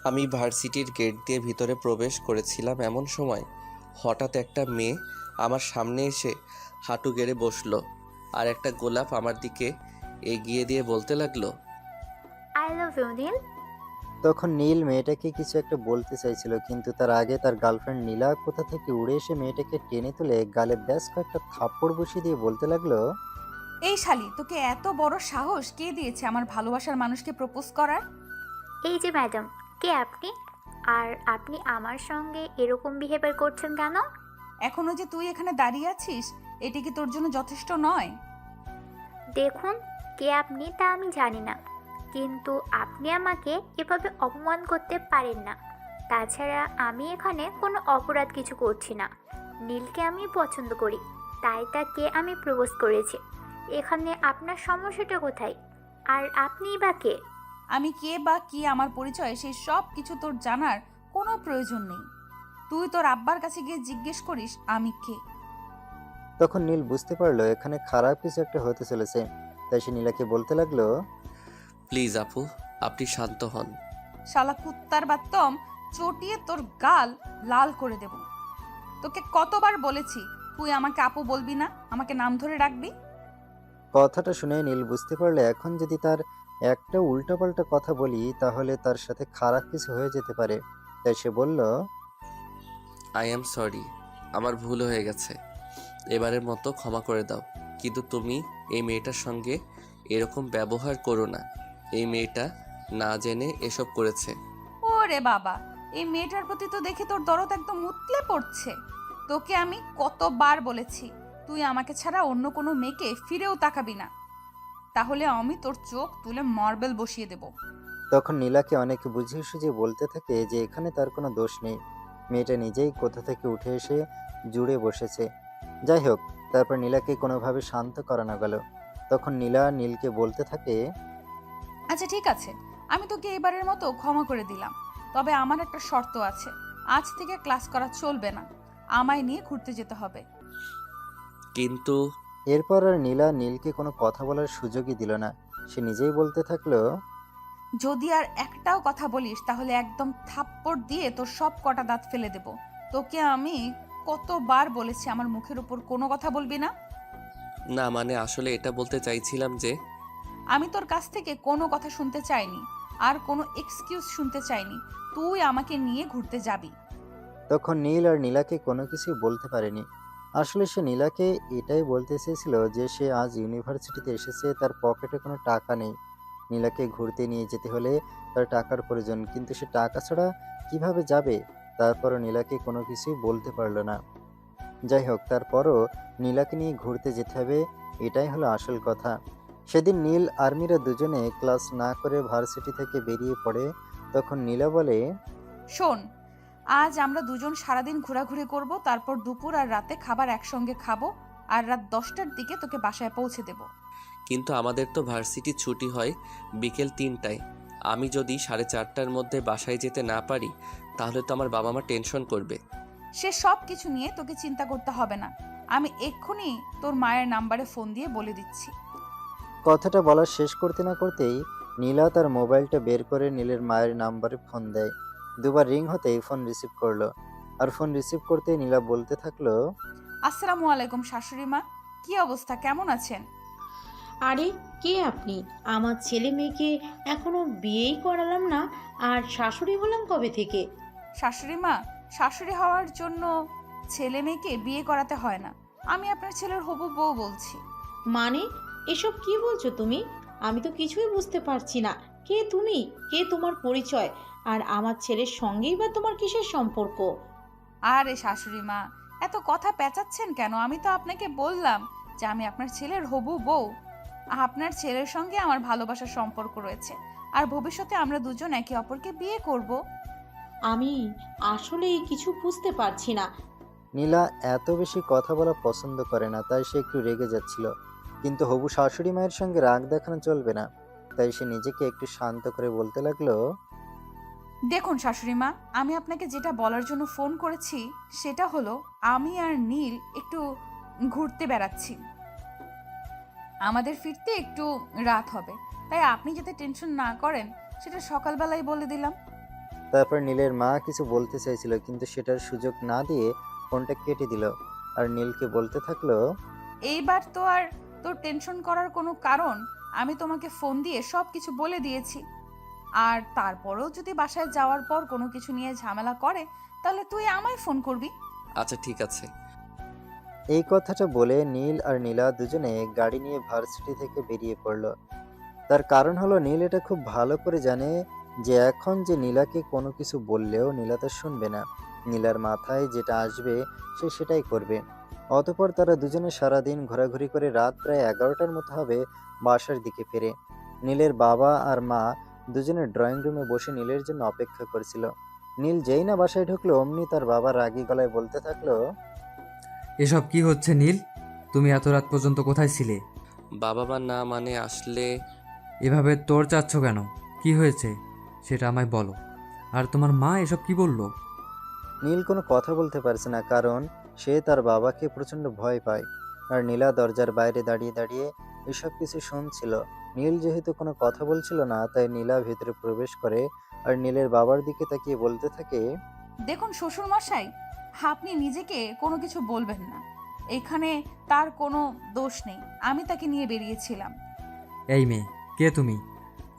আমি ভার্সিটির গেট দিয়ে ভিতরে প্রবেশ করেছিলাম, এমন সময় হঠাৎ একটা মেয়ে আমার সামনে এসে হাঁটু গেড়ে বসলো আর একটা গোলাপ আমার দিকে এগিয়ে দিয়ে বলতে লাগলো, আই লাভ ইউ নীল। তখন নীল মেয়েটাকে কিছু একটা বলতে চাইছিল, কিন্তু তার আগে তার গার্লফ্রেন্ড নীলা কোথা থেকে উড়ে এসে মেয়েটাকে টেনে তুলে গালে ব্যাস কয়েকটা থাপ্পড় বসিয়ে দিয়ে বলতে লাগলো, এই শালি, তোকে এত বড় সাহস কে দিয়েছে আমার ভালোবাসার মানুষকে প্রপোজ করার? এই যে ম্যাডাম, কে আপনি? আর আপনি আমার সঙ্গে এরকম বিহেভিয়ার করছেন কেন? এখনো যে তুই এখানে দাঁড়িয়ে আছিস, এটি কি তোর জন্য যথেষ্ট নয়? দেখুন, কে আপনি তা আমি জানি না, কিন্তু আপনি আমাকে এভাবে অপমান করতে পারেন না। তাছাড়া আমি এখানে কোনো অপরাধ কিছু করছি না। নীলকে আমি পছন্দ করি, তাই তাকে আমি প্রপোজ করেছি। এখানে আপনার সমস্যাটা কোথায়? আর আপনিই বা কে? আমি কে বা কি, আমার পরিচয়, সেই সব কিছু তোর জানার কোনো প্রয়োজন নেই। তুই তোর আব্বার কাছে গিয়ে জিজ্ঞেস করিস আমি কে। তখন নীল বুঝতে পারলো এখানে খারাপ কিছু একটা হতে চলেছে। তাই সে নীলাকে বলতে লাগলো, প্লিজ আপু, আপনি শান্ত হন। শালা কুত্তার বাত্তম চটিয়ে তোর গাল লাল করে দেব। তোকে কতবার বলেছি তুই আমাকে আপু বলবি না, আমাকে নাম ধরে রাখবি। কথাটা শুনে নীল বুঝতে পারলো এখন যদি তার একটা উল্টাপাল্টা কথা বলি তাহলে তার সাথে খারাপ কিছু হয়ে যেতে পারে। তাই সে বলল, আই অ্যাম সরি, আমার ভুল হয়ে গেছে, এবারের মতো ক্ষমা করে দাও। কিন্তু তুমি এই মেয়েটার সঙ্গে এরকম ব্যবহার করো না। এই মেয়েটা না জেনে এসব করেছে। ওরে বাবা, এই মেয়েটার প্রতি তো দেখে তোর দরদ একদম উতলে পড়ছে। তোকে আমি কতবার বলেছি তুই আমাকে ছাড়া অন্য কোনো মেয়েকে ফিরেও তাকাবি না, তাহলে আমি তোর চোখ তুলে মার্বেল বসিয়ে দেব। তখন নীলাকে অনেক বুঝিয়ে সুঝিয়ে বলতে থাকে যে এখানে তার কোনো দোষ নেই, মেয়েটা নিজেই কোথা থেকে উঠে এসে জুড়ে বসেছে। যাই হোক, তারপর নীলাকে কোনোভাবে শান্ত করানো গেল। তখন নীলা নীলকে বলতে থাকে, আচ্ছা ঠিক আছে, আমি তোকে এবারের মতো ক্ষমা করে দিলাম, তবে আমার একটা শর্ত আছে। আজ থেকে ক্লাস করা চলবে না, আমায় নিয়ে ঘুরতে যেতে হবে। কিন্তু এরপর আর নীলা নীলকে কোনো কথা বলার সুযোগই দিল না। সে নিজেই বলতে থাকলো, যদি আর একটাও কথা বলিস তাহলে একদম থাপ্পড় দিয়ে তোর সব কটা দাঁত ফেলে দেব। তোকে আমি কতবার বলেছি আমার মুখের উপর কোনো কথা বলবি না। না, মানে আসলে এটা বলতে চাইছিলাম যে আমি তোর কাছ থেকে কোনো কথা শুনতে চাইনি, আর কোনো এক্সকিউজ শুনতে চাইনি। তুই আমাকে নিয়ে ঘুরতে যাবি। তখন নীল আর নীলাকে কোনো কিছু বলতে পারেনি। আসলে সে নীলাকে এটাই বলতে চেয়েছিল যে সে আজ ইউনিভার্সিটিতে এসেছে, তার পকেটে কোনো টাকা নেই। নীলাকে ঘুরতে নিয়ে যেতে হলে তার টাকার প্রয়োজন, কিন্তু সে টাকা ছাড়া কিভাবে যাবে? তারপরও নীলাকে কোনো কিছুই বলতে পারলো না। যাই হোক, তারপরও নীলাকে নিয়ে ঘুরতে যেতে হবে, এটাই হলো আসল কথা। সেদিন নীল আর মীরা দুজনে ক্লাস না করে ভার্সিটি থেকে বেরিয়ে পড়ে। তখন নীলা বলে, শোন, আজ আমরা দুজন সারাদিন ঘোরাঘুরি করব, তারপর দুপুর আর রাতে খাবার একসঙ্গে খাবো, আর রাত 10টার দিকে তোকে বাসায় পৌঁছে দেব। কিন্তু আমাদের তো ভার্সিটি ছুটি হয় বিকেল 3টায়। আমি যদি 4:30টার মধ্যে বাসায় যেতে না পারি তাহলে তো আমার বাবা মা টেনশন করবে। সে সব কিছু নিয়ে তোকে চিন্তা করতে হবে না, আমি এক্ষুনি তোর মায়ের নাম্বারে ফোন দিয়ে বলে দিচ্ছি। কথাটা বলা শেষ করতে না করতেই নীলা তার মোবাইলটা বের করে নীলের মায়ের নাম্বারে ফোন দেয়। দুবার রিং হতেই ফোন রিসিভ করলো। আর ফোন রিসিভ করতেই নীলা বলতে থাকলো, আসসালামু আলাইকুম শাশুড়ি মা, কি অবস্থা, কেমন আছেন? আরে, কে আপনি? আমার ছেলে মেয়েকে এখনো বিয়েই করালাম না, আর শাশুড়ি হলাম কবে থেকে? শাশুড়ি মা, শাশুড়ি হওয়ার জন্য ছেলে মেয়েকে বিয়ে করাতে হয় না। আমি আপনার ছেলের হবু বউ বলছি। মানে, এসব কি বলছো তুমি? আমি তো কিছুই বুঝতে পারছি না। কে তুমি? কে তোমার পরিচয়? আর আমার ছেলের সঙ্গেই বা তোমার কিসের সম্পর্ক? আরে শাশুড়ি মা, এত কথা পেঁচাচ্ছেন কেন? আমি তো আপনাকে বললাম যে আমি আপনার ছেলের হবু বউ। আপনার ছেলের সঙ্গে আমার ভালোবাসার সম্পর্ক রয়েছে, আর ভবিষ্যতে আমরা দুজন একে অপরকে বিয়ে করব। আমি আসলেই কিছু বুঝতে পারছি না। নীলা এত বেশি কথা বলা পছন্দ করে না, তাই সে একটু রেগে যাচ্ছিল। কিন্তু হবু শাশুড়ি মায়ের সঙ্গে রাগ দেখানো চলবে না। তাই সে নিজেকে একটু শান্ত করে বলতে লাগলো, দেখুন শাশুড়ি মা, আমি আপনাকে যেটা বলার জন্য ফোন করেছি সেটা হলো, আমি আর নীল একটু ঘুরতে বেড়াচ্ছি। আমাদের ফিরতে একটু রাত হবে, তাই আপনি যাতে টেনশন না করেন সেটা সকালবেলায় বলে দিলাম। তারপর নীলের মা কিছু বলতে চাইছিল, কিন্তু সেটার সুযোগ না দিয়ে ফোনটা কেটে দিল আর নীলকে বলতে থাকলো, এইবার তো আর তোর টেনশন করার কোনো কারণ, আমি তোমাকে ফোন দিয়ে সব কিছু বলে দিয়েছি। আর তারপরেও যদি বাসায় যাওয়ার পর কোনো কিছু নিয়ে ঝামেলা করে, তাহলে তুই আমায় ফোন করবি। আচ্ছা ঠিক আছে। এই কথাটা বলে নীল আর নীলা দুজনে গাড়ি নিয়ে ভার্সিটি থেকে বেরিয়ে পড়ল। তার কারণ হলো নীল এটা খুব ভালো করে জানে যে এখন যে নীলাকে কোনো কিছু বললেও নীলা তা শুনবে না। নীলার মাথায় যেটা আসবে সে সেটাই করবে। অতঃপর তারা দুজনে সারাদিন ঘোরাঘুরি করে রাত প্রায় 11টার মতো হবে বাসার দিকে ফেরে। নীলের বাবা আর মা দুজনে ড্রয়িং রুমে বসে নীলের জন্য অপেক্ষা করছিল। নীল যেই না বাসায় ঢুকলো অমনি তার বাবা রাগী গলায় বলতে থাকলো, এসব কি হচ্ছে নীল? তুমি এত রাত পর্যন্ত কোথায় ছিলে? বাবা মা না মানে আসলে এভাবে তোর চাচ্ছ কেন? কি হয়েছে সেটা আমায় বলো। আর তোমার মা এসব কি বললো? নীল কোনো কথা বলতে পারছে না, কারণ সে তার বাবাকে প্রচণ্ড ভয় পায়। আর নীলা দরজার বাইরে দাঁড়িয়ে দাঁড়িয়ে এসব কিছু শুনছিল। নীল যেহেতু কোনো কথা বলছিল না, তাই নীলা ভেতরে প্রবেশ করে আর নীলের বাবার দিকে তাকিয়ে বলতে থাকে, দেখুন শ্বশুর মশাই, আপনি নিজেকে কোনো কিছু বলবেন না। এখানে তার কোনো দোষ নেই, আমি তাকে নিয়ে বেরিয়েছিলাম। এই মেয়ে, কে তুমি?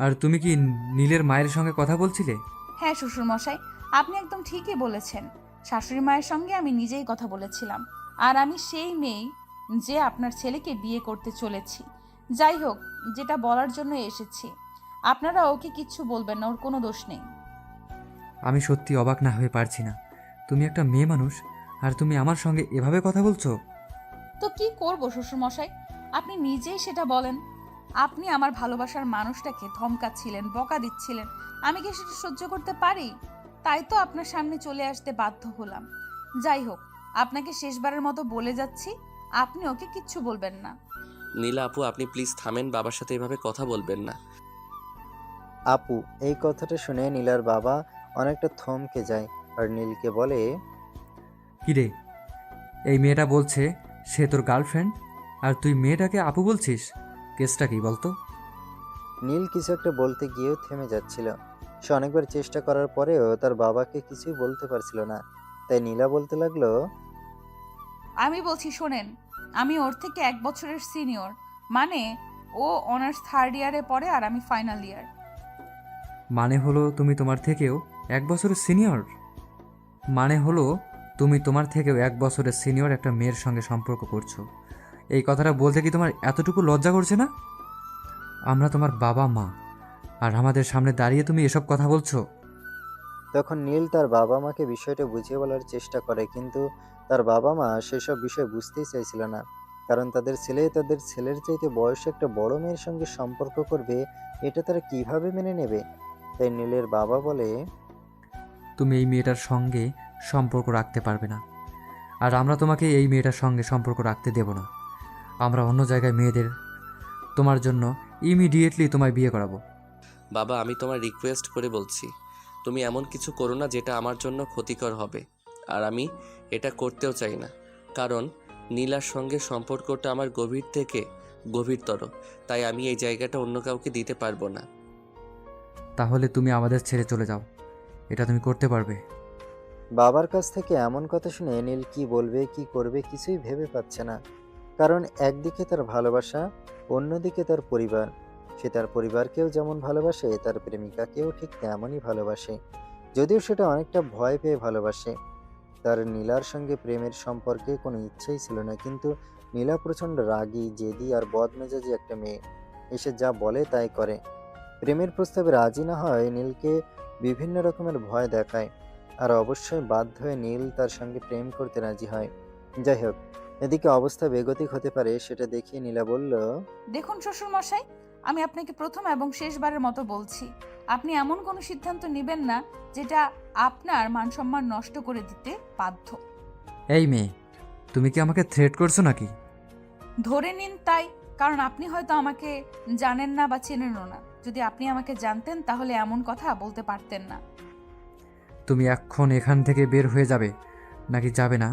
আর তুমি কি নীলের মায়ের সঙ্গে কথা বলছিলে? হ্যাঁ শ্বশুর মশাই, আপনি একদম ঠিকই বলেছেন। শাশুড়ি মায়ের সঙ্গে আমি নিজেই কথা বলেছিলাম। আর আমি সেই মেয়ে যে আপনার ছেলেকে বিয়ে করতে চলেছি। যাই হোক, যেটা বলার জন্য এসেছি, আপনারা ওকে কিচ্ছু বলবেন না, ওর কোনো দোষ নেই। আমি সত্যি অবাক না হয়ে পারছি না। তুমি একটা মেয়ে মানুষ আর তুমি আমার সঙ্গে এভাবে কথা বলছো? তো কি করব শ্বশুর মশাই, আপনি নিজেই সেটা বলেন। আপনি আমার ভালোবাসার মানুষটাকে ধমকাচ্ছিলেন, বকা দিচ্ছিলেন, আমি কি সেটা সহ্য করতে পারি? তাই তো আপনার সামনে চলে আসতে বাধ্য হলাম। যাই হোক, আপনাকে শেষবারের মতো বলে যাচ্ছি, আপনি ওকে কিচ্ছু বলবেন না। নীলা আপু আপনি প্লিজ থামেন, বাবার সাথে এভাবে কথা বলবেন না। আপু। এই কথাটা শুনে নীলার বাবা অনেকটা থমকে যায় আর নীলকে বলে, কিরে, এই মেয়েটা বলছে সে তোর গার্লফ্রেন্ড আর তুই মেয়েটাকে আপু বলছিস? কেসটা কি বলতো? নীল কিছু একটা বলতে গিয়েও থেমে যাচ্ছিল। সে অনেকবার চেষ্টা করার পরেও তার বাবাকে কিছুই বলতে পারছিল না। তাই নীলা বলতে লাগলো, আমি বলছি শোনেন, আমি ওর থেকে 1 বছরের সিনিয়র। মানে ও অনার্স 3rd ইয়ারে পড়ে আর আমি ফাইনাল ইয়ার। মানে হলো তুমি তোমার থেকেও 1 বছরের সিনিয়র? মানে হলো তুমি তোমার থেকেও 1 বছরের সিনিয়র একটা মেয়ের সঙ্গে সম্পর্ক করছো? এই কথাটা বলতে কি তোমার এতটুকু লজ্জা করছে না? আমরা তোমার বাবা মা, আর আমাদের সামনে দাঁড়িয়ে তুমি এসব কথা বলছো? তখন নীল তার বাবা মাকে বিষয়টা বুঝিয়ে বলার চেষ্টা করে, কিন্তু তার বাবা মা সেসব বিষয় বুঝতেই চাইছিল না। কারণ তাদের ছেলে তাদের ছেলের চাইতে বয়সে একটা বড় মেয়ের সঙ্গে সম্পর্ক করবে, এটা তারা কিভাবে মেনে নেবে। তাই নীলের বাবা বলে, তুমি এই মেয়েটার সঙ্গে সম্পর্ক রাখতে পারবে না, আর আমরা তোমাকে এই মেয়েটার সঙ্গে সম্পর্ক রাখতে দেব না। আমরা অন্য জায়গায় মেয়েদের তোমার জন্য ইমিডিয়েটলি তোমায় বিয়ে করাবো। বাবা আমি তোমার রিকোয়েস্ট করে বলছি, তুমি এমন কিছু করো না যেটা আমার জন্য ক্ষতিকর হবে। আর আমি এটা করতেও চাই না, কারণ নীলার সঙ্গে সম্পর্কটা আমার গভীর থেকে গভীরতর। তাই আমি এই জায়গাটা অন্য কাউকে দিতে পারবো না। তাহলে তুমি আমাদের ছেড়ে চলে যাও, এটা তুমি করতে পারবে? বাবার কাছ থেকে এমন কথা শুনে নীল কি বলবে কি করবে কিছুই ভেবে পাচ্ছে না। কারণ একদিকে তার ভালোবাসা, অন্যদিকে তার পরিবার। সে তার পরিবারকেও যেমন ভালোবাসে, তার প্রেমিকাকেও ঠিক তেমনই ভালোবাসে, যদিও সেটা অনেকটা ভয় পেয়ে ভালোবাসে। তার নীলার সঙ্গে প্রেমের সম্পর্কে কোনো ইচ্ছেই ছিল না, কিন্তু নীলা প্রচণ্ড রাগী, জেদি আর বদমেজাজি একটা মেয়ে। এসে যা বলে তাই করে। প্রেমের প্রস্তাবে রাজি না হয় নীলকে বিভিন্ন রকমের ভয় দেখায়, আর অবশ্যই বাধ্য হয়ে নীল তার সঙ্গে প্রেম করতে রাজি হয়। যাই হোক, এদিকে অবস্থা বেগতিক হতে পারে সেটা দেখিয়ে নীলা বলল, দেখুন শ্বশুর মশাই, আমি আপনাকে প্রথম এবং শেষবারের মতো বলছি, আপনি এমন কোনো সিদ্ধান্ত নেবেন না যেটা আপনার মান সম্মান নষ্ট করে দিতে বাধ্য। এই মেয়ে, তুমি কি আমাকে থ্রেট করছো নাকি? ধরে নিন তাই, কারণ আপনি হয়তো আমাকে জানেন না বা চেনেনও না। যদি আপনি আমাকে জানতেন তাহলে এমন কথা বলতে পারতেন না। তুমি এখন এখান থেকে বের হয়ে যাবে নাকি যাবে না,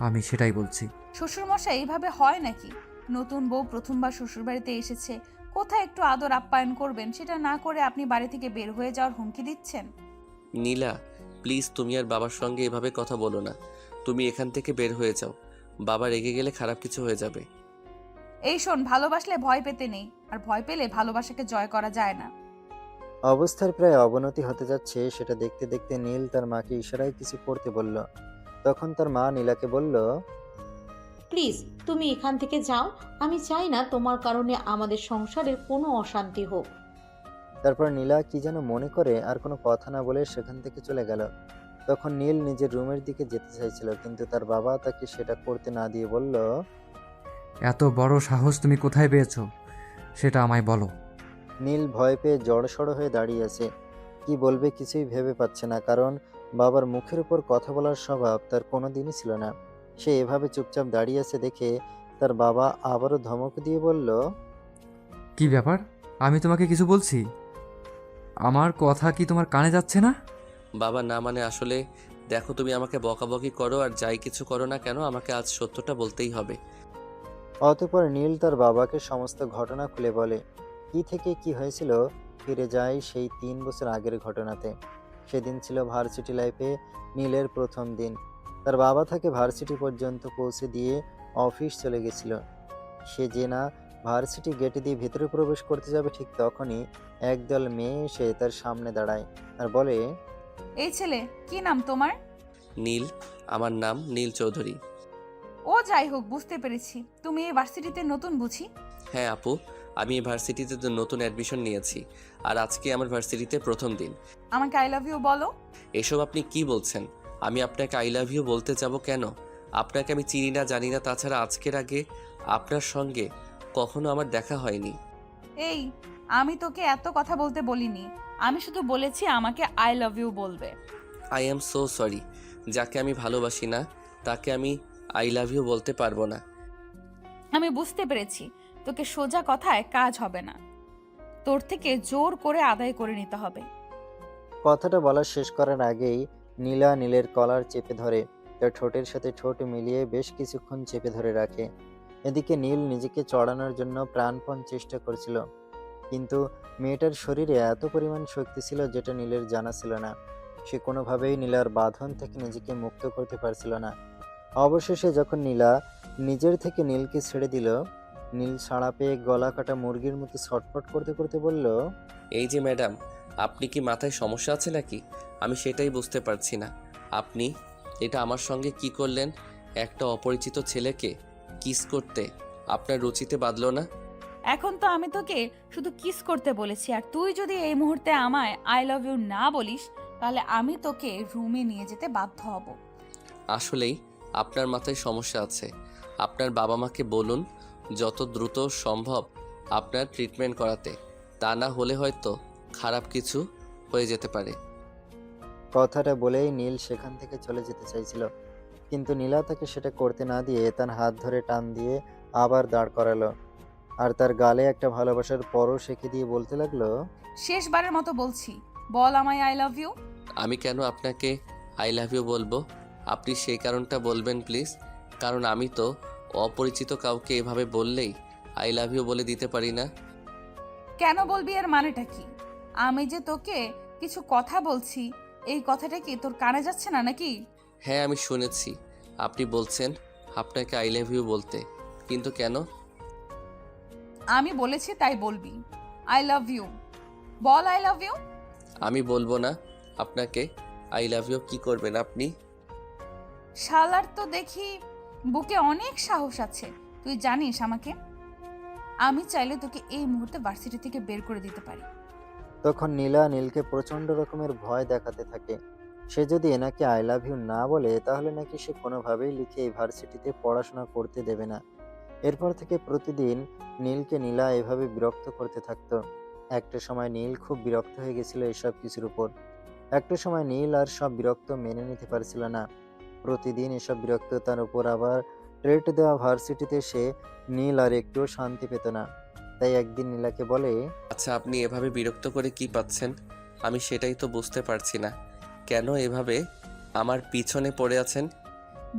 আমি সেটাই বলছি। শ্বশুরমশাই, এইভাবে হয় নাকি? নতুন বউ প্রথমবার শ্বশুরবাড়িতে এসেছে, কোথায় একটু আদর আপ্যায়ন করবেন সেটা না করে আপনি বাড়ি থেকে বের হয়ে যাওয়ার হুমকি দিচ্ছেন। নীলা প্লিজ তুমি আর বাবার সঙ্গে এভাবে কথা বলো না। তুমি এখান থেকে বের হয়ে যাও। বাবা রেগে গেলে খারাপ কিছু হয়ে যাবে। এই শোন, ভালোবাসলে ভয় পেতে নেই, আর ভয় পেলে ভালোবাসাকে জয় করা যায় না। অবস্থার প্রায় অবনতি হতে যাচ্ছে সেটা দেখতে দেখতে নীল তার মাকে ইশারায় কিছু করতে বলল। তখন তার মা নীলাকে বলল, প্লিজ তুমি এখান থেকে যাও। আমি চাই না তোমার কারণে আমাদের সংসারের কোনো অশান্তি হোক। তারপর নীলা কি যেন মনে করে আর কোনো কথা না বলে সেখান থেকে চলে গেল। তখন নীল নিজের রুমের দিকে যেতে চাইছিল, কিন্তু তার বাবা তাকে সেটা করতে না দিয়ে বলল, এত বড় সাহস তুমি কোথায় পেয়েছো সেটা আমায় বলো। নীল ভয় পেয়ে জড়সড় হয়ে দাঁড়িয়ে আছে। কি বলবে কিছুই ভেবে পাচ্ছে না, কারণ বাবার মুখের উপর কথা বলার স্বভাব তার কোনোদিনই ছিল না। সে এভাবে চুপচাপ দাঁড়িয়ে আছে দেখে তার বাবা আবারও ধমক দিয়ে বলল, কি ব্যাপার? আমি তোমাকে কিছু বলছি, আমার কথা কি তোমার কানে যাচ্ছে না? বাবা না মানে আসলে দেখো, তুমি আমাকে বকাবকি করো আর যাই কিছু করো না কেন, আমাকে আজ সত্যটা বলতেই হবে। অতঃপর নীল তার বাবাকে সমস্ত ঘটনা খুলে বলে। কি থেকে কি হয়েছিল ফিরে যায় সেই 3 বছর আগের ঘটনাতে। সেদিন ছিল ভার্সিটি লাইফে নীলের প্রথম দিন। তার বাবা তাকে ভার্সিটি পর্যন্ত পৌঁছে দিয়ে অফিস চলে গেছিল। সে যে না ভার্সিটি গেট দিয়ে ভেতরে প্রবেশ করতে যাবে, ঠিক তখনই একদল মেয়ে এসে তার সামনে দাঁড়ায় আর বলে, এই ছেলে, কি নাম তোমার? নীল। আমার নাম নীল চৌধুরী। ও যাই হোক, বুঝতে পেরেছি তুমি এই ভার্সিটিতে নতুন বুঝি। হ্যাঁ আপু, আমি এই ভার্সিটিতে তো নতুন অ্যাডমিশন নিয়েছি, আর আজকে আমার ভার্সিটিতে প্রথম দিন। আমাকে আই লাভ ইউ বলো। এসব আপনি কি বলছেন? আমি আপনাকে আই লাভ ইউ বলতে যাব কেন? আপনাকে আমি চিনি না, জানি না। তাছাড়া আজকের আগে আপনার সঙ্গে কখনো আমার দেখা হয়নি। এই, আমি তোকে এত কথা বলতে বলিনি। আমি শুধু বলেছি আমাকে আই লাভ ইউ বলবে। I am so sorry. যাকে আমি ভালোবাসি না তাকে আমি আই লাভ ইউ বলতে পারবো না। আমি বুঝতে পেরেছি তোকে সোজা কথায় কাজ হবে না, তোর থেকে জোর করে আদায় করে নিতে হবে। কথাটা বলা শেষ করার আগেই নীলা নীলের কলার চেপে ধরে, তার ঠোঁটের সাথে ঠোঁট মিলিয়ে বেশ কিছুক্ষণ চেপে ধরে রাখে। এদিকে নীল নিজেকে চড়ানোর জন্য প্রাণপণ চেষ্টা করছিল, কিন্তু মেয়েটার শরীরে এত পরিমাণ শক্তি ছিল যেটা নীলের জানা ছিল না। সে কোনোভাবেই নীলার বাঁধন থেকে নিজেকে মুক্ত করতে পারছিল না। অবশেষে যখন নীলা নিজের থেকে নীলকে ছেড়ে দিল, নীল ছাড়া পেয়ে গলা কাটা মুরগির মতো ছটফট করতে করতে বলল, এই যে ম্যাডাম, আপনি কি মাথায় সমস্যা আছে নাকি? আমি সেটাই বুঝতে পারছি না। আপনি এটা আমার সঙ্গে কি করলেন? একটা অপরিচিত ছেলেকে কিস করতে আপনার রুচিতে বাঁধলো না? এখন তো আমি তোকে শুধু কিস করতে বলেছি, আর তুই যদি এই মুহূর্তে আমায় আই লাভ ইউ না বলিস তাহলে আমি তোকে রুমে নিয়ে যেতে বাধ্য হব। আসলেই আপনার মাথায় সমস্যা আছে। আপনার বাবা মাকে বলুন যত দ্রুত সম্ভব আপনার ট্রিটমেন্ট করাতে। তা না হলে হয়তো খারাপ কিছু হয়ে যেতে পারে। কথাটা বলেই নীল সেখান থেকে চলে যেতে চাইছিল, কিন্তু নীলা তাকে সেটা করতে না দিয়ে তার হাত ধরে টান দিয়ে আবার দাঁড় করালো, আর তার গালে একটা ভালোবাসার পরশ এঁকে দিয়ে বলতে লাগলো, শেষবারের মতো বলছি, বল আমায় আই লাভ ইউ। আমি কেন আপনাকে আই লাভ ইউ বলবো? আপনি সেই কারণটা বলবেন প্লিজ। কারণ আমি তো অপরিচিত কাউকে এভাবে বললেই আই লাভ ইউ বলে দিতে পারি না। কেন বলবি, এর মানেটা কি? আমি যে তোকে কিছু কথা বলছি, এই কথাটা কি তোর কানে যাচ্ছে না নাকি? হ্যাঁ, আমি শুনেছি আপনি বলছেন আপনাকে আই লাভ ইউ বলতে, কিন্তু কেন? আমি বলেছি তাই বলবি। আই লাভ ইউ বল, আই লাভ ইউ। আমি বলবো না আপনাকে আই লাভ ইউ। কি করবেন আপনি? শালার তো দেখি বুকে অনেক সাহস আছে। তুই জানিস আমাকে, আমি চাইলে তোকে এই মুহূর্তে ভার্সিটি থেকে বের করে দিতে পারি। তখন নীলা নীলকে প্রচন্ড রকমের ভয় দেখাতে থাকে। সে যদি এনাকে আই লাভ ইউ না বলে তাহলে নাকি সে কোনোভাবেই লিখে এই ভার্সিটিতে পড়াশোনা করতে দেবে না। এরপর থেকে প্রতিদিন নীলকে নীলা এভাবে বিরক্ত করতে থাকতো। একটা সময় নীল খুব বিরক্ত হয়ে গেছিল এসব কিছুর উপর। একটা সময় নীল আর সব বিরক্ত মেনে নিতে পারছিল না। প্রতিদিন এসব বিরক্ততার উপর আবার ট্রেট দেওয়া ভার্সিটিতে সে নীল আর একটুও শান্তি পেত না। তাই একদিন নীলাকে বলে, আচ্ছা, আপনি এভাবে বিরক্ত করে কি পাচ্ছেন? আমি সেটাই তো বুঝতে পারছি না। কেন এভাবে আমার পিছনে পড়ে আছেন?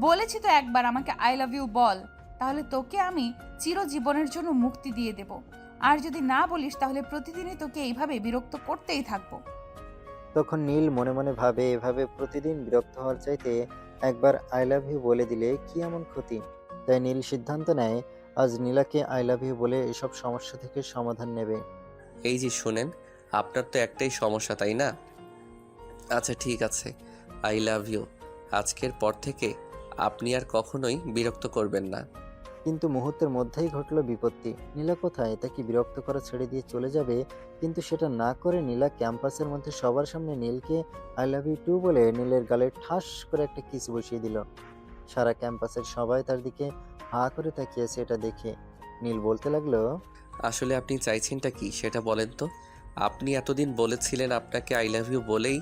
বলেছি তো একবার আমাকে আই লাভ ইউ বল, তাহলে তোকে আমি চিরজীবনের জন্য মুক্তি দিয়ে দেব। আর যদি না বলিস তাহলে প্রতিদিনই তোকে এইভাবে বিরক্ত করতেই থাকবো। তখন নীল মনে মনে ভাবে, এভাবে প্রতিদিন বিরক্ত হওয়ার চাইতে একবার আই লাভ ইউ বলে দিলে কি এমন ক্ষতি। তাই নীল সিদ্ধান্ত নেয় আজ নীলাকে আই লাভ ইউ বলে এসব সমস্যা থেকে সমাধান নেবে। এই যে শুনেন, আপনার তো একটাই সমস্যা, তাই না? আচ্ছা ঠিক আছে, আই লাভ ইউ। আজকের পর থেকে আপনি আর কখনোই বিরক্ত করবেন না। কিন্তু মুহূর্তের মধ্যেই ঘটল বিপত্তি। নীলা কোথায়? তাকে বিরক্ত করা ছেড়ে দিয়ে চলে যাবে, কিন্তু সেটা না করে নীলা ক্যাম্পাসের মধ্যে সবার সামনে নীলকে আই লাভ ইউ টু বলে নীলের গালে ঠাস করে একটা কিস বসিয়ে দিল। সারা ক্যাম্পাসের সবাই তার দিকে হা করে তাকিয়েছে এটা দেখে। নীল বলতে লাগলো, আসলে আপনি চাইছেনটা কি সেটা বলেন তো? আপনি এতদিন বলেছিলেন আপনাকে আই লাভ ইউ বলেই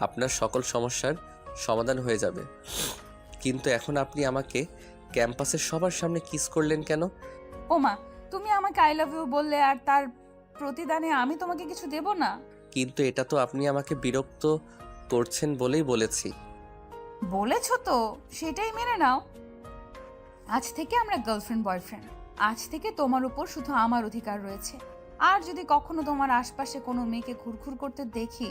আপনার সকল সমস্যার সমাধান হয়ে যাবে, কিন্তু এখন আপনি আমাকে ক্যাম্পাসের সবার সামনে কিস করলেন কেন? ওমা, তুমি আমাকে আই লাভ ইউ বললে আর তার প্রতিদানে আমি তোমাকে কিছু দেব না? কিন্তু এটা তো আপনি আমাকে বিরক্ত করছেন বলেই বলেছি। বলেছো তো, সেটাই মেনে নাও। আজ থেকে আমরা গার্লফ্রেন্ড বয়ফ্রেন্ড। আজ থেকে তোমার উপর শুধু আমার অধিকার রয়েছে। আর যদি কখনো তোমার আশপাশে কোনো মেয়েকে ঘুরঘুর করতে দেখি,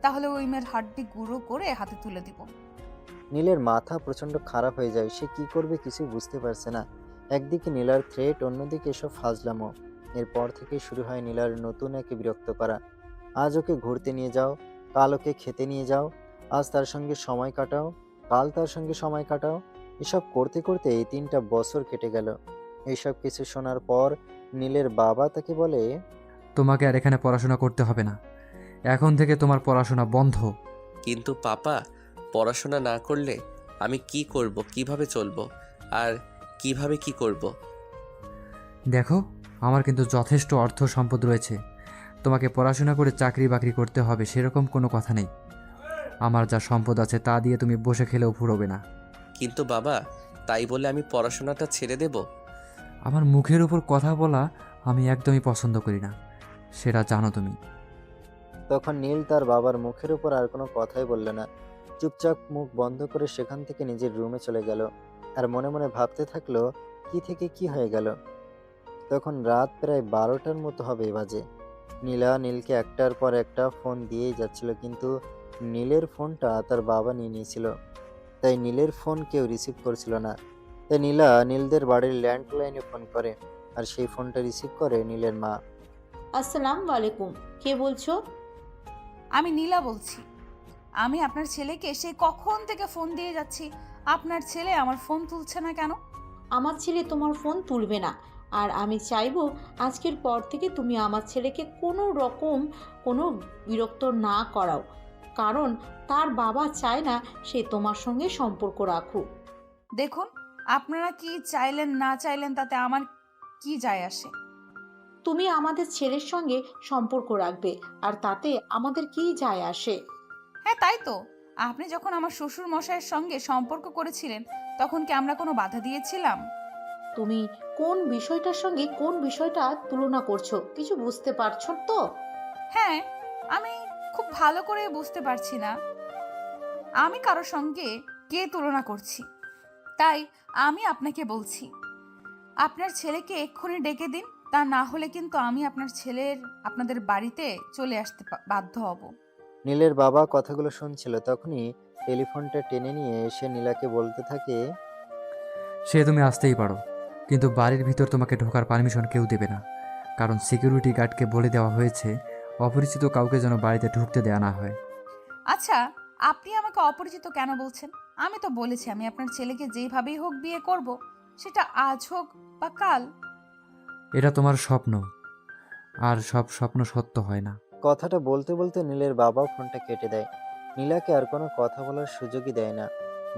তাহলে ওই মেয়ের হাড্ডি গুঁড়ো করে হাতে তুলে দিব। নীলের মাথা প্রচন্ড খারাপ হয়ে যায়। সে কি করবে কিছুই বুঝতে পারছে না। একদিকে নীলার থ্রেট, অন্যদিকে এসব ফাজলামো। এরপর থেকে শুরু হয় নীলার নতুন একে বিরক্ত করা। আজ ওকে ঘুরতে নিয়ে যাও, কাল ওকে খেতে নিয়ে যাও, আজ তার সঙ্গে সময় কাটাও, কাল তার সঙ্গে সময় কাটাও। এসব করতে করতে এই 3টা বছর কেটে গেল। এইসব কিছু শোনার পর নীলের বাবা তাকে বলে, তোমাকে আর এখানে পড়াশোনা করতে হবে না। এখন থেকে তোমার পড়াশোনা বন্ধ। কিন্তু পাপা, পড়াশোনা না করলে আমি কি করব, কিভাবে চলবো, আর কিভাবে কি করব? দেখো, আমার কিন্তু যথেষ্ট অর্থ সম্পদ রয়েছে। তোমাকে পড়াশোনা করে চাকরি বাকরি করতে হবে সেরকম কোনো কথা নেই। আমার যা সম্পদ আছে তা দিয়ে তুমি বসে খেলেও ফুরোবে না। কিন্তু বাবা, তাই বলে আমি পড়াশোনাটা ছেড়ে দেব? আমার মুখের উপর কথা বলা আমি একদমই পছন্দ করি না, সেটা জানো তুমি। তখন নীল তার বাবার মুখের উপর আর কোনো কথাই বলল না। চুপচাপ মুখ বন্ধ করে সেখান থেকে নিজের রুমে চলে গেল। আর মনে মনে ভাবতে থাকলো কি থেকে কি হয়ে গেল। তখন রাত প্রায় 12টার মতো হবে বাজে। নীলা নীলকে একটার পর একটা ফোন দিয়েই যাচ্ছিল, কিন্তু নীলের ফোনটা তার বাবা নিয়ে নিয়েছিল। তাই নীলের ফোন কেউ রিসিভ করছিল না। তাই নীলা নীলদের বাড়ির ল্যান্ডলাইনে ফোন করে, আর সেই ফোনটা রিসিভ করে নীলের মা। আসসালামু আলাইকুম, কে বলছো? আমি নীলা বলছি। আমি আপনার ছেলেকে সেই কখন থেকে ফোন দিয়ে যাচ্ছি, আপনার ছেলে আমার ফোন তুলছে না কেন? আমার ছেলে তোমার ফোন তুলবে না। আর আমি চাইবো আজকের পর থেকে তুমি আমার ছেলেকে কোনো রকম কোনো বিরক্ত না করাও, কারণ তার বাবা চায় না সে তোমার সঙ্গে সম্পর্ক রাখুক। দেখুন, আপনারা কি চাইলেন না চাইলেন তাতে আমার কি যায় আসে? তুমি আমাদের ছেলের সঙ্গে সম্পর্ক রাখবে, আর তাতে আমাদের কি যায় আসে? হ্যাঁ তাই তো, আপনি যখন আমার শ্বশুর মশাইয়ের সঙ্গে সম্পর্ক করেছিলেন তখন কি আমরা কোনো বাধা দিয়েছিলাম? তুমি কোন বিষয়টার সঙ্গে কোন বিষয়টা তুলনা করছো কিছু বুঝতে পারছো তো? হ্যাঁ, আমি খুব ভালো করে বুঝতে পারছি না আমি কারোর সঙ্গে কে তুলনা করছি। তাই আমি আপনাকে বলছি, আপনার ছেলেকে এক্ষুনি ডেকে দিন, তা না হলে কিন্তু আমি আপনাদের বাড়িতে চলে আসতে বাধ্য হব। নীলের বাবা কথাগুলো শুনছিল, তখনই টেলিফোনটা টেনে নিয়ে এসে নীলাকে বলতে থাকে, সে তুমি আসতেই পারো, কিন্তু বাড়ির ভিতর তোমাকে ঢোকার পারমিশন কেউ দেবে না, কারণ সিকিউরিটি গার্ডকে বলে দেওয়া হয়েছে অপরিচিত কাউকে যেন বাড়িতে ঢুকতে দেওয়া না হয়। আচ্ছা, আপনি আমাকে অপরিচিত কেন বলছেন? আমি তো বলেছি আমি আপনার ছেলেকে যেইভাবেই হোক বিয়ে করব, সেটা আজ হোক বা কাল। এটা তোমার স্বপ্ন, আর সব স্বপ্ন সত্য হয় না। কথাটা বলতে বলতে নীলের বাবাও ফোনটা কেটে দেয়। নীলাকে আর কোনো কথা বলার সুযোগই দেয় না।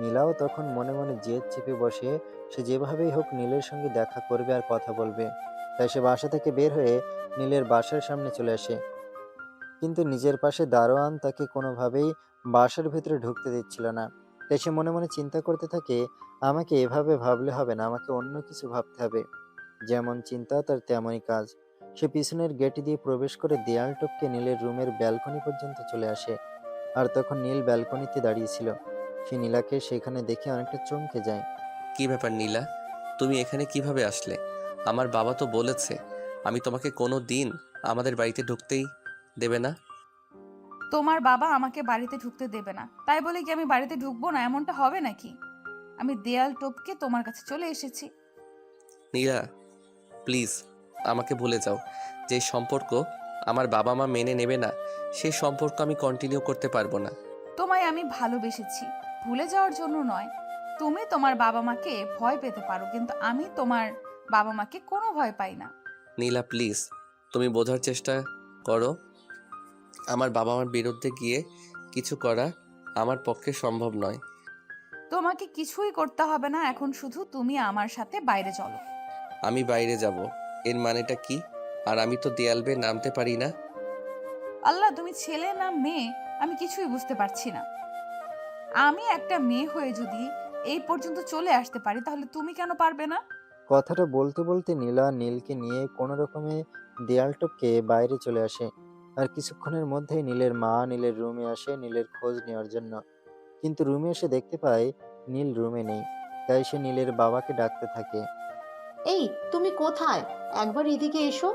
নীলাও তখন মনে মনে জেদ চেপে বসে, সে যেভাবেই হোক নীলের সঙ্গে দেখা করবে আর কথা বলবে। তাই সে বাসা থেকে বের হয়ে নীলের বাসার সামনে চলে আসে, কিন্তু নিজের পাশে দারোয়ান তাকে কোনোভাবেই বাসার ভিতরে ঢুকতে দিচ্ছিল না। তাই সে মনে মনে চিন্তা করতে থাকে, আমাকে এভাবে ভাবলে হবে না, আমাকে অন্য কিছু ভাবতে হবে। যেমন চিন্তা তার তেমনই কাজ। সে পিছনের গেট দিয়ে প্রবেশ করে দেয়াল টপকে নীলের রুমের ব্যালকনি পর্যন্ত চলে আসে। আর তখন নীল ব্যালকনিতে দাঁড়িয়েছিল। সে নীলাকে সেখানে দেখে অনেকটা চমকে যায়। কি ব্যাপার নীলা, তুমি এখানে কিভাবে আসলে? আমার বাবা তো বলেছে আমি তোমাকে কোনো দিন আমাদের বাড়িতে ঢুকতেই দেবে না। তোমার বাবা আমাকে বাড়িতে ঢুকতে দেবে না, তাই বলে কি আমি বাড়িতে ঢুকবো না এমনটা হবে নাকি? আমি দেয়াল টপকে তোমার কাছে চলে এসেছি। নীলা প্লিজ আমাকে ভুলে যাও। যে সম্পর্ক আমার বাবা মা মেনে নেবে না সেই সম্পর্ক আমি কন্টিনিউ করতে পারবো না। তোমায় আমি ভালোবেসেছি, ভুলে যাওয়ার জন্য নয়। তুমি তোমার বাবা মাকে ভয় পেতে পারো, কিন্তু আমি তোমার বাবা মাকে কোনো ভয় পাই না। নীলা প্লিজ তুমি বোঝার চেষ্টা করো। আমার বাবা মার বিরুদ্ধে গিয়ে কিছু করা আমার পক্ষে সম্ভব নয়। তোমাকে কিছুই করতে হবে না, এখন শুধু তুমি আমার সাথে বাইরে চলো। আমি বাইরে যাব এর মানেটা কি? আর আমি তো দেয়াল বেয়ে নামতে পারি না। আল্লাহ, তুমি ছেলে না মেয়ে আমি কিছুই বুঝতে পারছি না। আমি একটা মেয়ে হয়ে যদি এই পর্যন্ত চলে আসতে পারি, তাহলে তুমি কেন পারবে না? কথাটা বলতে বলতে নীলা নীলকে নিয়ে কোনো রকমে দেয়াল টপকে বাইরে চলে আসে। আর কিছুক্ষণের মধ্যেই নীলের মা নীলের রুমে আসে নীলের খোঁজ নেওয়ার জন্য। কিন্তু রুমে এসে দেখতে পায় নীল রুমে নেই। তাই সে নীলের বাবাকে ডাকতে থাকে। এই, তুমি কোথায়? একবার এদিকে এসো।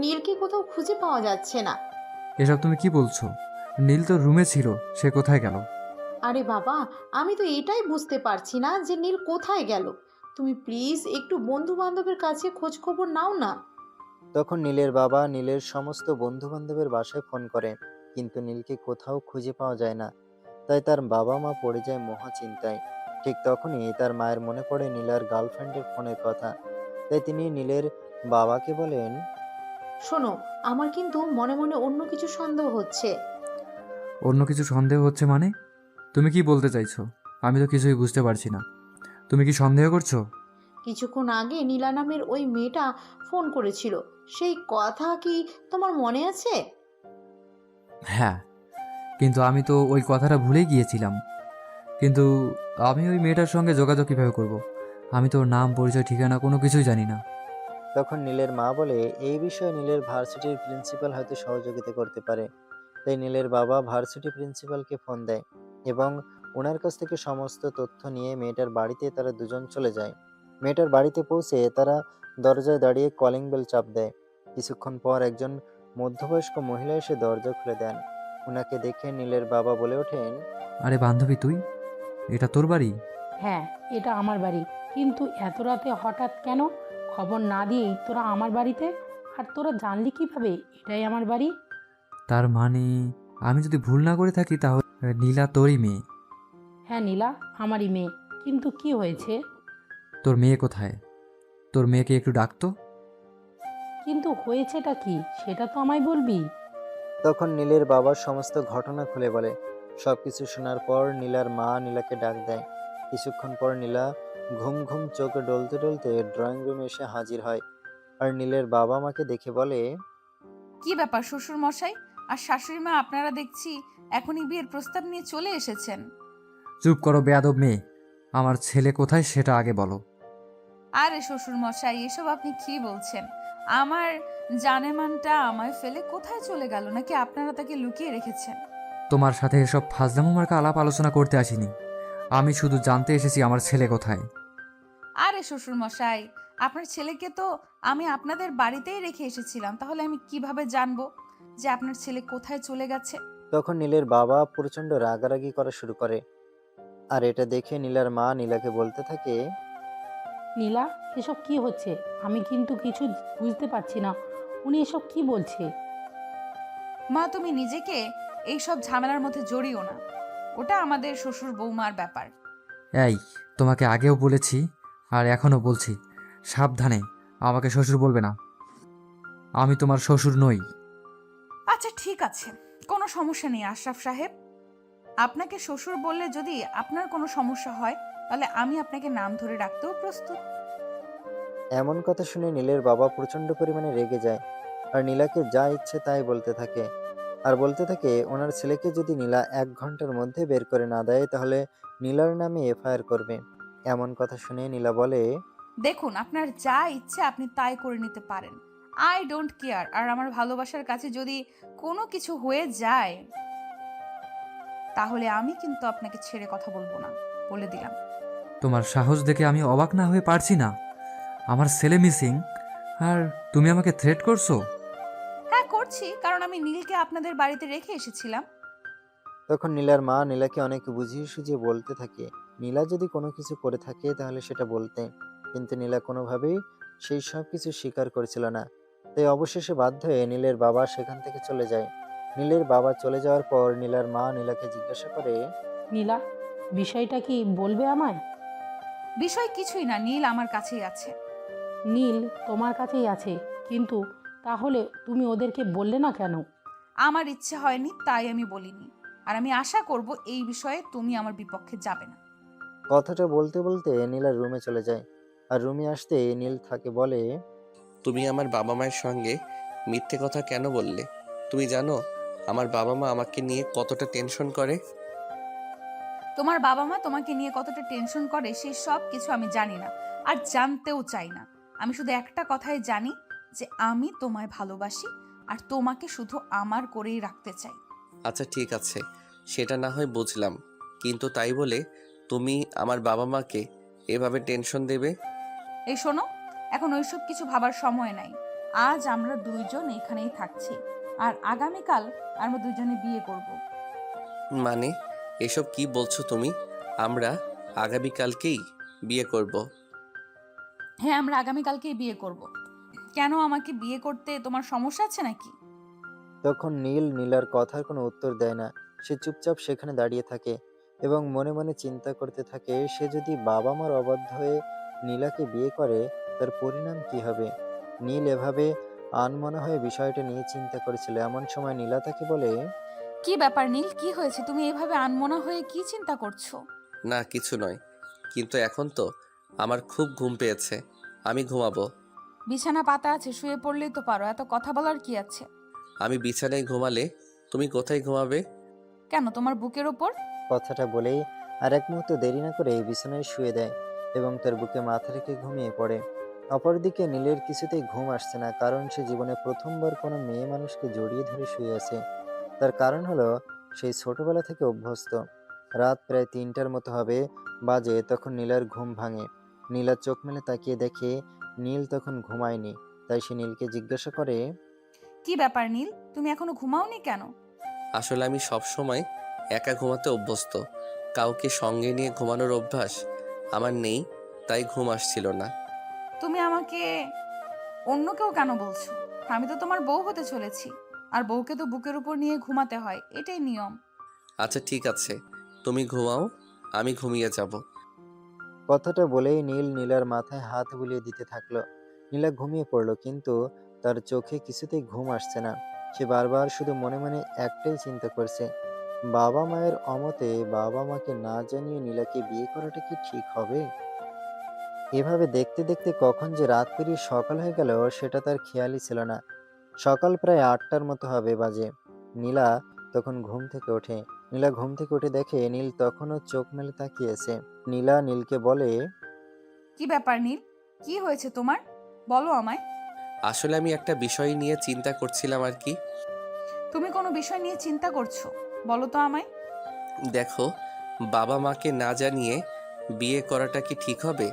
নীলকে কোথাও খুঁজে পাওয়া যাচ্ছে না। এসব তুমি কি বলছো? নীল তো রুমে ছিল, সে কোথায় গেল? আরে বাবা, আমি তো এটাই বুঝতে পারছি না যে নীল কোথায় গেল। তুমি প্লিজ একটু বন্ধু বান্ধবের কাছে খোঁজ খবর নাও না। তখন নীলের বাবা নীলের সমস্ত বন্ধু বান্ধবের বাসায় ফোন করে, কিন্তু নীলকে কোথাও খুঁজে পাওয়া যায় না। তাই তার বাবা মা পড়ে যায় মহা চিন্তায়। ঠিক তখনই তার মায়ের মনে পড়ে নীলার গার্লফ্রেন্ডের ফোনের কথা। তাই তিনি নীলের বাবাকে বলেন, শোনো, আমার কিন্তু মনে মনে অন্য কিছু সন্দেহ হচ্ছে। অন্য কিছু সন্দেহ হচ্ছে মানে? তুমি কি বলতে চাইছো? আমি তো কিছুই বুঝতে পারছি না। তুমি কি সন্দেহ করছো? কিছুক্ষণ আগে নীলা নামের ওই মেয়েটা ফোন করেছিল, সেই কথা কি তোমার মনে আছে? হ্যাঁ, কিন্তু আমি তো ওই কথাটা ভুলেই গিয়েছিলাম। কিন্তু আমি ওই মেয়েটার সঙ্গে যোগাযোগ কীভাবে করব? আমি তো ওর নাম পরিচয় ঠিকানা কোনো কিছুই জানি না। তখন নীলের মা বলে, এই বিষয়ে নীলের ভার্সিটির প্রিন্সিপাল হয়তো সহযোগিতা করতে পারে। তাই নীলের বাবা ভার্সিটি প্রিন্সিপালকে ফোন দেয় এবং ওনার কাছ থেকে সমস্ত তথ্য নিয়ে মেয়েটার বাড়িতে তারা দুজন চলে যায়। মেয়েটার বাড়িতে পৌঁছে তারা দরজায় দাঁড়িয়ে কলিং বেল চাপ দেয়। কিছুক্ষণ পর একজন মধ্যবয়স্ক মহিলা এসে দরজা খুলে দেন। ওনাকে দেখে নীলের বাবা বলে ওঠেন, আরে বান্ধবী, তুই? এটা তোর বাড়ি? হ্যাঁ, এটা আমার বাড়ি। কিন্তু এত রাতে হঠাৎ কেন? খবর না দিয়েই তোরা আমার বাড়িতে? আর তোরা জানলি কিভাবে এটাই আমার বাড়ি? তার মানে আমি যদি ভুল না করে থাকি তাহলে নীলা তোরই মেয়ে। হ্যাঁ নীলা, আমারই মেয়ে। কিন্তু কি হয়েছে? তোর মেয়ে কোথায়? তোর মেয়েকে একটু ডাকতো। কিন্তু হয়েছেটা কি সেটা তো আমায় বলবি। তখন নীলের বাবা সমস্ত ঘটনা খুলে বলে। সবকিছু শোনার পর নীলার মা নীলাকে ডাক দেয়। কিছুক্ষণ পর নীলা ঘুম ঘুম চোখে ডলতে ডলতে ড্রয়িং রুমে এসে হাজির হয়। আর নীলের বাবা মাকে দেখে বলে, কি ব্যাপার শ্বশুর মশাই আর শাশুড়ি মা, আপনারা দেখছি এখনই বিয়ের প্রস্তাব নিয়ে চলে এসেছেন। চুপ করো বেয়াদব মেয়ে, আমার ছেলে কোথায় সেটা আগে বলো। আরে শ্বশুর মশাই, এসব আপনি কি বলছেন? আমার জানেমানটা আমায় ফেলে কোথায় চলে গেল, নাকি আপনারা তাকে লুকিয়ে রেখেছেন? তোমার সাথে এসব ফাজলামো মার্কা আলাপ আলোচনা করতে আসিনি। আমি শুধু জানতে এসেছি আমার ছেলে কোথায়। আরে শ্বশুর মশাই, আপনার ছেলেকে তো আমি আপনাদের বাড়িতেই রেখে এসেছিলাম, তাহলে আমি কিভাবে জানবো যে আপনার ছেলে কোথায় চলে গেছে? তখন নীলের বাবা প্রচন্ড রাগারাগি করা শুরু করে। আর এটা দেখে নীলার মা নীলাকে বলতে থাকে, নীলা, এসব কি হচ্ছে? আমি কিন্তু কিছু বুঝতে পারছি না। উনি এসব কি বলছে? মা, তুমি নিজেকে এইসব ঝামেলার মধ্যে জড়িও না, ওটা আমাদের শ্বশুর বৌমার ব্যাপার। এই, তোমাকে আগেও বলেছি আর এখনও বলছি, সাবধানে, আমাকে শ্বশুর বলবে না। আমি তোমার শ্বশুর নই। আচ্ছা ঠিক আছে, কোনো সমস্যা নেই আশরাফ সাহেব। আপনাকে শ্বশুর বললে যদি আপনার কোনো সমস্যা হয়, তাহলে আমি আপনাকে নাম ধরে ডাকতেও প্রস্তুত। এমন কথা শুনে নীলের বাবা প্রচন্ড পরিমাণে রেগে যায়। আর নীলাকে যা ইচ্ছে তাই বলতে থাকে। আর বলতে থাকে ওনার ছেলেকে যদি নীলা 1 ঘন্টার মধ্যে বের করে না দেয় তাহলে নীলার নামে এফআইআর করবে। এমন কথা শুনে নীলা বলে, দেখুন, আপনার যা ইচ্ছে আপনি তাই করে নিতে পারেন, আই ডোন্ট কেয়ার। আর আমার ভালোবাসার কাছে যদি কোনো কিছু হয়ে যায়, তাহলে আমি কিন্তু আপনাকে ছেড়ে কথা বলবো না, বলে দিলাম। তোমার সাহস দেখে আমি অবাক না হয়ে পারছি না। আমার ছেলে মিসিং আর তুমি আমাকে থ্রেট করছো? হ্যাঁ করছি, কারণ আমি নীলকে আপনাদের বাড়িতে রেখে এসেছিলাম। তখন নীলার মা নীলাকে অনেক বুঝিয়ে সুঝিয়ে বলতে থাকে নীলা যদি কোনো কিছু করে থাকে তাহলে সেটা বলতে, কিন্তু নীলা কোনোভাবেই সেই সব কিছু স্বীকার করছিল না। তাই অবশেষে বাধ্য হয়ে নীলের বাবা সেখান থেকে চলে যায়। নীলের বাবা চলে যাওয়ার পর নীলার মা নীলাকে জিজ্ঞাসা করে, নীলা, বিষয়টা কি বলবে আমায়? বিষয় কিছুই না, নীল আমার কাছেই আছে। নীল তোমার কাছেই আছে, কিন্তু তাহলে তুমি ওদেরকে বললে না কেন? আমার ইচ্ছে হয়নি তাই আমি বলিনি, আর আমি আশা করব এই বিষয়ে তুমি আমার বিপক্ষে যাবে না। কথাটা বলতে বলতে নীলা রুমে চলে যায়। আর রুমে আসতে নীল তাকে বলে, তুমি আমার বাবা মায়ের সঙ্গে মিথ্যে কথা কেন বললে? তুমি জানো আমার বাবা মা আমাকে নিয়ে কতটা টেনশন করে? তোমার বাবা মা তোমাকে নিয়ে কতটা টেনশন করে সেই সব কিছু আমি জানি না, আর জানতেও চাই না। আমি শুধু একটা কথাই জানি, যে আমি তোমায় ভালোবাসি আর তোমাকে শুধু আমার করেই রাখতে চাই। আচ্ছা ঠিক আছে, সেটা না হয় বুঝলাম, কিন্তু তাই বলে তুমি আমার বাবা মাকে এভাবে টেনশন দেবে? এই শোনো, এখন ওইসব কিছু ভাবার সময় নাই। আজ আমরা দুইজন এখানেই থাকছি, আর আগামীকাল আমরা দুজনে বিয়ে করব। মানে এসব কি বলছো তুমি? আমরা আগামীকালকেই বিয়ে করব? হ্যাঁ, আমরা আগামীকালকেই বিয়ে করব। কেন, আমাকে বিয়ে করতে তোমার সমস্যা আছে নাকি? তখন নীল নীলার কথার কোনো উত্তর দেয় না। সে চুপচাপ সেখানে দাঁড়িয়ে থাকে এবং মনে মনে চিন্তা করতে থাকে সে যদি বাবা মার অবাধ্য হয়ে নীলাকে বিয়ে করে তার পরিণাম কি হবে। নীল এভাবে আনমনা হয়ে বিষয়টা নিয়ে চিন্তা করেছিল। এমন সময় নীলা তাকে বলে, কি ব্যাপার নীল, কি হয়েছে? তুমি এভাবে আনমনা হয়ে কি চিন্তা করছো? না কিছু নয়, কিন্তু এখন তো আমার খুব ঘুম পেয়েছে, আমি ঘুমাবো। বিছানা পাতা আছে, শুয়ে পড়লেই তো পারো, এত কথা বলার কি আছে? আমি বিছানায় ঘুমালে তুমি কোথায় ঘুমাবে? কেন, তোমার বুকের ওপর? কথাটা বলেই আর এক মুহূর্ত দেরি না করে বিছানায় শুয়ে দেয় এবং তার বুকে মাথা রেখে ঘুমিয়ে পড়ে। অপরদিকে নীলের কিছুতেই ঘুম আসছে না, কারণ সে জীবনে প্রথমবার কোনো মেয়ে মানুষকে জড়িয়ে ধরে শুয়ে আছে। তার কারণ হলো সেই ছোটবেলা থেকে অভ্যস্ত। রাত প্রায় ৩টার মতো হবে বাজে তখন নীলার ঘুম ভাঙে। নীলা চোখ মেলে তাকিয়ে দেখে নীল তখন ঘুমায়নি। তাই সে নীলকে জিজ্ঞাসা করে, কি ব্যাপার নীল, তুমি এখনো ঘুমাওনি কেন? আসলে আমি সব সময় একা ঘুমাতে অভ্যস্ত, কাউকে সঙ্গে নিয়ে ঘুমানোর অভ্যাস আমার নেই, তাই ঘুম আসছিল না। তুমি আমাকে অন্য কেউ কেন বলছো? আমি তো তোমার বউ হতে চলেছি, আর বউকে তো বুকের উপর নিয়ে ঘুমাতে হয়, এটাই নিয়ম। আচ্ছা ঠিক আছে, তুমি ঘুমাও, আমি ঘুমিয়ে যাব। কথাটা বলেই নীল নীলার মাথায় হাত বুলিয়ে দিতে থাকলো। নীলা ঘুমিয়ে পড়লো, কিন্তু তার চোখে কিছুতেই ঘুম আসছে না। সে বারবার শুধু মনে মনে একটাই চিন্তা করছে, বাবা মায়ের অমতে বাবা মাকে না জানিয়ে নীলাকে বিয়ে করাটা কি ঠিক হবে? এভাবে দেখতে দেখতে কখন যে রাত পেরিয়ে সকাল হয়ে গেল সেটা তার খেয়ালই ছিল না। সকাল প্রায় ৮টার মতো হবে বাজে। নীলা তখন ঘুম থেকে ওঠে। নীলা ঘুম থেকে উঠে দেখে নীল তখনও চোখ মেলে তাকিয়েছে। নীলা নীলকে বলে, কি ব্যাপার নীল, কি হয়েছে তোমার? বলো আমায়। আসলে আমি একটা বিষয় নিয়ে চিন্তা করছিলাম আর কি। তুমি কোনো বিষয় নিয়ে চিন্তা করছো? বলো তো আমায়। দেখো, বাবা মাকে না জানিয়ে বিয়ে করাটা কি ঠিক হবে?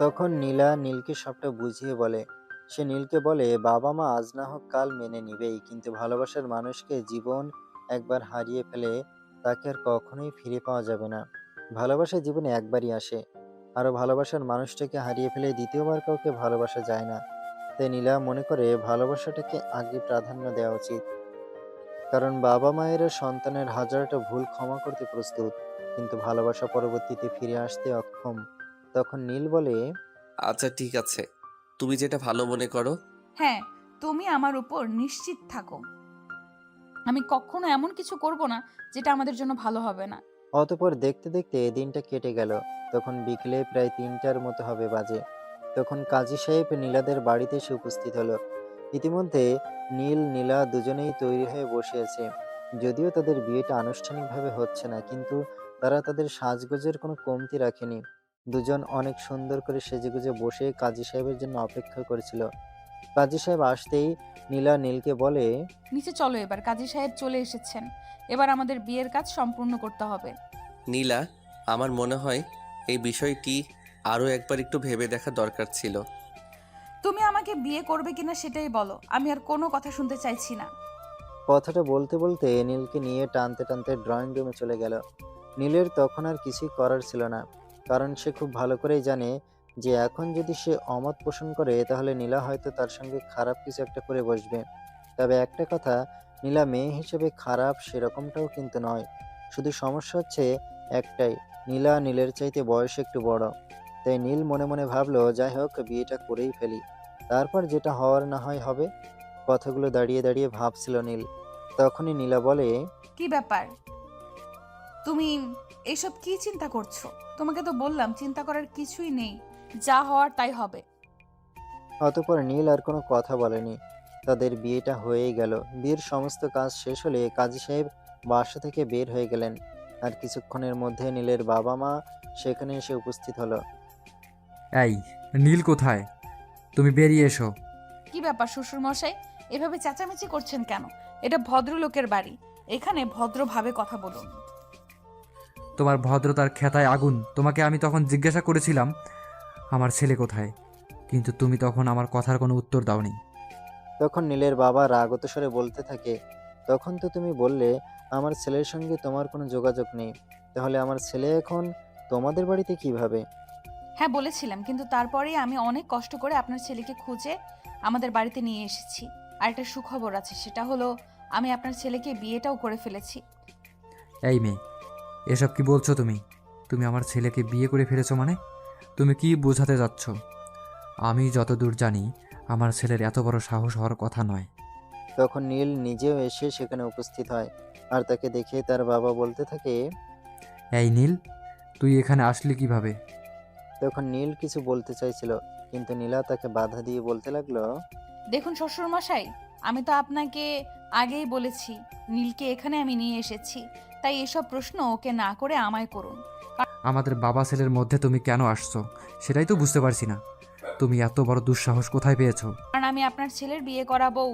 তখন নীলা নীলকে সবটা বুঝিয়ে বলে। সে নীলকে বলে বাবা মা আজ না হোক কাল মেনে নিবেই, কিন্তু ভালোবাসার মানুষকে জীবন একবার হারিয়ে ফেলে তাকে আর কখনোই ফিরে পাওয়া যাবে না। ভালোবাসা জীবনে একবারই আসে, আরও ভালোবাসার মানুষটাকে হারিয়ে ফেলে দ্বিতীয়বার কাউকে ভালোবাসা যায় না। তাই নীলা মনে করে ভালোবাসাটাকে আগে প্রাধান্য দেওয়া উচিত, কারণ বাবা মায়েরা সন্তানের হাজারটা ভুল ক্ষমা করতে প্রস্তুত, কিন্তু ভালোবাসা পরবর্তীতে ফিরে আসতে অক্ষম। তখন নীল বলে, আচ্ছা ঠিক আছে, তুমি যেটা ভালো মনে করো। হ্যাঁ, তুমি আমার উপর নিশ্চিত থাকো, আমি কখনো এমন কিছু করব না যেটা আমাদের জন্য ভালো হবে না। অতঃপর দেখতে দেখতে দিনটা কেটে গেল। তখন বিকেলে প্রায় ৩টার মতো হবে বাজে। তখন কাজী সাহেব নীলাদের বাড়িতে এসে উপস্থিত হলো। ইতিমধ্যে নীল নীলা দুজনেই তৈরি হয়ে বসে আছে। যদিও তাদের বিয়েটা আনুষ্ঠানিকভাবে হচ্ছে না, কিন্তু তারা তাদের সাজগোজের কোনো কমতি রাখেনি। দুজন অনেক সুন্দর করে সেজেগুজে বসে কাজী সাহেবের জন্য অপেক্ষা করেছিল। কাজী সাহেব আসতেই নীলা নীলকে বলে, নিচে চলো, এবার কাজী সাহেব চলে এসেছেন, এবার আমাদের বিয়ের কাজ সম্পূর্ণ করতে হবে। নীলা, আমার মনে হয় এই বিষয়টি আরও একবার একটু ভেবে দেখা দরকার ছিল। তুমি আমাকে বিয়ে করবে কিনা সেটাই বলো, আমি আর কোনো কথা শুনতে চাইছি না। কথাটা বলতে বলতে নীলকে নিয়ে টানতে টানতে ড্রয়িং রুমে চলে গেল। নীলের তখন আর কিছুই করার ছিল না, কারণ সে খুব ভালো করেই জানে যে এখন যদি সে অমত পোষণ করে তাহলে নীলা হয়তো তার সঙ্গে খারাপ কিছু একটা করে বসবে। তবে একটা কথা, নীলা মেয়ে হিসেবে খারাপ সেরকমটাও কিন্তু নয়। শুধু সমস্যা হচ্ছে একটাই, নীলা নীলের চাইতে বয়সে একটু বড়। তাই নীল মনে মনে ভাবলো, যাই হোক বিয়েটা করেই ফেলি, তারপর যেটা হওয়ার না হয় হবে। কথাগুলো দাঁড়িয়ে দাঁড়িয়ে ভাবছিল নীল। তখনই নীলা বলে, কি ব্যাপার, তুমি এসব কি চিন্তা করছো? তোমাকে তো বললাম চিন্তা করার কিছুই নেই, যা হওয়ার তাই হবে। অতঃপর নীল আর কোনো কথা বলেনি। তাদের বিয়েটা হয়েই গেল। বিয়ের সমস্ত কাজ শেষ হলে কাজী সাহেব বাসা থেকে বের হয়ে গেলেন। আর কিছুক্ষণের মধ্যে নীলের বাবা মা সেখানে এসে উপস্থিত হলো। এই, নীল কোথায়? তুমি বেরিয়ে এসো। কি ব্যাপার শ্বশুর মশাই, এভাবে চেঁচামেচি করছেন কেন? এটা ভদ্রলোকের বাড়ি, এখানে ভদ্রভাবে কথা বলুন। তোমার ভদ্রতার খেতায় আগুন। তোমাকে আমি তখন জিজ্ঞাসা করেছিলাম আমার ছেলে কোথায়, কিন্তু তুমি তখন আমার কথার কোনো উত্তর দাওনি। তখন নীলের বাবা রাগত স্বরে বলতে থাকে, তখন তো তুমি বললে আমার ছেলের সঙ্গে তোমার কোনো যোগাযোগ নেই, তাহলে আমার ছেলে এখন তোমাদের বাড়িতে কিভাবে? হ্যাঁ বলেছিলাম, কিন্তু তারপরেই আমি অনেক কষ্ট করে আপনার ছেলেকে খুঁজে আমাদের বাড়িতে নিয়ে এসেছি। আর একটা সুখবর আছে, সেটা হলো আমি আপনার ছেলেকে বিয়েটাও করে ফেলেছি। এই মেয়ে, এসব কি বলছো তুমি? তুমি আমার ছেলেকে বিয়ে করে ফেলেছো মানে? তুমি কি বোঝাতে যাচ্ছ? আমি যতদূর জানি আমার ছেলের এত বড় সাহস হওয়ার কথা নয়। তখন নীল নিজেও এসে সেখানে উপস্থিত হয়। আর তাকে দেখে তার বাবা বলতে থাকে। এই নীল, তুই এখানে আসলি কিভাবে? তখন নীল কিছু বলতে চাইছিল, কিন্তু নীলা তাকে বাধা দিয়ে বলতে লাগলো, দেখুন শ্বশুর মশাই, আমি তো আপনাকে আগেই বলেছি নীলকে এখানে আমি নিয়ে এসেছি, তাই এসব প্রশ্ন ওকে না করে আমায় করুন। আমাদের বাবা ছেলের মধ্যে তুমি কেন আসছো সেটাই তো বুঝতে পারছি না। তুমি এত বড় দুঃসাহস কোথায় পেয়েছো? কারণ আমি আপনার ছেলের বিয়ে করা বউ,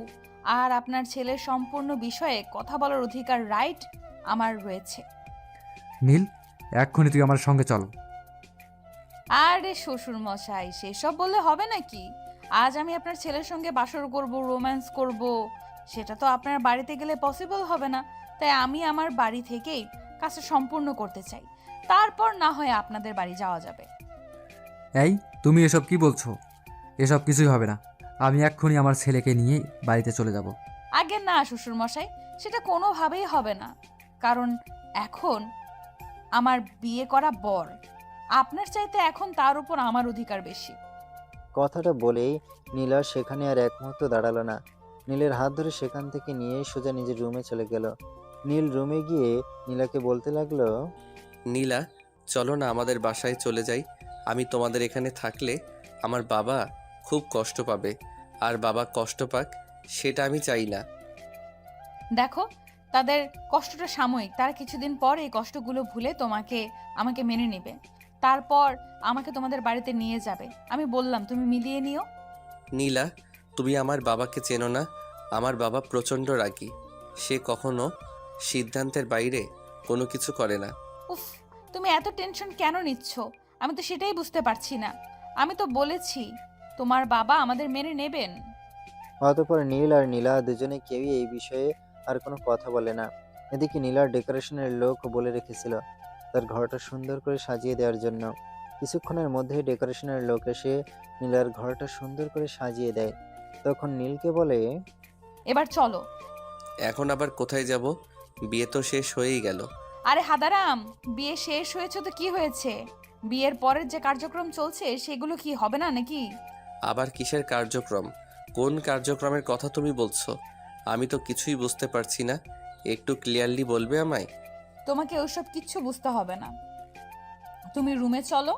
আর আপনার ছেলের সম্পূর্ণ বিষয়ে কথা বলার অধিকার, রাইট আমার রয়েছে। নীল, এক্ষুনি তুই আমার সঙ্গে চল। আরে শ্বশুর মশাই, সেসব বললে হবে নাকি? আজ আমি আপনার ছেলের সঙ্গে বাসর করব, রোম্যান্স করব, সেটা তো আপনার বাড়িতে গেলে পসিবল হবে না। তাই আমি আমার বাড়ি থেকেই কাজটা সম্পূর্ণ করতে চাই, তারপর না হয় আপনাদের বাড়ি যাওয়া যাবে। এই, তুমি এসব কি বলছো? এসব কিছুই হবে না। আমি এক্ষুনি আমার ছেলেকে নিয়ে বাড়িতে চলে যাব। আগে না শ্বশুর মশাই, সেটা কোনোভাবেই হবে না, কারণ এখন আমার বিয়ে করা বর, আপনার চাইতে এখন তার উপর আমার অধিকার বেশি। কথাটা বলেই নীলা সেখানে আর এক মুহূর্ত দাঁড়ালো না। নীলের হাত ধরে সেখান থেকে নিয়ে সোজা নিজের রুমে চলে গেল। নীল রুমে গিয়ে নীলাকে বলতে লাগলো, নীলা, চলো না আমাদের বাসায় চলে যাই। আমি তোমাদের এখানে থাকলে আমার বাবা খুব কষ্ট পাবে, আর বাবা কষ্ট পাক সেটা আমি চাই না। দেখো, তাদের কষ্টটা সাময়িক, তারা কিছুদিন পর এই কষ্টগুলো ভুলে আমাকে মেনে নেবে, তারপর আমাকে তোমাদের বাড়িতে নিয়ে যাবে। আমি বললাম তুমি মিলিয়ে নিও। নীলা, তুমি আমার বাবাকে চেনো না। আমার বাবা প্রচণ্ড রাগী। সে কখনো সিদ্ধান্তের বাইরে কোনো কিছু করে না। উফ, তুমি এত টেনশন কেন নিচ্ছ? আমি তো সেটাই বুঝতে পারছি না। আমি তো বলেছি তোমার বাবা আমাদের মেনে নেবেন। অতঃপর নীল আর নীলা দুজনে কেউই এই বিষয়ে আর কোনো কথা বলে না। এদিকে নীলার ডেকোরেশনের লোক বলে রেখেছিল তার ঘরটা সুন্দর করে সাজিয়ে দেওয়ার জন্য। কিছুক্ষণের মধ্যে ডেকোরেশনের লোক এসে নীলার ঘরটা সুন্দর করে সাজিয়ে দেয়। তখন নীলকে বলে, এবার চলো। এখন আবার কোথায় যাব? বিয়ে তো শেষ হয়েই গেল। আরে হাদারাম, বিয়ে শেষ হয়েছে তো কি হয়েছে? বিয়ের পরের যে কার্যক্রম চলছে সেগুলো কি হবে না নাকি? আবার কিসের কার্যক্রম? কোন কার্যক্রমের কথা তুমি বলছো? আমি তো কিছুই বুঝতে পারছি না। একটু ক্লিয়ারলি বলবে আমায়? তোমাকে ওসব কিচ্ছু বুঝতে হবে না, তুমি রুমে চলো,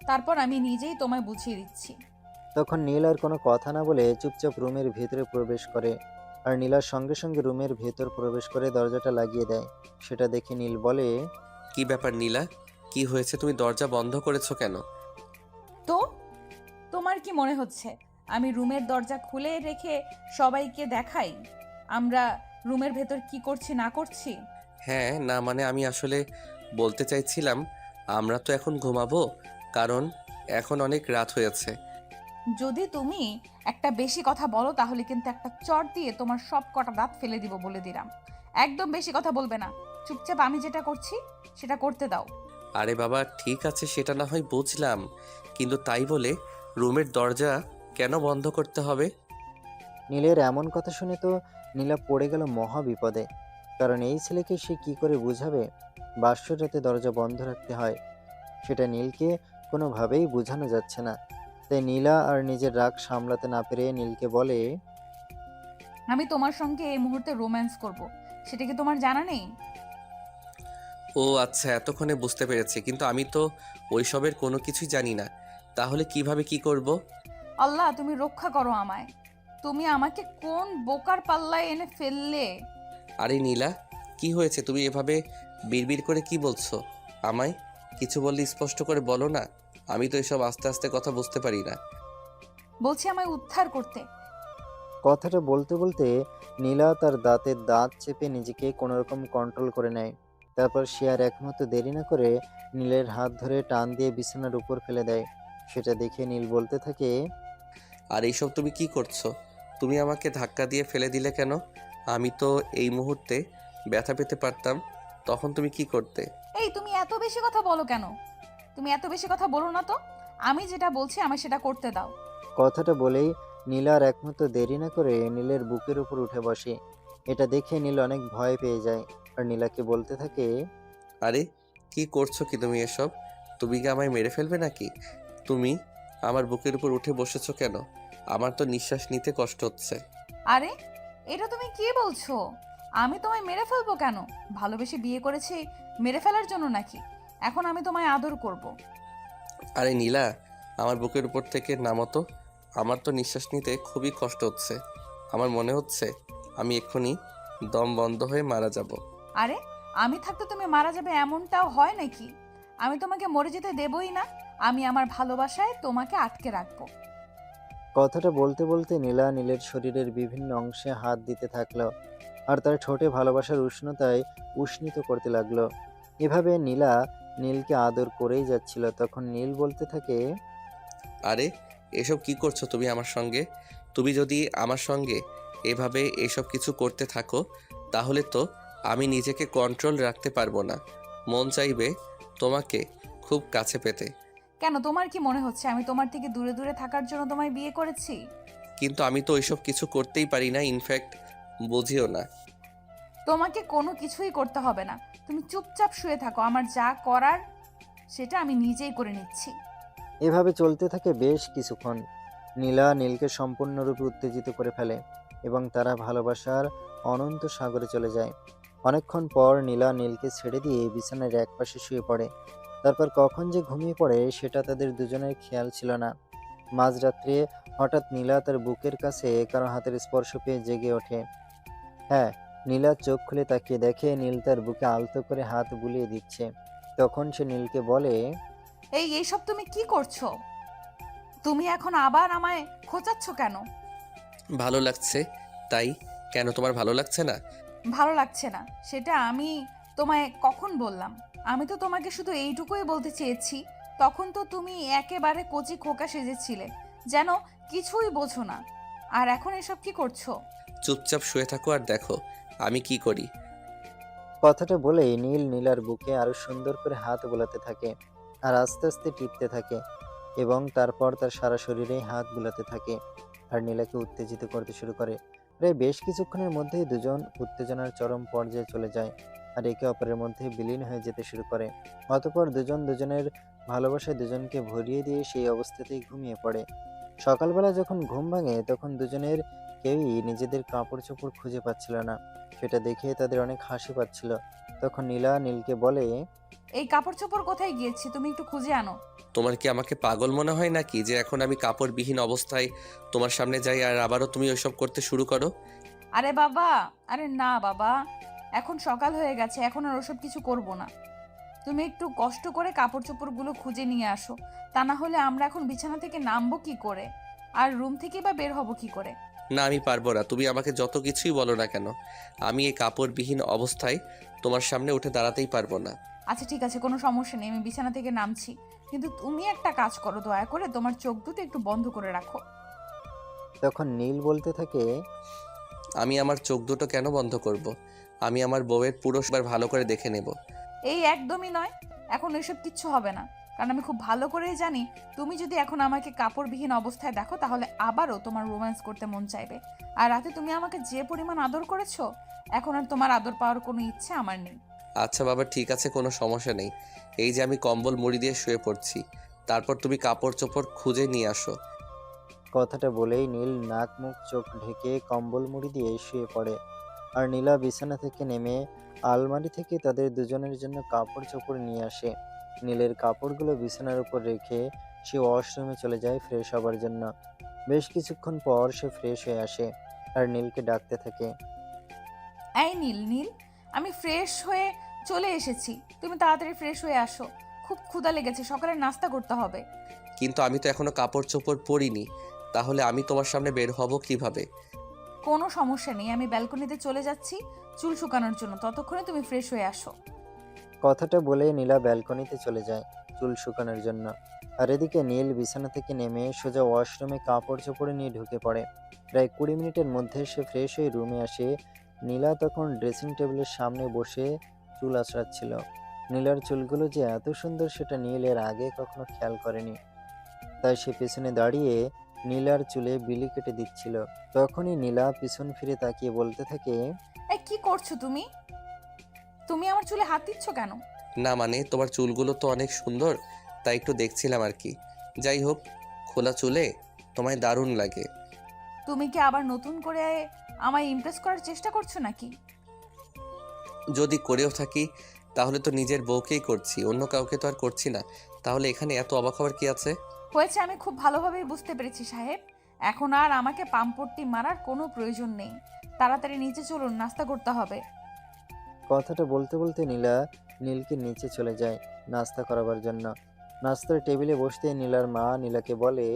তারপর আমি নিজেই তোমায় বুঝিয়ে দিচ্ছি। তখন নীল আর কোনো কথা না বলে চুপচাপ রুমের ভেতরে প্রবেশ করে। আর নীলার সঙ্গে সঙ্গে রুমের ভেতর প্রবেশ করে দরজাটা লাগিয়ে দেয়। সেটা দেখে নীল বলে, কি ব্যাপার নীলা, কি হয়েছে? তুমি দরজা বন্ধ করেছো কেন? তো তোমার কি মনে হচ্ছে আমি রুমের দরজা খুলে রেখে সবাইকে দেখাই আমরা রুমের ভেতর কি করছি না করছি? হ্যাঁ, না মানে আমি আসলে বলতে চাইছিলাম আমরা তো এখন ঘুমাবো, কারণ এখন অনেক রাত হয়েছে। যদি তুমি একটা বেশি কথা বলো তাহলে কিন্তু একটা চট দিয়ে তোমার সব কটা দাঁত ফেলে দিব বলে দিলাম। একদম বেশি কথা বলবে না, চুপচাপ আমি যেটা করছি সেটা করতে দাও। আরে বাবা ঠিক আছে, সেটা না হয় বুঝলাম, কিন্তু তাই বলে রুমের দরজা কেন বন্ধ করতে হবে? নীলের এমন কথা শুনে তো নীলা পড়ে গেল মহা বিপদে। কারণ এই ছেলেকে সে কি করে বুঝাবে বাসর রাতে দরজা বন্ধ রাখতে হয়, সেটা নীলকে কোনোভাবেই বোঝানো যাচ্ছে না। তাই নীলা আর নিজের রাগ সামলাতে না পেরে নীলকে বলে, আমি তোমার সঙ্গে এই মুহূর্তে রোম্যান্স করব, সেটা কি তোমার জানা নেই? ও আচ্ছা, এতক্ষণে বুঝতে পেরেছি, কিন্তু আমি তো ওইসবের কোনো কিছুই জানি না। তাহলে কিভাবে কি করব? আল্লাহ তুমি রক্ষা করো আমায়, তুমি আমাকে কোন বোকার পাল্লায় এনে ফেললে। আরে নীলা, কি হয়েছে? তুমি এভাবে বিড়বিড় করে কি বলছো? আমায় কিছু বললে স্পষ্ট করে বলো না। আমি তো এসব আস্তে আস্তে কথা বুঝতে পারি না। বলছি আমায় উদ্ধার করতে। কথাটা বলতে বলতে নীলা তার দাঁতের দাঁত চেপে নিজেকে কোনোরকম কন্ট্রোল করে নেয়। তারপর সে আর এক মুহূর্ত দেরি না করে নীলের হাত ধরে টান দিয়ে বিছানার উপর ফেলে দেয়। সেটা দেখে নীল বলতে থাকে, আর এইসব তুমি কি করছো? তুমি আমাকে ধাক্কা দিয়ে ফেলে দিলে কেন? আমি তো এই মুহূর্তে ব্যথা পেতে পারতাম, তখন তুমি কি করতে? এই তুমি এত বেশি কথা বলো কেন? তুমি এত বেশি কথা বলো না তো। আমি যেটা বলছি আমায় সেটা করতে দাও। কথাটা বলেই নীলা আর এক মুহূর্ত দেরি না করে নীলের বুকের উপর উঠে বসে। এটা দেখে নীল অনেক ভয় পেয়ে যায় আর নীলাকে বলতে থাকে, আরে কি করছো কি তুমি এসব? তুমি কি আমায় মেরে ফেলবে নাকি? তুমি আমার বুকের উপর উঠে বসেছো কেন? আমার তো নিঃশ্বাস নিতে কষ্ট হচ্ছে। আরে এটা তুমি কি বলছো? আমি তোমায় মেরে ফেলবো কেন? ভালোবেসে বিয়ে করেছি মেরে ফেলার জন্য নাকি? এখন আমি তোমায় আদর করব। আরে নীলা, আমার বুকের উপর থেকে নামো তো। আমার তো নিঃশ্বাস নিতে খুবই কষ্ট হচ্ছে। আমার মনে হচ্ছে আমি এক্ষুনি দম বন্ধ হয়ে মারা যাব। আরে আমি থাকতে তুমি মারা যাবে এমনটাও হয় নাকি? আমি তোমাকে মরে যেতে দেবই না। আমি আমার ভালোবাসায় তোমাকে আটকে রাখবো। কথাটা বলতে বলতে নীলা নীলের শরীরের বিভিন্ন অংশে হাত দিতে থাকলো আর তার ঠোঁটে ভালোবাসার উষ্ণতায় উষ্ণিত করতে লাগলো। এভাবে নীলা নীলকে আদর করেই যাচ্ছিল। তখন নীল বলতে থাকে, আরে এসব কি করছো তুমি আমার সঙ্গে? তুমি যদি আমার সঙ্গে এভাবে এসব কিছু করতে থাকো তাহলে তো আমি নিজেকে কন্ট্রোল রাখতে পারবো না। মন চাইবে তোমাকে খুব কাছে পেতে। কেন তোমার কি মনে হচ্ছে আমি তোমার থেকে দূরে দূরে থাকার জন্য তোমায় বিয়ে করেছি? কিন্তু আমি তো ওইসব কিছু করতেই পারি না, ইনফ্যাক্ট বুঝিও না। তোমাকে কোনো কিছুই করতে হবে না। তুমি চুপচাপ শুয়ে থাকো, আমার যা করার সেটা আমি নিজেই করে নিচ্ছি। এভাবে চলতে থাকে বেশ কিছুক্ষণ। নীলা নীলকে সম্পূর্ণরূপে উত্তেজিত করে ফেলে এবং তারা ভালোবাসার অনন্ত সাগরে চলে যায়। অনেকক্ষণ পর নীলা নীলকে ছেড়ে দিয়ে বিছানার একপাশে শুয়ে পড়ে। তারপর কখন যে ঘুমিয়ে পড়ে সেটা তাদের দুজনের খেয়াল ছিল না। মাঝরাত্রে হঠাৎ নীলা তার বুকের কাছে কারো হাতের স্পর্শ পেয়ে জেগে ওঠে। হ্যাঁ, নীলা চোখ খুলে তাকিয়ে দেখে নীল তার বুকে আলতো করে হাত বুলিয়ে দিচ্ছে। তখন সে নীলকে বলে, এইসব তুমি কি করছো? তুমি এখন আবার আমায় খোঁচাচ্ছ কেন? ভালো লাগছে তাই। কেন তোমার ভালো লাগছে না? ভালো লাগছে না সেটা আমি তোমায় কখন বললাম? আমি তো তোমাকে শুধু এইটুকুই বলতে চেয়েছি। তখন তো তুমি একেবারে কচি খোকা সেজেছিলে, যেন কিছুই বোঝো না। আর এখন এসব কি করছো? চুপচাপ শুয়ে থাকো আর দেখো আমি কি করি। কথাটা বলেই নীল নীলার বুকে আরো সুন্দর করে হাত বোলাতে থাকে আর আস্তে আস্তে টিপতে থাকে এবং তারপর তার সারা শরীরে হাত বুলাতে থাকে আর নীলাকে উত্তেজিত করতে শুরু করে। প্রায় বেশ কিছুক্ষণের মধ্যেই দুজন উত্তেজনার চরম পর্যায়ে চলে যায় আর একে অপরের মধ্যে বিলীন হয়ে যেতে শুরু করে। অতঃপর দুজন দুজনের ভালোবাসায় দুজনকে ভরিয়ে দিয়ে সেই অবস্থাতেই ঘুমিয়ে পড়ে। সকালবেলা যখন ঘুম ভাঙে তখন দুজনের কেউই নিজেদের কাপড় চোপড় খুঁজে পাচ্ছিল না। সেটা দেখে তাদের অনেক হাসি পাচ্ছিল। তখন নীলা নীলকে বলে, এই কাপড় চোপড় কোথায় গিয়েছি? তুমি একটু খুঁজে আনো। তোমার কি আমাকে পাগল মনে হয় নাকি যে এখন আমি কাপড়বিহীন অবস্থায় তোমার সামনে যাই আর আবারও তুমি ওইসব করতে শুরু করো? আরে বাবা, আরে না বাবা, এখন সকাল হয়ে গেছে, এখন আর ওসব কিছু করব না। তুমি একটু কষ্ট করে কাপড় চোপড়গুলো খুঁজে নিয়ে আসো, তা না হলে আমরা এখন বিছানা থেকে নামবো কি করে, আর রুম থেকে বা বের হব কি করে? না আমি পারবো না, তুমি আমাকে যত কিছুই বলো না কেন, আমি এই কাপড়বিহীন অবস্থায় তোমার সামনে উঠে দাঁড়াতেই পারবো না। আচ্ছা ঠিক আছে, কোনো সমস্যা নেই, আমি বিছানা থেকে নামছি। কিন্তু তুমি একটা কাজ করো, দয়া করে তোমার চোখ দুটো একটু বন্ধ করে রাখো। তখন নীল বলতে থাকে, আমি আমার চোখ দুটো কেন বন্ধ করব? আমি আমার বউয়ের পুরো বার ভালো করে দেখে নেব। এই একদমই নয়, এখন এসব কিচ্ছু হবে না। কারণ আমি খুব ভালো করেই জানি তুমি যদি এখন আমাকে কাপড়বিহীন অবস্থায় দেখো তাহলে আবারও তোমার রোম্যান্স করতে মন চাইবে। আর রাতে তুমি আমাকে যে পরিমাণ আদর করেছো, এখন আর তোমার আদর পাওয়ার কোনো ইচ্ছে আমার নেই। আচ্ছা বাবা, ঠিক আছে, কোনো সমস্যা নেই। এই যে আমি কম্বল মুড়ি দিয়ে শুয়ে পড়ছি, তারপর তুমি কাপড় চোপড় খুঁজে নিয়ে আসো। কথাটা বলেই নীল নাক মুখ চোখ ঢেকে কম্বল মুড়ি দিয়ে শুয়ে পড়ে। আর নীলা বিছানা থেকে নেমে আলমারি থেকে তাদের দুজনের জন্য কাপড় চোপড় নিয়ে আসে। নীলের কাপড়গুলো বিছানার উপর রেখে সে ওয়াশরুমে চলে যায় ফ্রেশ হবার জন্য। বেশ কিছুক্ষণ পর সে ফ্রেশ হয়ে আসে আর নীলকে ডাকতে থাকে। এই নীল, নীল, আমি ফ্রেশ হয়ে চলে এসেছি, তুমি তাড়াতাড়ি ফ্রেশ হয়ে আসো। খুব ক্ষুধা লেগেছে, সকালে নাস্তা করতে হবে। কিন্তু আমি তো এখনো কাপড় চোপড় পরিনি, তাহলে আমি তোমার সামনে বের হব কিভাবে? কোনো সমস্যা নেই, আমি ব্যালকনিতে চলে যাচ্ছি চুল শুকানোর জন্য, ততক্ষণে তুমি ফ্রেশ হয়ে আসো। কথাটা বলে নীলা ব্যালকনিতে চলে যায় চুল শুকানোর জন্য। আর এদিকে নীল বিছানা থেকে নেমে সোজা ওয়াশরুমে কাপড় চোপড় নিয়ে ঢুকে পড়ে। প্রায় 20 মিনিটের মধ্যে সে ফ্রেশ হয়ে রুমে আসে। নীলা তখন ড্রেসিং টেবিলের সামনে বসে চুল আঁচড়াচ্ছিল। নীলার চুলগুলো যে এত সুন্দর সেটা নীল এর আগে কখনো খেয়াল করেনি। তাই সে পেছনে দাঁড়িয়ে নীলার চুলে বিলি কেটে দিচ্ছিল। তখনই নীলা পিছন ফিরে তাকিয়ে বলতে থাকে, এই কি করছো তুমি? তুমি আমার চুলে হাত দিচ্ছ কেন? না মানে, তোমার চুলগুলো তো অনেক সুন্দর, তাই একটু দেখছিলাম আর কি। যাই হোক, খোলা চুলে তোমায় দারুণ লাগে। তুমি কি আবার নতুন করে আমায় ইমপ্রেস করার চেষ্টা করছো নাকি? যদি করেও থাকি তাহলে তো নিজের বউকেই করছি, অন্য কাউকে তো আর করছি না। তাহলে এখানে এত অবাক হওয়ার কি আছে? হয়েছে, আমি খুব ভালোভাবেই বুঝতে পেরেছি সাহেব। এখন আর আমাকে পামপট্টি মারার কোনো প্রয়োজন নেই। তাড়াতাড়ি নিচে চলুন, নাস্তা করতে হবে। কথাটা বলতে বলতে নীলা নীলকে নিচে চলে যায় নাস্তা করাবার জন্য। নাস্তার টেবিলে বসতে নীলার মা নীলাকে বলে,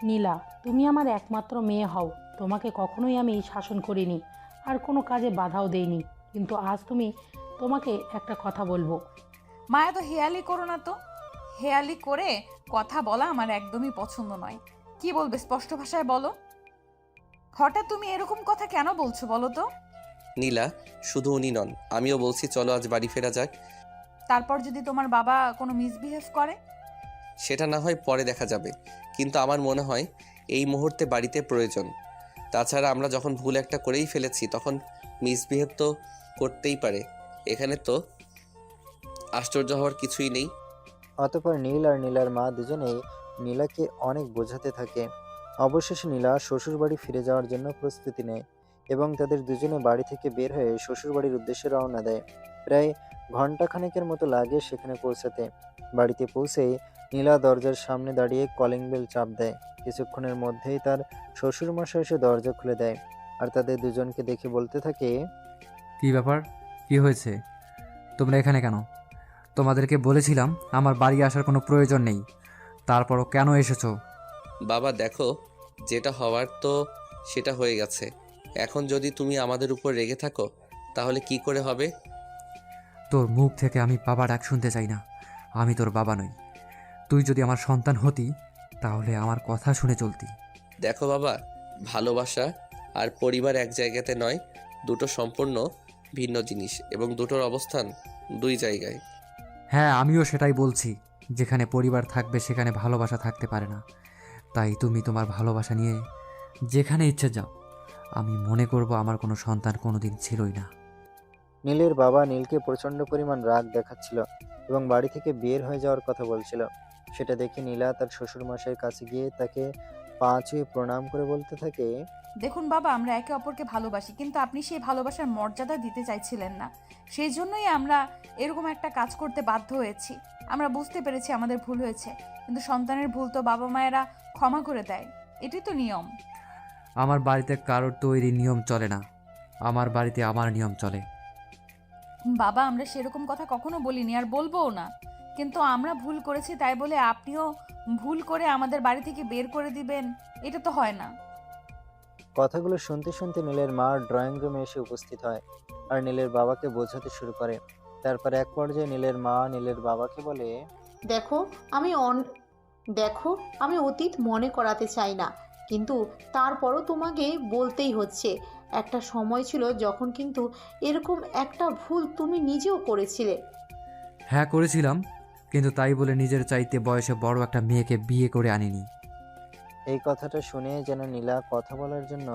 নীলা, তুমি আমার একমাত্র মেয়ে হও, তোমাকে কখনোই আমি শাসন করিনি আর কোনো কাজে বাধাও দেইনি, কিন্তু আজ তোমাকে একটা কথা বলবো। মা, এত হেয়ালি করো না তো। হেয়ালি করে কথা বলা আমার একদমই পছন্দ নয়। কি বলবে স্পষ্ট ভাষায় বলো। হঠাৎ তুমি এরকম কথা কেন বলছো বলো তো? নীলা, শুধু উনি নন, আমিও বলছি চলো আজ বাড়ি ফেরা যাক। তারপর যদি তোমার বাবা কোনো মিসবিহেভ করে? সেটা না হয় পরে দেখা যাবে, কিন্তু আমার মনে হয় এই মুহূর্তে বাড়িতে প্রয়োজন। তাছাড়া আমরা যখন ভুল একটা করেই ফেলেছি তখন মিসবিহেভ তো করতেই পারে, এখানে তো আশ্চর্য হওয়ার কিছুই নেই। অতঃপর নীল আর নীলার মা দুজনেই নীলাকে অনেক বোঝাতে থাকে। অবশেষে নীলা শ্বশুরবাড়ি ফিরে যাওয়ার জন্য প্রস্তুতি নেয় এবং তাদের দুজনে বাড়ি থেকে বের হয়ে শ্বশুরবাড়ির উদ্দেশ্যে রওনা দেয়। প্রায় ঘন্টাখানেকের মতো লাগে সেখানে পৌঁছাতে। বাড়িতে পৌঁছেই নীলা দরজার সামনে দাঁড়িয়ে কলিং বেল চাপ দেয়। কিছুক্ষণের মধ্যেই তার শ্বশুরমশাই এসে দরজা খুলে দেয় আর তাদের দুজনকে দেখে বলতে থাকে, কী ব্যাপার? কি হয়েছে? তোমরা এখানে কেন? তোমাদেরকে বলেছিলাম আমার বাড়ি আসার কোনো প্রয়োজন নেই, তারপরও কেন এসেছো? বাবা দেখো, যেটা হওয়ার তো সেটা হয়ে গেছে। এখন যদি তুমি আমাদের উপর রেগে থাকো তাহলে কি করে হবে? তোর মুখ থেকে আমি বাবা ডাক শুনতে চাই না। আমি তোর বাবা নই। তুই যদি আমার সন্তান হতি তাহলে আমার কথা শুনে চলতি। দেখো বাবা, ভালোবাসা আর পরিবার এক জায়গাতে নয়, দুটো সম্পূর্ণ ভিন্ন জিনিস এবং দুটোর অবস্থান দুই জায়গায়। হ্যাঁ, আমিও সেটাই বলছি। যেখানে পরিবার থাকবে সেখানে ভালোবাসা থাকতে পারে না। তাই তুমি তোমার ভালোবাসা নিয়ে যেখানে ইচ্ছে যাও। আমি মনে করব আমার কোনো সন্তান কোনোদিন ছিলই না। নীলের বাবা নীলকে প্রচণ্ড পরিমাণ রাগ দেখাচ্ছিল এবং বাড়ি থেকে বের হয়ে যাওয়ার কথা বলছিল। সেটা দেখে নীলা তার শ্বশুরমশাইয়ের কাছে গিয়ে তাকে পা ছুঁয়ে প্রণাম করে বলতে থাকে, দেখুন বাবা, আমরা একে অপরকে ভালোবাসি, কিন্তু আপনি সেই ভালোবাসার মর্যাদা দিতে চাইছিলেন না। সেই জন্যই আমরা এরকম একটা কাজ করতে বাধ্য হয়েছি। আমরা বুঝতে পেরেছি আমাদের ভুল হয়েছে, কিন্তু সন্তানের ভুল তো বাবা মায়েরা ক্ষমা করে দেয়, এটাই তো নিয়ম। আমার বাড়িতে কারোর তৈরি নিয়ম চলে না। আমার বাড়িতে আমার নিয়ম চলে। বাবা, আমরা সেরকম কথা কখনো বলিনি আর বলবোও না, কিন্তু আমরা ভুল করেছি তাই বলে আপনিও ভুল করে আমাদের বাড়ি থেকে বের করে দিবেন, এটা তো হয় না। কথাগুলো শুনতে শুনতে নীলের মা ড্রয়িং রুমে এসে উপস্থিত হয় আর নীলের বাবাকে বোঝাতে শুরু করে। তারপর এক পর্যায়ে নীলের মা নীলের বাবাকে বলে, দেখো আমি দেখো আমি অতীত মনে করাতে চাই না, কিন্তু তারপরও তোমাকে বলতেই হচ্ছে। একটা সময় ছিল যখন কিন্তু এরকম একটা ভুল তুমি নিজেও করেছিলে। হ্যাঁ করেছিলাম, কিন্তু তাই বলে নিজের চাইতে বয়সে বড় একটা মেয়েকে বিয়ে করে আনিনি। এই কথাটা শুনে যেন নীলা কথা বলার জন্য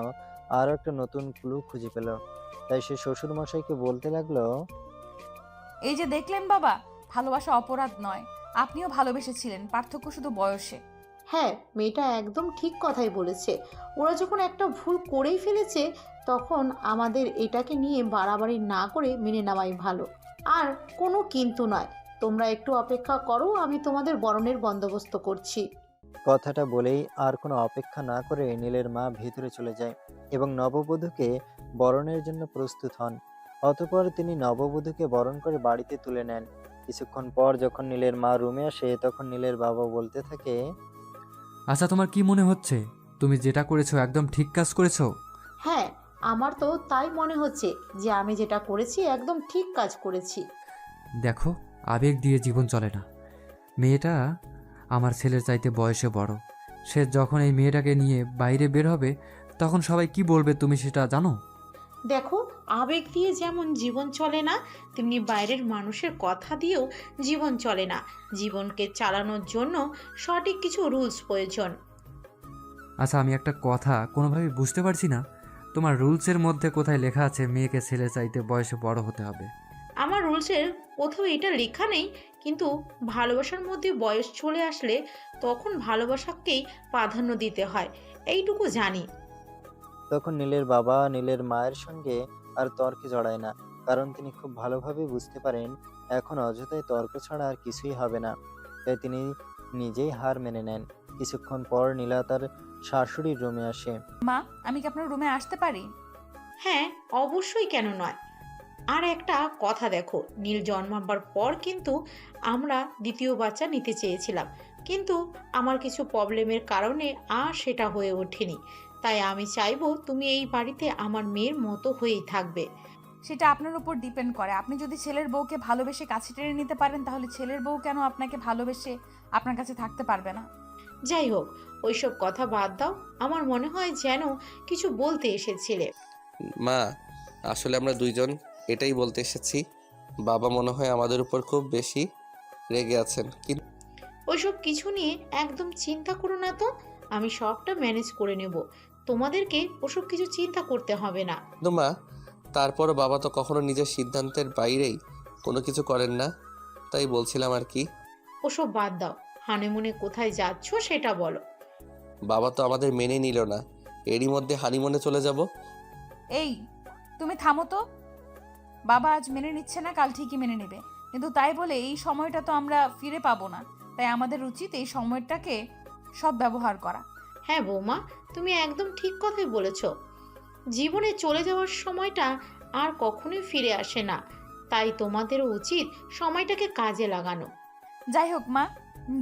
আরও একটা নতুন ক্লু খুঁজে পেল। তাই সে শ্বশুর মশাইকে বলতে লাগলো, এই যে দেখলেন বাবা, ভালোবাসা অপরাধ নয়। আপনিও ভালোবেসেছিলেন, পার্থক্য শুধু বয়সে। হ্যাঁ, মেয়েটা একদম ঠিক কথাই বলেছে। ওরা যখন একটা ভুল করেই ফেলেছে, তখন আমাদের এটাকে নিয়ে বাড়াবাড়ি না করে মেনে নেওয়াই ভালো। আর কোনো কিন্তু নয়, তোমরা একটু অপেক্ষা করো, আমি তোমাদের বরণের বন্দোবস্ত করছি। কথাটা বলেই আর কোনো অপেক্ষা না করে নীলের মা ভিতরে চলে যায় এবং নববধূকে বরণের জন্য প্রস্তুত হন। অতঃপর তিনি নববধূকে বরণ করে বাড়িতে তুলে নেন। কিছুক্ষণ পর যখন নীলের মা রুমে আসে, তখন নীলের বাবা বলতে থাকে, আচ্ছা তোমার কি মনে হচ্ছে তুমি যেটা করেছো একদম ঠিক কাজ করেছো? হ্যাঁ, আমার তো তাই মনে হচ্ছে যে আমি যেটা করেছি একদম ঠিক কাজ করেছি। দেখো, আবেগ দিয়ে জীবন চলে না। মেয়েটা আমার ছেলের চাইতে বয়সে বড়। সে যখন এই মেয়েটাকে নিয়ে বাইরে বের হবে তখন সবাই কি বলবে তুমি সেটা জানো? দেখো, আবেগ দিয়ে যেমন জীবন চলে না, তেমনি বাইরের মানুষের কথা দিয়েও জীবন চলে না। জীবনকে চালানোর জন্য সঠিক কিছু রুলস প্রয়োজন। আচ্ছা আমি একটা কথা কোনোভাবেই বুঝতে পারছি না, তোমার রুলসের মধ্যে কোথায় লেখা আছে মেয়েকে ছেলের চাইতে বয়সে বড় হতে হবে? আমার রুলসের কোথাও এটা লেখা নেই, কিন্তু ভালোবাসার মধ্যে বয়স চলে আসলে তখন ভালোবাসাকেই প্রাধান্য দিতে হয়, এইটুকু জানি। তখন নীলের বাবা নীলের মায়ের সঙ্গে আর তর্কে জড়ায় না, কারণ তিনি খুব ভালোভাবে বুঝতে পারেন এখন অযথাই তর্ক ছাড়া আর কিছুই হবে না। তাই তিনি নিজেই হার মেনে নেন। কিছুক্ষণ পর নীলা তার শাশুড়ির রুমে আসে। মা, আমি কি আপনার রুমে আসতে পারি? হ্যাঁ, অবশ্যই, কেন নয়। আর একটা কথা দেখো, নীল জন্মাবার পর কিন্তু আমরা দ্বিতীয় বাচ্চা নিতে চেয়েছিলাম, কিন্তু আমার কিছু প্রবলেমের কারণে আর সেটা হয়ে ওঠেনি। তাই আমি চাইবো তুমি এই বাড়িতে আমার মেয়ের মতো হয়েই থাকবে। সেটা আপনার উপর ডিপেন্ড করে। আপনি যদি ছেলের বউকে ভালোবেসে কাছে টেনে নিতে পারেন, তাহলে ছেলের বউ কেন আপনাকে ভালোবেসে আপনার কাছে থাকতে পারবে না? যাই হোক, ওইসব কথা বাদ দাও। আমার মনে হয় যেন কিছু বলতে এসেছিলে। মা, আসলে আমরা দুইজন এটাই বলতে এসেছি। বাবা মনে হয় আমাদের উপর খুব বেশি রেগে আছেন। কিন্তু ওইসব কিছু নিয়ে একদম চিন্তা করো না তো, আমি সবটা ম্যানেজ করে নেব। তোমাদেরকে ওসব কিছু চিন্তা করতে হবে না। মা, তারপরও বাবা তো কখনো নিজের সিদ্ধান্তের বাইরেই কোনো কিছু করেন না, তাই বলছিলাম আর কি। ওসব বাদ দাও, হানিমুনে কোথায় যাচ্ছ সেটা বলো। বাবা তো আমাদের মেনে নিল না, এরই মধ্যে হানিমুনে চলে যাব। এই, তুমি থামো তো। বাবা আজ মেনে নিচ্ছে না, কাল ঠিকই মেনে নেবে। কিন্তু তাই বলে এই সময়টা তো আমরা ফিরে পাবো না। তাই আমাদের উচিত এই সময়টাকে সৎ ব্যবহার করা। হ্যাঁ বৌমা, তুমি একদম ঠিক কথাই বলেছ। জীবনে চলে যাওয়ার সময়টা আর কখনোই ফিরে আসে না, তাই তোমাদেরও উচিত সময়টাকে কাজে লাগানো। যাই হোক মা,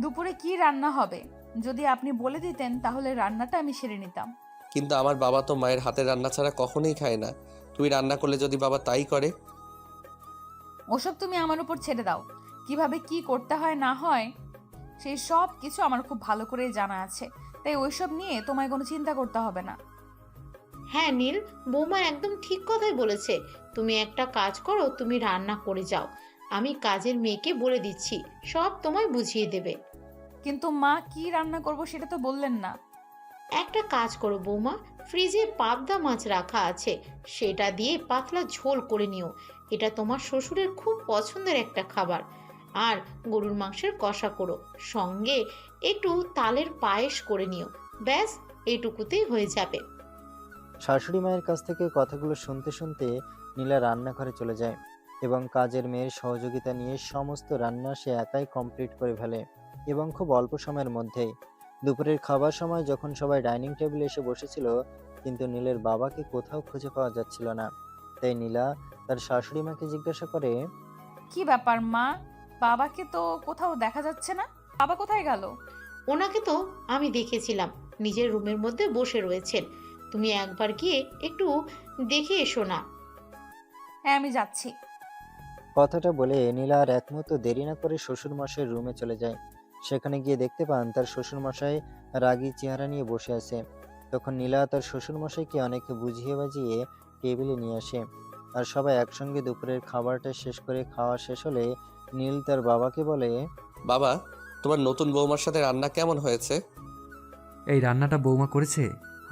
দুপুরে কি রান্না হবে যদি আপনি বলে দিতেন, তাহলে রান্নাটা আমি সেরে নিতাম। কিন্তু আমার বাবা তো মায়ের হাতের রান্না ছাড়া কখনোই খায় না। তুই রান্না করলে যদি বাবা তাই করে? ওসব তুমি আমার উপর ছেড়ে দাও। কিভাবে কি করতে হয় না হয় সেই সব কিছু আমার খুব ভালো করেই জানা আছে। তাই ওইসব নিয়ে তোমায় কোনো চিন্তা করতে হবে না। হ্যাঁ নীল, বৌমা একদম ঠিক কথাই বলেছে। তুমি একটা কাজ করো, তুমি রান্না করে যাও, আমি কাজের মেয়েকে বলে দিচ্ছি, সব তোমায় বুঝিয়ে দেবে। কিন্তু মা, কি রান্না করব সেটা তো বললেন না। একটা কাজ করো বৌমা, ফ্রিজে পাবদা মাছ রাখা আছে, সেটা দিয়ে পাতলা ঝোল করে নিও। এটা তোমার শ্বশুরের খুব পছন্দের একটা খাবার। আর গরুর মাংসের কষা করো, সঙ্গে একটু তালের পায়েস করে নিও। ব্যাস, এইটুকুতেই হয়ে যাবে। শাশুড়ি মায়ের কাছ থেকে কথাগুলো শুনতে শুনতে নীলা রান্নাঘরে চলে যায় এবং কাজের মেয়ের সহযোগিতা নিয়ে সমস্ত রান্না সে একাই কমপ্লিট করে ফেলে এবং খুব অল্প সময়ের মধ্যেই। দুপুরের খাবার সময় যখন সবাই ডাইনিং টেবিলে এসে বসেছিল, কিন্তু নীলের বাবাকে কোথাও খুঁজে পাওয়া যাচ্ছিল না। তাই নীলা তার শাশুড়ি মাকে জিজ্ঞাসা করে, কি ব্যাপার মা, বাবাকে তো কোথাও দেখা যাচ্ছে না। বাবা কোথায় গেল? ওনাকে তো আমি দেখেছিলাম নিজের রুমের মধ্যে বসে রয়েছেন। তুমি একবার গিয়ে একটু দেখে এসো না। হ্যাঁ, আমি যাচ্ছি। কথাটা বলে নীলা আর এক মুহূর্ত দেরি না করে শ্বশুরমশাইয়ের রুমে চলে যায়। সেখানে গিয়ে দেখতে পান তার শ্বশুরমশাই রাগী চেহারা নিয়ে বসে আছে। তখন নীলা তার শ্বশুরমশাইকে অনেক বুঝিয়ে বাজিয়ে টেবিলে নিয়ে আসে। আর সবাই একসঙ্গে দুপুরের খাবারটা শেষ করে খাওয়া শেষ হলে নীল তার বাবাকে বলে, বাবা, তোমার নতুন বৌমার সাথে রান্না কেমন হয়েছে? এই রান্নাটা বৌমা করেছে?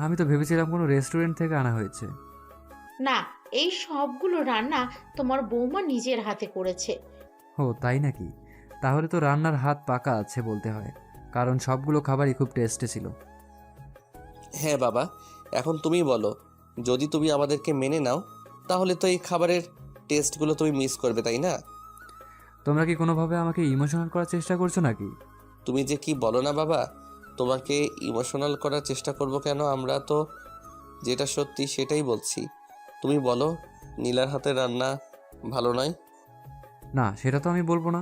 আমি তো ভেবেছিলাম কোনো রেস্টুরেন্ট থেকে আনা হয়েছে। না, এই সবগুলো রান্না তোমার বৌমা নিজের হাতে করেছে। ও তাই নাকি? তাহলে তো রান্নার হাত পাকা আছে বলতে হয়, কারণ সবগুলো খাবারই খুব টেস্টি ছিল। হ্যাঁ বাবা, এখন তুমি বলো, যদি তুমি আমাদেরকে মেনে নাও তাহলে তো এই খাবারের টেস্টগুলো তুমি মিস করবে, তাই না? তোমরা কি কোনোভাবে আমাকে ইমোশনাল করার চেষ্টা করছো নাকি? তুমি যে কি বলো না বাবা, তোমাকে ইমোশনাল করার চেষ্টা করব কেন? আমরা তো যেটা সত্যি সেটাই বলছি। তুমি বলো, নীলার হাতের রান্না ভালো নয়? না, সেটা তো আমি বলবো না,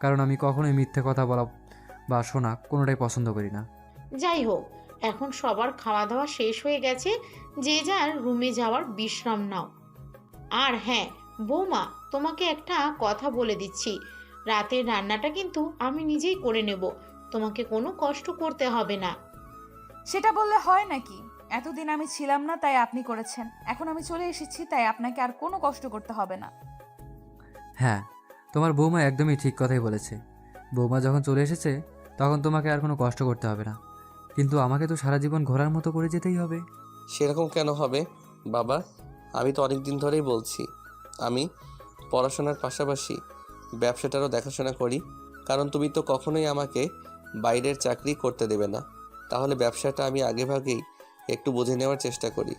কারণ আমি কখনোই মিথ্যে কথা বলা বা শোনা কোনোটাই পছন্দ করি না। যাই হোক, এখন সবার খাওয়া দাওয়া শেষ হয়ে গেছে, যে যার রুমে যাওয়ার বিশ্রাম নাও। আর হ্যাঁ বৌমা, তোমাকে একটা কথা বলে দিচ্ছি, রাতের রান্নাটা কিন্তু আমি নিজেই করে নেব, তোমাকে কোনো কষ্ট করতে হবে না। সেটা বললে হয় নাকি? এতদিন আমি ছিলাম না তাই আপনি করেছেন, এখন আমি চলে এসেছি তাই আপনাকে আর কোনো কষ্ট করতে হবে না। হ্যাঁ, তোমার বৌমা একদমই ঠিক কথাই বলেছে। বৌমা যখন চলে এসেছে তখন তোমাকে আর কোনো কষ্ট করতে হবে না, কিন্তু আমাকে তো সারা জীবন ঘোরার মতো করে যেতেই হবে। সেরকম কেন হবে বাবা? আমি তো অনেক দিন ধরেই বলছি, আমি পড়াশোনার পাশাপাশি ব্যবসাটারও দেখাশোনা করি, কারণ তুমি তো কখনোই আমাকে বাইরের চাকরি করতে দেবে না। তাহলে ব্যবসাটা আমি আগেভাগেই একটু বুঝে নেওয়ার চেষ্টা করি।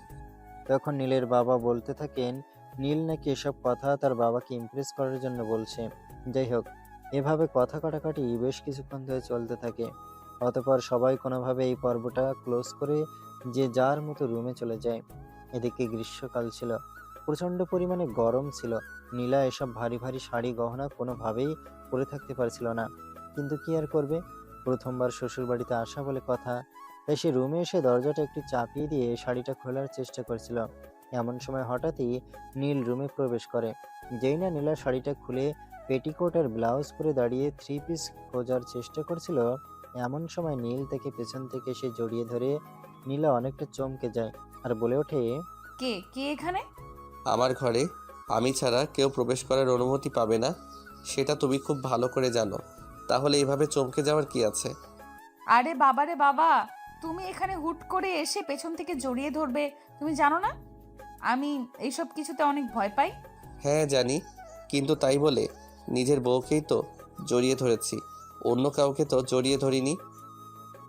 তখন নীলের বাবা বলতে থাকেন নীল নাকি এসব কথা তার বাবাকে ইমপ্রেস করার জন্য বলছে। যাই হোক, এভাবে কথা কাটাকাটি বেশ কিছুক্ষণ ধরে চলতে থাকে। অতঃপর সবাই কোনোভাবে এই পর্বটা ক্লোজ করে যে যার মতো রুমে চলে যায়। এদিকে গ্রীষ্মকাল ছিল, প্রচণ্ড পরিমাণে গরম ছিল। নীলা এসব ভারী ভারী শাড়ি গহনা কোনোভাবেই পরে থাকতে পারছিল না, কিন্তু কি আর করবে, প্রথমবার শ্বশুর বাড়িতে আসা বলে কথা। তাই সে রুমে এসে দরজাটা একটু চাপিয়ে দিয়ে শাড়িটা খোলার চেষ্টা করছিল। এমন সময় হঠাৎই নীল রুমে প্রবেশ করে। যেই না নীলা শাড়িটা খুলে পেটিকোট আর ব্লাউজ পরে দাঁড়িয়ে থ্রি পিস খোঁজার চেষ্টা করছিল, এমন সময় নীল তাকে পেছন থেকে এসে জড়িয়ে ধরে। নীলা অনেকটা চমকে যায় আর বলে ওঠে, কে কে এখানে? আমার ঘরে আমি ছাড়া কেউ প্রবেশ করার অনুমতি পাবে না, সেটা তুমি খুব ভালো করে জানো। তাহলে এইভাবে চমকে যাওয়ার কি আছে? আরে বাবা রে বাবা, তুমি এখানে হুট করে এসে পেছন থেকে জড়িয়ে ধরবে, তুমি জানো না আমি এইসব কিছুতে অনেক ভয় পাই? হ্যাঁ জানি, কিন্তু তাই বলে নিজের বউকেই তো জড়িয়ে ধরেছি, অন্য কাউকে তো জড়িয়ে ধরিনি।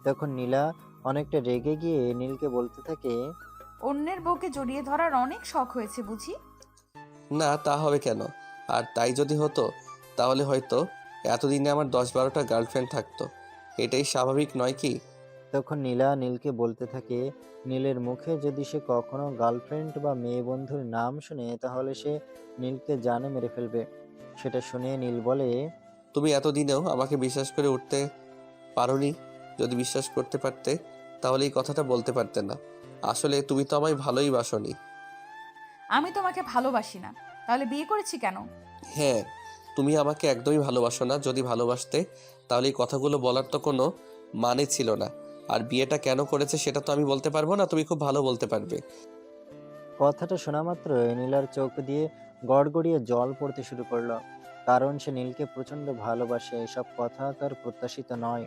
তখন নীলা অনেকটা রেগে গিয়ে নীলকে বলতে থাকে, অন্যের বউকে জড়িয়ে ধরার অনেক শখ হয়েছে বুঝি? না, তা হবে কেন? আর তাই যদি হতো তাহলে হয়তো এতদিনে আমার 10-12টা গার্লফ্রেন্ড থাকতো। এটাই স্বাভাবিক নয় কি? তখন নীলা নীলকে বলতে থাকে নীলের মুখে যদি সে কখনো গার্লফ্রেন্ড বা মেয়ে বন্ধুর নাম শুনে তাহলে সে নীলকে জানে মেরে ফেলবে। সেটা শুনে নীল বলে, তুমি এতদিনেও আমাকে বিশ্বাস করে উঠতে পারোনি। যদি বিশ্বাস করতে পারতে তাহলে এই কথাটা বলতে পারতে না। আসলে তুমি তো আমায় ভালোই বাসনি। আমি তোমাকে ভালোবাসি না, তাহলে বিয়ে করেছি কেন? হ্যাঁ, তুমি আমাকে একদমই ভালোবাসো না। যদি ভালোবাসতে তাহলে এই কথাগুলো বলার তো কোনো মানে ছিল না। আর বিয়েটা কেন করেছে সেটা তো আমি বলতে পারবো না, তুমি খুব ভালো বলতে পারবে। কথাটা শোনা মাত্র নীলার চোখ দিয়ে গড়গড়িয়ে জল পড়তে শুরু করলো, কারণ সে নীলকে প্রচন্ড ভালোবাসে। এসব কথা তার প্রত্যাশিত নয়।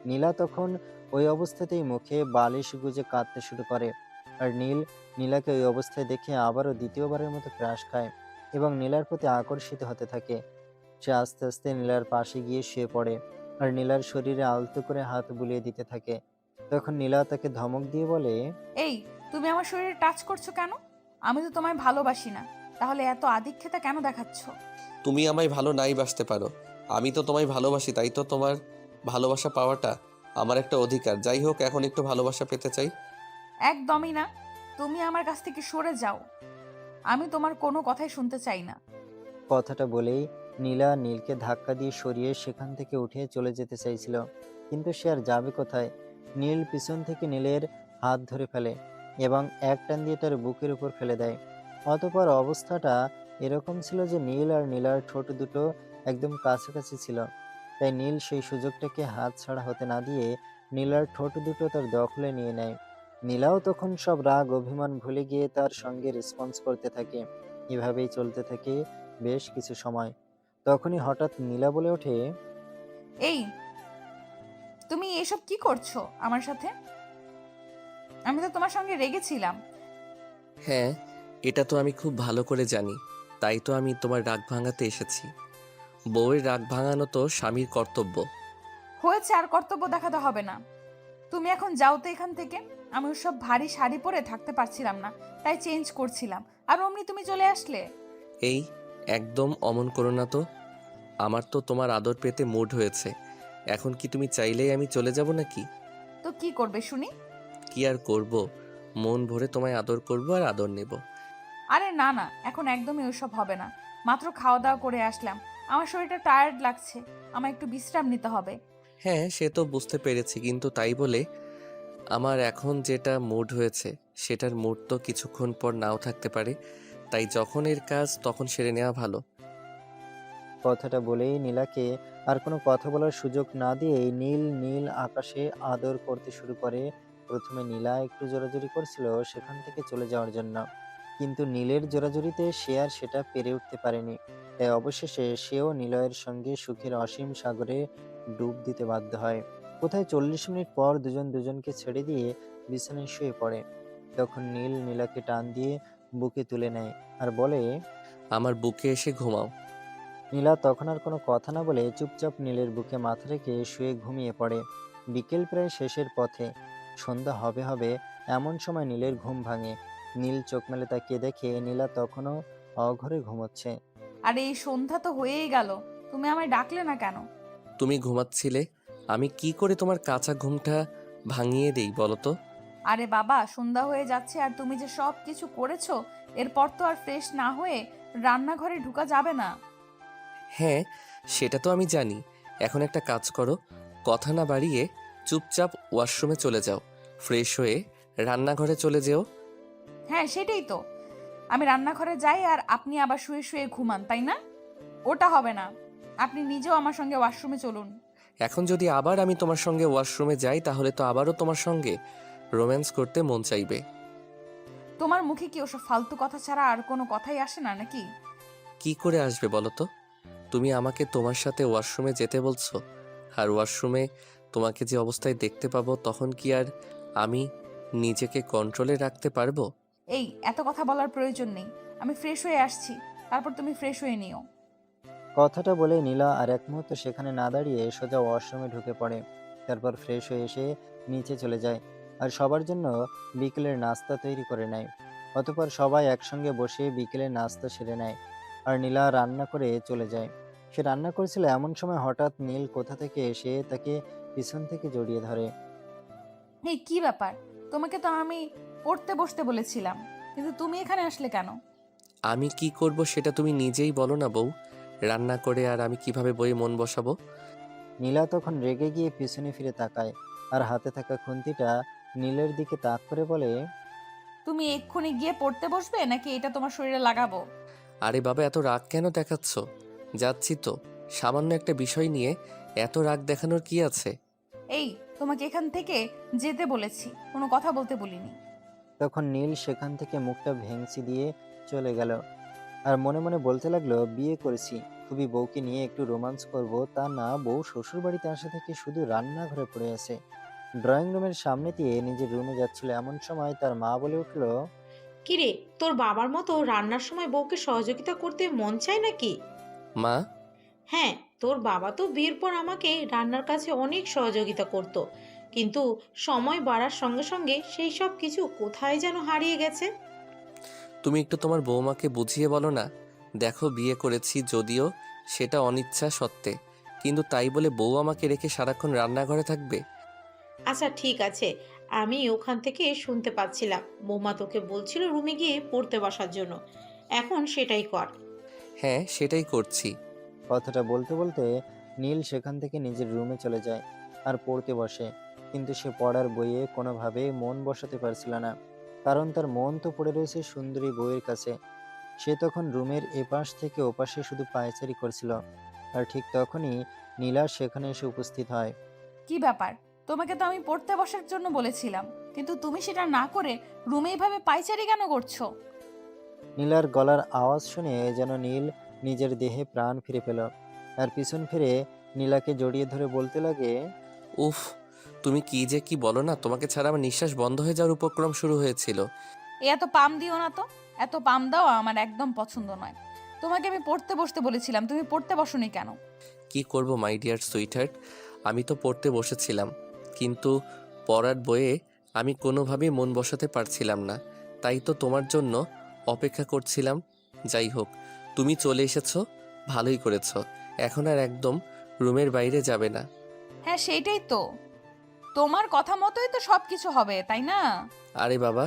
নীলা তখন ওই অবস্থাতেই মুখে বালিশ গুজে কাঁদতে শুরু করে। আর নীলাকে ওই অবস্থায় দেখে আবারও দ্বিতীয়বারের মতো ক্রাশ খায় এবং নীলার প্রতি আকর্ষিত হতে থাকে। সে আস্তে আস্তে নীলার পাশে গিয়ে শুয়ে পড়ে আর নীলার শরীরে আলতো করে হাত বুলিয়ে দিতে থাকে। তখন নীলা তাকে ধমক দিয়ে বলে, এই, তুমি আমার শরীরে টাচ করছো কেন? আমি তো তোমায় ভালোবাসি না, তাহলে এত আদিক্ষেতা কেন দেখাচ্ছ? তুমি আমায় ভালো নাই বাসতে পারো, আমি তো তোমায় ভালোবাসি, তাই তো তোমার ভালোবাসা পাওয়াটা আমার একটা অধিকার। যাই হোক, এখন একটু ভালোবাসা পেতে চাই। একদমই না, তুমি আমার কাছ থেকে সরে যাও, আমি তোমার কোনো কথাই শুনতে চাই না। কথাটা বলেই নীলা নীলকে ধাক্কা দিয়ে সরিয়ে সেখান থেকে উঠে চলে যেতে চাইছিল, কিন্তু সে আর যাবে কোথায়। নীল পিছন থেকে নীলের হাত ধরে ফেলে এবং এক টান দিয়ে তার বুকের উপর ফেলে দেয়। অতঃপর অবস্থাটা এরকম ছিল যে নীল আর নীলার ঠোঁট দুটো একদম কাছাকাছি ছিল। তাই নীল সেই সুযোগটাকে হাতছাড়া হতে না দিয়ে নীলার ঠোঁট দুটো তার দখলে নিয়ে নেয়। নীলাও তখন সব রাগ অভিমান ভুলে গিয়ে তার সঙ্গে রেসপন্স করতে থাকে। এভাবেই চলতে থাকে বেশ কিছু সময়। তখনই হঠাৎ নীলা বলে ওঠে, এই, তুমি এসব কি করছো আমার সাথে? আমি তো তোমার সঙ্গে রেগেছিলাম। হ্যাঁ, এটা তো আমি খুব ভালো করে জানি, তাই তো আমি তোমার রাগ ভাঙাতে এসেছি। বউয়ের রাগ ভাঙানো তো স্বামীর কর্তব্য। হয়েছে, আর কর্তব্য দেখাতে হবে না। তুমি এখন যাও তো এখান থেকে। আমি ওসব ভারী শাড়ি পরে থাকতে পারছিলাম না, তাই চেঞ্জ করছিলাম, আর অমনি তুমি চলে আসলে। এই, একদম অমন করো না তো। আমার তো তোমার আদর পেতে মুড হয়েছে। এখন কি তুমি চাইলেই আমি চলে যাব নাকি? তো কি করবে শুনি? কি আর করব, মন ভরে তোমায় আদর করব আর আদর নেব। আরে না না, এখন একদমই ওসব হবে না। মাত্র খাওয়া দাওয়া করে আসলাম, আমার শরীরটা টায়ার্ড লাগছে, আমার একটু বিশ্রাম নিতে হবে। হ্যাঁ, সে তো বুঝতে পেরেছি, কিন্তু তাই বলে আমার এখন যেটা মুড হয়েছে সেটার মুড তো কিছুক্ষণ পর নাও থাকতে পারে। তাই যখন এর কাজ তখন সেরে নেওয়া ভালো। কথাটা বলেই নীলাকে আর কোনো কথা বলার সুযোগ না দিয়েই নীল নীল আকাশে আদর করতে শুরু করে। প্রথমে নীলা একটু জোরাজুরি করছিল সেখান থেকে চলে যাওয়ার জন্য, কিন্তু নীলের জোরাজুরিতে সে আর সেটা পেরে উঠতে পারেনি। তাই অবশেষে সেও নিলয়ের সঙ্গে সুখের অসীম সাগরে ডুব দিতে বাধ্য হয়। কোথায় 40 মিনিট পর দুজন দুজনকে ছেড়ে দিয়ে বিছানায় শুয়ে পড়ে। তখন নীল নীলাকে টান দিয়ে বুকে তুলে নেয় আর বলে, আমার বুকে এসে ঘুমাও। নীলা তখন আর কোনো কথা না বলে চুপচাপ নীলের বুকে মাথা রেখে শুয়ে ঘুমিয়ে পড়ে। বিকেল প্রায় শেষের পথে, সন্ধ্যা হবে হবে এমন সময় নীলের ঘুম ভাঙে। নীল চোখ মেলে তাকিয়ে দেখে নীলা তখনও অঘরে ঘুমোচ্ছে। আর এই সন্ধ্যা তো হয়েই গেল, তুমি আমায় ডাকলে না কেন? তুমি ঘুমাচ্ছিলে, আমি কি করে তোমার কাঁচা ঘুমটা ভাঙিয়ে দেই বলো তো? আরে বাবা, সন্ধ্যা হয়ে যাচ্ছে আর তুমি যে সব কিছু করেছো, এরপর তো আর ফ্রেশ না হয়ে রান্নাঘরে ঢুকা যাবে না। হ্যাঁ, সেটা তো আমি জানি। এখন একটা কাজ করো, কথা না বাড়িয়ে চুপচাপ ওয়াশরুমে চলে যাও, ফ্রেশ হয়ে রান্নাঘরে চলে যেও। হ্যাঁ সেটাই তো, আমি রান্নাঘরে যাই আর আপনি আবার শুয়ে শুয়ে ঘুমান, তাই না? ওটা হবে না, আপনি নিজেও আমার সঙ্গে ওয়াশরুমে চলুন। এখন যদি আবার আমি তোমার সঙ্গে ওয়াশরুমে যাই তাহলে তো আবারও তোমার সঙ্গে রোম্যান্স করতে মন চাইবে। তোমার মুখে কি ওসব ফালতু কথা ছাড়া আর কোনো কথাই আসে না নাকি? কি করে আসবে বলো তো? তুমি আমাকে তোমার সাথে ওয়াশরুমে যেতে বলছো, আর ওয়াশরুমে তোমাকে যে অবস্থায় দেখতে পাবো তখন কি আর আমি নিজেকে কন্ট্রোলে রাখতে পারবো? এই, এত কথা বলার প্রয়োজন নেই, আমি ফ্রেশ হয়ে আসছি, তারপর তুমি ফ্রেশ হয়ে নিও। কথাটা বলে নীলা আর এক মুহূর্ত সেখানে না দাঁড়িয়ে সোজা ওয়াশরুমে ঢুকে পড়ে। তারপর ফ্রেশ হয়ে এসে নিচে চলে যায় আর সবার জন্য বিকেলের নাস্তা তৈরি করে নেয়। অতঃপর সবাই একসঙ্গে বসে বিকেলের নাস্তা সেরে নেয় আর নীলা রান্না করে চলে যায়। সে রান্না করেছিল এমন সময় হঠাৎ নীল কোথা থেকে এসে তাকে পিছন থেকে জড়িয়ে ধরে। এই কি ব্যাপার, তোমাকে তো আমি পড়তে বসতে বলেছিলাম, কিন্তু তুমি এখানে আসলে কেন? আমি কি করব সেটা তুমি নিজেই বলো না বউ। রান্না করে আর আমি কিভাবে বইয়ে মন বসাবো? নীলা তখন রেগে গিয়ে পিছনে ফিরে তাকায় আর হাতে থাকা খুন্তিটা নীলের দিকে তাক করে বলে, তুমি এক্ষুনি গিয়ে পড়তে বসবে নাকি এটা তোমার শরীরে লাগাবো? আরে বাবা, এত রাগ কেন দেখাচ্ছ? যাচ্ছি তো, সামান্য একটা বিষয় নিয়ে এত রাগ দেখানোর কি আছে? এই, তোমাকে এখান থেকে যেতে বলেছি, কোনো কথা বলতে বলিনি। তখন নীল সেখান থেকে মুখটা ভেঙচি দিয়ে চলে গেল আর মনে মনে বলতে লাগলো, বিয়ে করেছি খুবই, বউকে নিয়ে একটু রোমান্স করব, তা না, বউ শ্বশুর বাড়িতে আসা থেকে শুধু রান্নাঘরে পড়ে আছে। ড্রয়িং রুমের সামনে দিয়ে নিজের রুমে যাচ্ছিল এমন সময় তার মা বলে উঠলো, কিরে, তোর বাবার মতো রান্নার সময় বউকে সহযোগিতা করতে মন চায় নাকি? মা, হ্যাঁ, তোর বাবা তো বিয়ের পর আমাকে রান্নার কাছে অনেক সহযোগিতা করত, কিন্তু সময় বাড়ার সঙ্গে সঙ্গে সেই সব কিছু কোথায় যেন হারিয়ে গেছে। তুমি একটু তোমার বৌমাকে বুঝিয়ে বলো না। দেখো, বিয়ে করেছি যদিও সেটা অনিচ্ছা সত্ত্বে, কিন্তু তাই বলে বউ আমাকে রেখে সারাক্ষণ রান্নাঘরে থাকবে? আচ্ছা ঠিক আছে, আমি ওখান থেকে শুনতে পাচ্ছিলাম বৌমা তোকে বলছিল রুমে গিয়ে পড়তে বসার জন্য, এখন সেটাই কর। হ্যাঁ, সেটাই করছি। কথাটা বলতে বলতে নীল সেখান থেকে নিজের রুমে চলে যায় আর পড়তে বসে। কিন্তু সে পড়ার বইয়ে কোনোভাবেই মন বসাতে পারছিল না, কারণ তার মন তো পড়ে রয়েছে সুন্দরী বউয়ের কাছে। সে তখন রুমের এপাশ থেকে ওপাশে শুধু পায়চারি করছিল। আর ঠিক তখনই নীলা সেখানে এসে উপস্থিত হয়। কি ব্যাপার? তোমাকে তো আমি পড়তে বসার জন্য বলেছিলাম, কিন্তু তুমি সেটা না করে রুমে এইভাবে পাইচারি কেন করছো? নীলার গলার আওয়াজ শুনে যেন নীল নিজের দেহে প্রাণ ফিরে পেল। আর পিছন ফিরে নীলাকে জড়িয়ে ধরে বলতে লাগে, উফ, তুমি কি বলো না, তোমাকে ছাড়া আমার নিঃশ্বাস বন্ধ হয়ে যাওয়ার উপক্রম শুরু হয়েছিল। এত পাম দিও না তো। এত পাম দাও আমার একদম পছন্দ নয়। তোমাকে আমি পড়তে বসতে বলেছিলাম, তুমি পড়তে বসোনি কেন? কি করব মাই ডিয়ার সুইটহার্ট, আমি তো পড়তে বসেছিলাম, কিন্তু পড়ার বইয়ে আমি কোনোভাবেই মন বসাতে পারছিলাম না। তাই তো তোমার জন্য অপেক্ষা করছিলাম। যাই হোক, তুমি চলে এসেছো, ভালোই করেছো। এখন আর একদম রুমের বাইরে যাবে না। হ্যাঁ সেইটাই তো, তোমার কথা মতোই তো সব কিছু হবে, তাই না? আরে বাবা,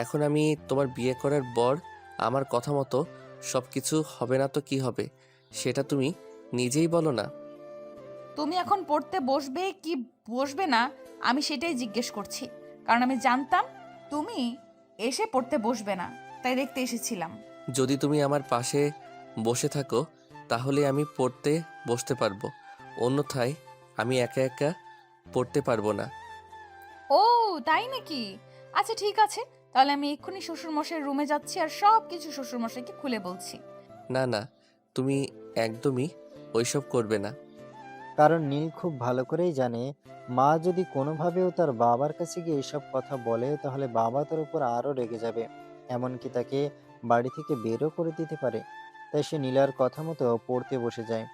এখন আমি তোমার বিয়ে করার পর আমার কথা মতো সব কিছু হবে না তো কি হবে, সেটা তুমি নিজেই বলো না। তুমি এখন পড়তে বসবে কি বসবে না, আমি সেটাই জিজ্ঞেস করছি। কারণ আমি জানতাম তুমি এসে পড়তে বসবে না, তাই দেখতে এসেছিলাম। যদি তুমি আমার পাশে বসে থাকো তাহলে আমি পড়তে বসতে পারবো, অন্যথায় আমি একা একা পড়তে পারবো না। ও তাই নাকি? আচ্ছা ঠিক আছে, তাহলে আমি এক্ষুনি শ্বশুরমশাইয়ের রুমে যাচ্ছি আর সব কিছু শ্বশুরমশাইকে খুলে বলছি। না না, তুমি একদমই ওইসব করবে না। কারণ নীল খুব ভালো করেই জানে মা যদি কোনোভাবেও তার বাবার কাছে গিয়ে এসব কথা বলে তাহলে বাবা তার উপর আরও রেগে যাবে, এমনকি তাকে বাড়ি থেকে বেরও করে দিতে পারে। তাই সে নীলার কথা মতো পড়তে বসে যায়।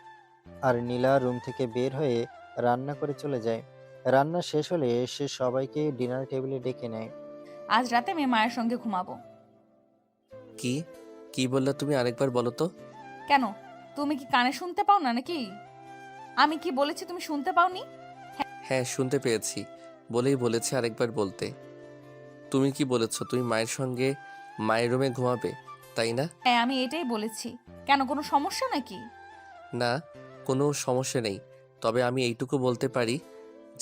আর নীলা রুম থেকে বের হয়ে রান্না করে চলে যায়। রান্না শেষ হলে সে সবাইকে ডিনার টেবিলে ডেকে নেয়। আজ রাতে আমি মায়ের সঙ্গে ঘুমাবো। কি কি বললা তুমি, আরেকবার বলো তো। কেন, তুমি কি কানে শুনতে পাও না নাকি? আমি কি বলেছি তুমি শুনতে পাওনি? হ্যাঁ শুনতে পেয়েছি, বলেই বলেছি আরেকবার বলতে। তুমি কি বলেছো তুমি মায়ের সঙ্গে মায়ের রুমে ঘুমাবে, তাই না? হ্যাঁ আমি এটাই বলেছি। কেন, কোনো সমস্যা নাকি? না, কোনো সমস্যা নেই, তবে আমি এইটুকু বলতে পারি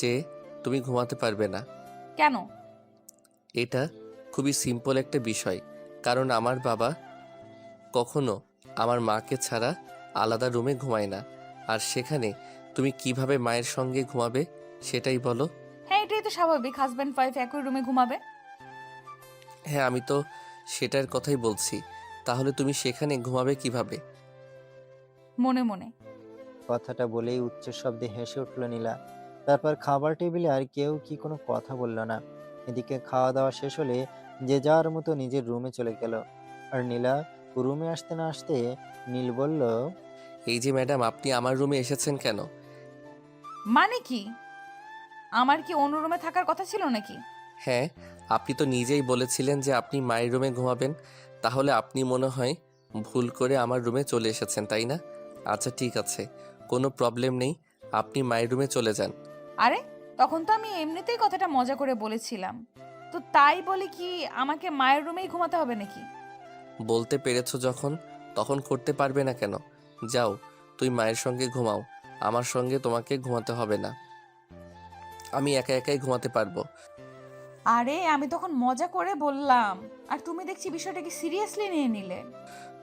যে তুমি ঘুমাতে পারবে না। কেন? এটা খুবই সিম্পল একটা বিষয়, কারণ আমার বাবা কখনো আমার মাকে ছাড়া আলাদা রুমে ঘুমায় না। আর সেখানে তুমি কিভাবে মায়ের সঙ্গে ঘুমাবে সেটাই বলো। হ্যাঁ এটাই তো স্বাভাবিক, হাজব্যান্ড ওয়াইফ একই রুমে ঘুমাবে। হ্যাঁ আমি তো সেটার কথাই বলছি, তাহলে তুমি সেখানে ঘুমাবে কিভাবে? মনে মনে। কথাটা বলেই উচ্চ শব্দে হেসে উঠল নীলা। তারপর খাবার টেবিলে আর কেউ কি কোনো কথা বলল না। এদিকে খাওয়া দাওয়া শেষ হলে যে যার মতো নিজের রুমে চলে গেল। আর নীলা রুমে আসতে না আসতে নীল বলল, এই যে ম্যাডাম, আপনি আমার রুমে এসেছেন কেন? মানে কি? আমার কি অন্য রুমে থাকার কথা ছিল নাকি? হ্যাঁ, আপনি তো নিজেই বলেছিলেন যে আপনি মায়ের রুমে ঘুমাবেন, তাহলে আপনি মনে হয় ভুল করে আমার রুমে চলে এসেছেন, তাই না? আচ্ছা ঠিক আছে, কোনো প্রবলেম নেই, আপনি মায়ের রুমে চলে যান। আরে তখন তো আমি এমনিতেই কথাটা মজা করে বলেছিলাম, তো তাই বলে কি আমাকে মায়ের রুমেই ঘুমাতে হবে নাকি? বলতে পেরেছো যখন, তখন করতে পারবে না কেন? যাও, তুই মায়ের সঙ্গে ঘুমাও, আমার সঙ্গে তোমাকে ঘুমাতে হবে না, আমি একা একাই ঘুমাতে পারবো। আরে আমি তখন মজা করে বললাম, আর তুমি দেখছি বিষয়টাকে সিরিয়াসলি নিয়ে নিলে।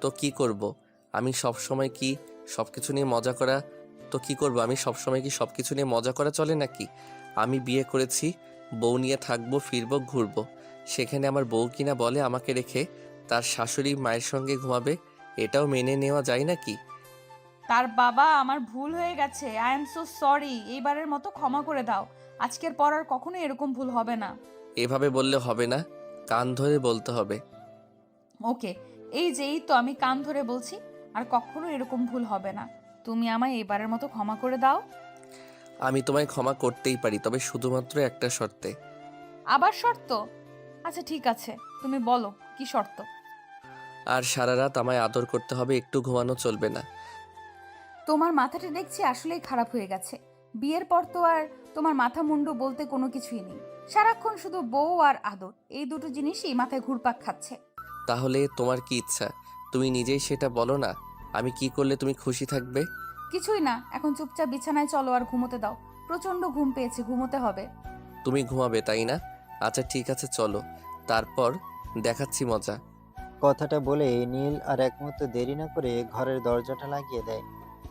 তো কি করব? আমি সব সময় কি সব কিছু নিয়ে মজা করা, তো কি করব, আমি সব সময় কি সব কিছু নিয়ে মজা করা চলে নাকি? আমি বিয়ে করেছি, বউ নিয়ে থাকবো, ফিরবো, ঘুরবো। সেখানে আমার বউ কিনা বলে আমাকে রেখে তার শাশুড়ি মায়ের সঙ্গে ঘুমাবে, এটাও মেনে নেওয়া যায় নাকি? তার বাবা, আমার ভুল হয়ে গেছে, আই এম সো সরি, এইবারের মতো ক্ষমা করে দাও। আজকের পর আর কখনো এরকম ভুল হবে না। এভাবে বললে হবে না, কান ধরে বলতে হবে। ওকে, এই তো আমি কান ধরে বলছি, আর কখনো এরকম ভুল হবে না। তুমি আমায় এবারের মতো ক্ষমা করে দাও। আমি তোমায় ক্ষমা করতেই পারি, তবে শুধুমাত্র একটা শর্তে। আবার শর্ত? আচ্ছা ঠিক আছে, তুমি বলো কি শর্ত। আর সারা রাত আমায় আদর করতে হবে, একটু ঘুমানো চলবে না। তোমার মাথাটা দেখছি আসলেই খারাপ হয়ে গেছে। বিয়ের পর তো আর তোমার মাথা মুন্ডু বলতে কোনো কিছুই নেই। সারাক্ষণ শুধু বউ আর আদর, এই দুটো জিনিসই মাথায় ঘুরপাক খাচ্ছে। তাহলে তোমার কি ইচ্ছা, তুমি নিজেই সেটা বলো না, আমি কি করলে তুমি খুশি থাকবে? কিছুই না, এখন চুপচাপ বিছানায় চলো আর ঘুমোতে দাও। প্রচন্ড ঘুম পেয়েছে, ঘুমোতে হবে। তুমি ঘুমাবে তাই না? আচ্ছা ঠিক আছে চলো, তারপর দেখাচ্ছি মজা। কথাটা বলে নীল আর এক মুহূর্ত দেরি না করে ঘরের দরজাটা লাগিয়ে দেয়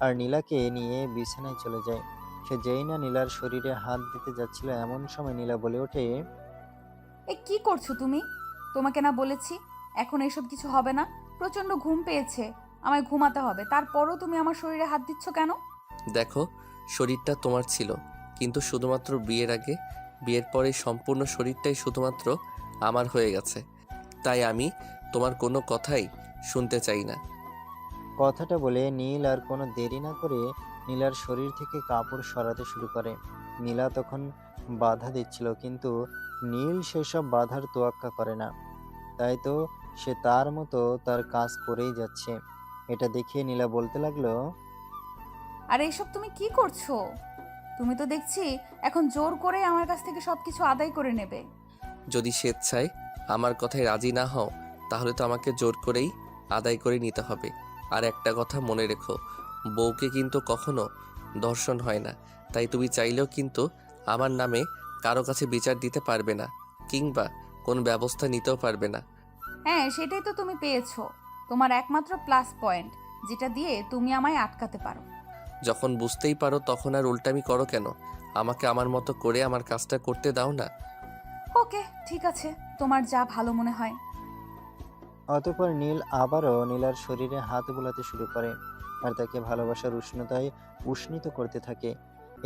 আর নীলাকে নিয়ে বিছানায় চলে যায়। সে যেই না নীলার শরীরে হাত দিতে যাচ্ছিল এমন সময় নীলা বলে ওঠে, এ কি করছো তুমি? তোমাকে না বলেছি এখন এসব কিছু হবে না? প্রচন্ড ঘুম পেয়েছে, আমায় ঘুমাতে হবে, তারপরও তুমি আমার শরীরে হাত দিচ্ছ কেন? দেখো, শরীরটা তোমার ছিল, কিন্তু শুধুমাত্র বিয়ের আগে। বিয়ের পরে সম্পূর্ণ শরীরটাই শুধুমাত্র আমার হয়ে গেছে। তাই আমি তোমার কোনো কথাই শুনতে চাই না। কথাটা বলে নীল আর কোনো দেরি না করে নীলার শরীর থেকে কাপড় সরাতে শুরু করে। নীলা তখন বাধা দিচ্ছিল, কিন্তু নীল সেসব বাধার তোয়াক্কা করে না। তাই তো সে তার মতো তার কাজ করেই যাচ্ছে। এটা দেখে নীলা বলতে লাগলো, আর এসব তুমি কি করছো? তুমি তো দেখছি এখন জোর করে আমার কাছ থেকে সবকিছু আদায় করে নেবে। যদি স্বেচ্ছায় আমার কথায় রাজি না হও, তাহলে তো আমাকে জোর করেই আদায় করে নিতে হবে। আর একটা কথা মনে রেখো, বউকে কিন্তু কখনো ধর্ষণ হয় না। তাই তুমি চাইলেও কিন্তু আমার নামে কারো কাছে বিচার দিতে পারবে না, কিংবা কোনো ব্যবস্থা নিতেও পারবে না। হ্যাঁ, সেটাই তো তুমি পেয়েছো, তোমার একমাত্র প্লাস পয়েন্ট, যেটা দিয়ে তুমি আমায় আটকাতে পারো। যখন বুঝতেই পারো তখন আর উল্টামি করো কেন? আমাকে আমার মতো করে আমার কাজটা করতে দাও না। ওকে, ঠিক আছে, তোমার যা ভালো মনে হয়। অতঃপর নীল আবারও নীলার শরীরে হাত বুলাতে শুরু করে আর তাকে ভালোবাসার উষ্ণতায় উষ্ণিত করতে থাকে।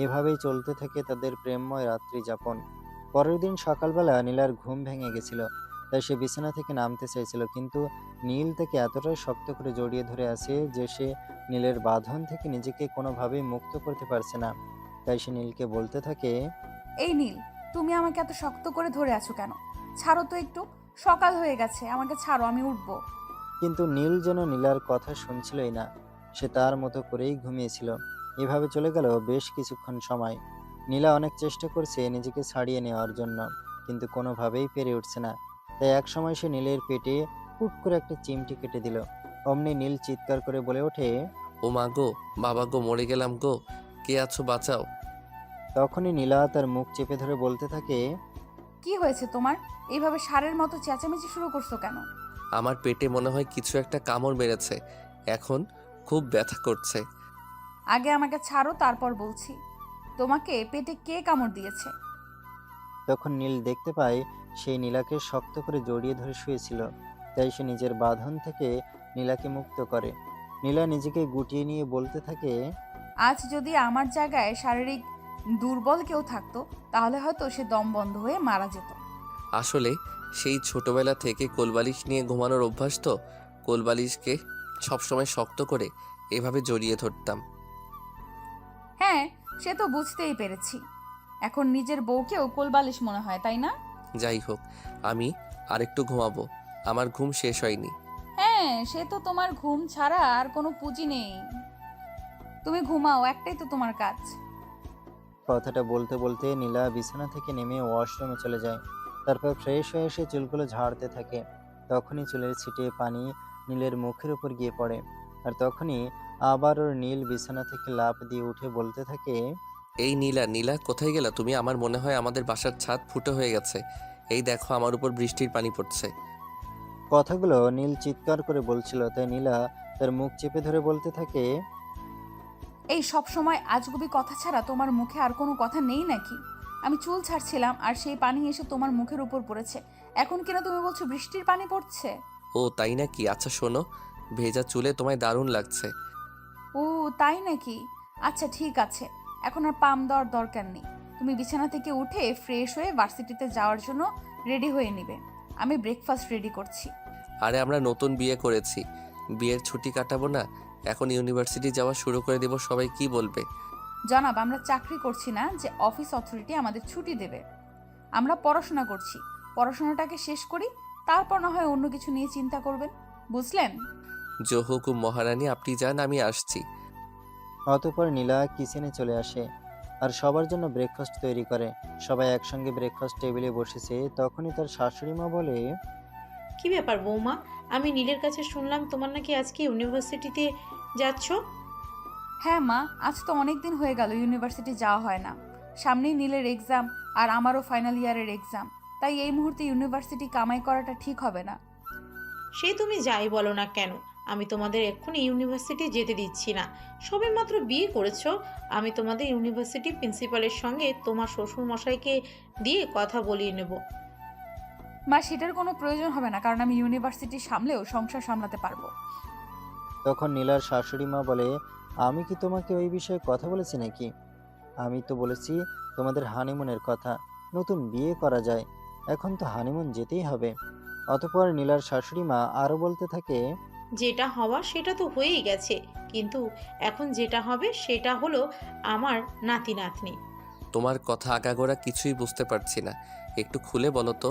এভাবেই চলতে থাকে তাদের প্রেমময় রাত্রি যাপন। পরের দিন সকালবেলা নীলার ঘুম ভেঙে গেছিল, তাই সে বিছানা থেকে নামতে চাইছিল, কিন্তু নীল তাকে এতটাই শক্ত করে জড়িয়ে ধরে আছে যে সে নীলের বাঁধন থেকে নিজেকে কোনোভাবেই মুক্ত করতে পারছে না। তাই সে নীলকে বলতে থাকে, এই নীল, তুমি আমাকে এত শক্ত করে ধরে আছো কেন? ছাড়ো তো একটু, সকাল হয়ে গেছে, আমাকে ছাড়ো, আমি উঠবো। কিন্তু নীল যেন নীলার কথা শুনছিলই না। সে তার মতো করেই ঘুমিয়েছিল। এভাবে চলে গেল বেশ কিছুক্ষণ সময়। নীলা অনেক চেষ্টা করছে নিজেকে ছাড়িয়ে নেওয়ার জন্য, কিন্তু কোনোভাবেই পেরে উঠছে না। তাই এক সময় সে নীলের পেটে হুট করে একটা চিমটি কেটে দিল। অমনি নীল চিৎকার করে বলে ওঠে। ও মা গো, বাবা গো, মরে গেলাম গো, কে আছো বাঁচাও। তখনই নীলা তার মুখ চেপে ধরে বলতে থাকে, কি হয়েছে তোমার? এইভাবে ষাঁড়ের মতো চেঁচামেচি শুরু করছো কেন? আমার পেটে মনে হয় কিছু একটা কামড় মেরেছে, এখন খুব ব্যথা করছে। আগে আমাকে ছাড়ো, তারপর বলছি। তোমাকে পেটে কে কামড় দিয়েছে? তখন নীল দেখতে পায় সেই নীলাকে শক্ত করে জড়িয়ে ধরে শুয়েছিল। তাই সে নিজের বাঁধন থেকে নীলাকে মুক্ত করে। নীলা নিজেকে গুটিয়ে নিয়ে বলতে থাকে, আজ যদি আমার জায়গায় শারীরিক দুর্বল কেউ থাকতো, তাহলে হয়তো সে দম বন্ধ হয়ে মারা যেত। আসলে সেই ছোটবেলা থেকে কোলবালিশ নিয়ে ঘুমানোর অভ্যাস তো, কোলবালিশকে সবসময় শক্ত করে এভাবে জড়িয়ে ধরতাম। হ্যাঁ, সে তো বুঝতেই পেরেছি। এখন নিজের বউকেও কোলবালিশ মনে হয়, তাই না? যাই হোক, আমি আরেকটু ঘুমাবো, আমার ঘুম শেষ হয়নি। হ্যাঁ, সে তো তোমার ঘুম ছাড়া আর কোনো পুঁজি নেই। তুমি ঘুমাও, একটাই তো তোমার কাজ। কথাটা বলতে বলতে নীলা বিছানা থেকে নেমে ওয়াশরুমে চলে যায়। তারপর ফ্রেশ হয়ে এসে চুলগুলো ঝাড়তে থাকে। তখনই চুলের ছিটে পানি নীলের মুখের উপর গিয়ে পড়ে। আর তখনই আবার ওর নীল বিছানা থেকে লাফ দিয়ে উঠে বলতে থাকে, এই নীলা, নীলা কোথায় গেলা তুমি? আমার মনে হয় আমাদের বাসার ছাদ ফুটো হয়ে গেছে। এই দেখো, আমার উপর বৃষ্টির পানি পড়ছে। কথাগুলো নীল চিৎকার করে বলছিল, তাই নীলা তার মুখ চেপে ধরে বলতে থাকে, এই সব সময় আজগুবি কথা ছাড়া তোমার মুখে আর কোনো কথা নেই নাকি? আমি চুল ছাড়ছিলাম আর সেই পানি এসে তোমার মুখের উপর পড়েছে, এখন কিনা তুমি বলছো বৃষ্টির পানি পড়ছে? ও তাই নাকি? আচ্ছা শোনো, ভেজা চুলে তোমায় দারুণ লাগছে। ও তাই নাকি? আচ্ছা ঠিক আছে, এখন আর পাম দেওয়ার দরকার নেই। তুমি বিছানা থেকে উঠে ফ্রেশ হয়ে ভার্সিটিতে যাওয়ার জন্য রেডি হয়ে নিবে। আমি ব্রেকফাস্ট রেডি করছি। আরে আমরা নতুন বিয়ে করেছি, বিয়ের ছুটি কাটাবো না? এখন ইউনিভার্সিটি যাওয়া শুরু করে দেব, সবাই কি বলবে? জনাব, আমরা চাকরি করছি না যে অফিস অথরিটি আমাদের ছুটি দেবে। আমরা পড়াশোনা করছি, পড়াশোনাটাকে শেষ করি, তারপর না হয় অন্য কিছু নিয়ে চিন্তা করবেন, বুঝলেন? জো হুকুম মহারানী, আপনি যান, আমি আসছি। অতঃপর নীলা কিচেনে চলে আসে আর সবার জন্য ব্রেকফাস্ট তৈরি করে। সবাই একসঙ্গে ব্রেকফাস্ট টেবিলে বসেছে। তখনই তার শাশুড়ি মা বলে, কি ব্যাপার বৌমা, আমি নীলের কাছে শুনলাম তোমার নাকি আজকে ইউনিভার্সিটিতে যাচ্ছ? হ্যাঁ মা, আজ তো অনেক দিন হয়ে গেল ইউনিভার্সিটি যাওয়া হয় না। সামনেই নীলের এক্সাম আর আমারও ফাইনাল ইয়ারের এক্সাম, তাই এই মুহূর্তে ইউনিভার্সিটি কামাই করাটা ঠিক হবে না। সে তুমি যাই বলো না কেন, আমি তোমাদের এক্ষুনি ইউনিভার্সিটি যেতে দিচ্ছি না। সবে মাত্র বিয়ে করেছো। আমি তোমাদের ইউনিভার্সিটি প্রিন্সিপালের সঙ্গে তোমার শ্বশুর মশাইকে দিয়ে কথা বলিয়ে নেব। মা, সেটার কোনো প্রয়োজন হবে না, কারণ আমি ইউনিভার্সিটি সামলেও সংসার সামলাতে পারবো। তখন নীলার শাশুড়ি মা বলে, আমি কি তোমাকে ওই বিষয়ে কথা বলেছি নাকি? আমি তো বলেছি তোমাদের হানিমুনের কথা, নতুন বিয়ে করা যায়, এখন তো হানিমুন যেতেই হবে। অতঃপর নীলার শাশুড়ি মা আরও বলতে থাকে, যেটা হওয়া সেটা তো হয়েই গেছে, কিন্তু এখন যেটা হবে সেটা হলো আমার নাতি নাতনি। তোমার কথা আগাগোড়া কিছুই বুঝতে পারছি না, একটু খুলে বলো তো।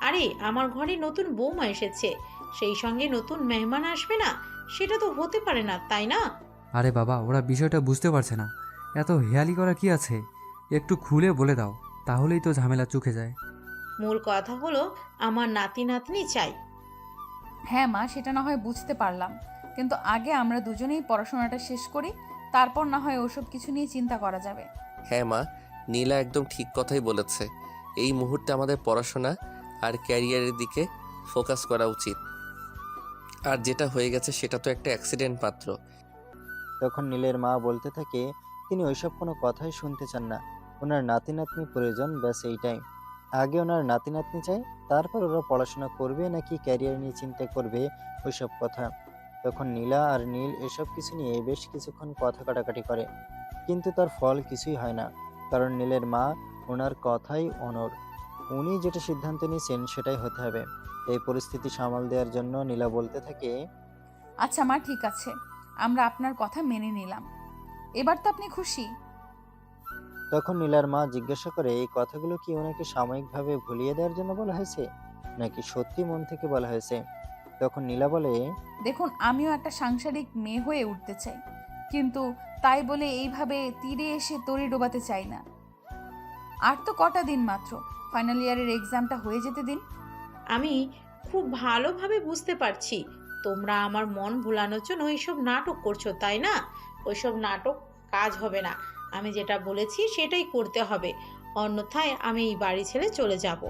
আরে আমার ঘরে নতুন বৌমা এসেছে, সেই সঙ্গে নতুন মেহমান আসবে না? সেটা তো হতে পারে না, তাই না? আরে বাবা, ওরা বিষয়টা বুঝতে পারছে না, এত হেয়ালি করা কি আছে? একটু খুলে বলে দাও, তাহলেই তো ঝামেলা চুকে যায়। মূল কথা হলো আমার নাতি নাতনি চাই। হ্যাঁ মা, সেটা না হয় বুঝতে পারলাম, কিন্তু আগে আমরা দুজনেই পড়াশোনাটা শেষ করি, তারপর না হয় ওসব কিছু নিয়ে চিন্তা করা যাবে। হ্যাঁ মা, নীলা একদম ঠিক কথাই বলেছে। এই মুহূর্তে আমাদের পড়াশোনা আর ক্যারিয়ারের দিকে ফোকাস করা উচিত। আর যেটা হয়ে গেছে সেটা তো একটা অ্যাক্সিডেন্ট মাত্র। তখন নীলের মা বলতে থাকে, তিনি ওইসব কোনো কথাই শুনতে চান না, ওনার নাতি নাতনি প্রয়োজন, ব্যাস এইটাই। আগে ওনার নাতি নাতনি চাই, তারপর ওরা পড়াশোনা করবে নাকি ক্যারিয়ার নিয়ে চিন্তা করবে, ওইসব কথা। তখন নীলা আর নীল এসব কিছু নিয়ে বেশ কিছুক্ষণ কথা কাটাকাটি করে, কিন্তু তার ফল কিছুই হয় না, কারণ নীলের মা ওনার কথাই অনড়। উনি যেটা সিদ্ধান্ত নিয়েছেন সেটাই হতে হবে। এই পরিস্থিতি সামাল দেওয়ার জন্য নীলা বলতে থাকে, আচ্ছা মা, ঠিক আছে, আমরা আপনার কথা মেনে নিলাম। এবার তো আপনি খুশি? তখন নীলার মা জিজ্ঞাসা করে, এই কথাগুলো কি ওনাকে সাময়িকভাবে ভুলিয়ে দেওয়ার জন্য বলা হয়েছে, নাকি সত্যি মন থেকে বলা হয়েছে? তখন নীলা বলে, দেখুন, আমিও একটা সাংসারিক মেয়ে হয়ে উঠতে চাই, কিন্তু তাই বলে এইভাবে তীরে এসে তরি ডোবাতে চাই না। আর তো কটা দিন মাত্র, ফাইনাল ইয়ারের এক্সামটা হয়ে যেতে দিন। আমি খুব ভালোভাবে বুঝতে পারছি তোমরা আমার মন ভোলানোর জন্য এইসব নাটক করছো, তাই না? ওইসব নাটক কাজ হবে না। আমি যেটা বলেছি সেটাই করতে হবে, অন্যথায় আমি এই বাড়ি ছেড়ে চলে যাব।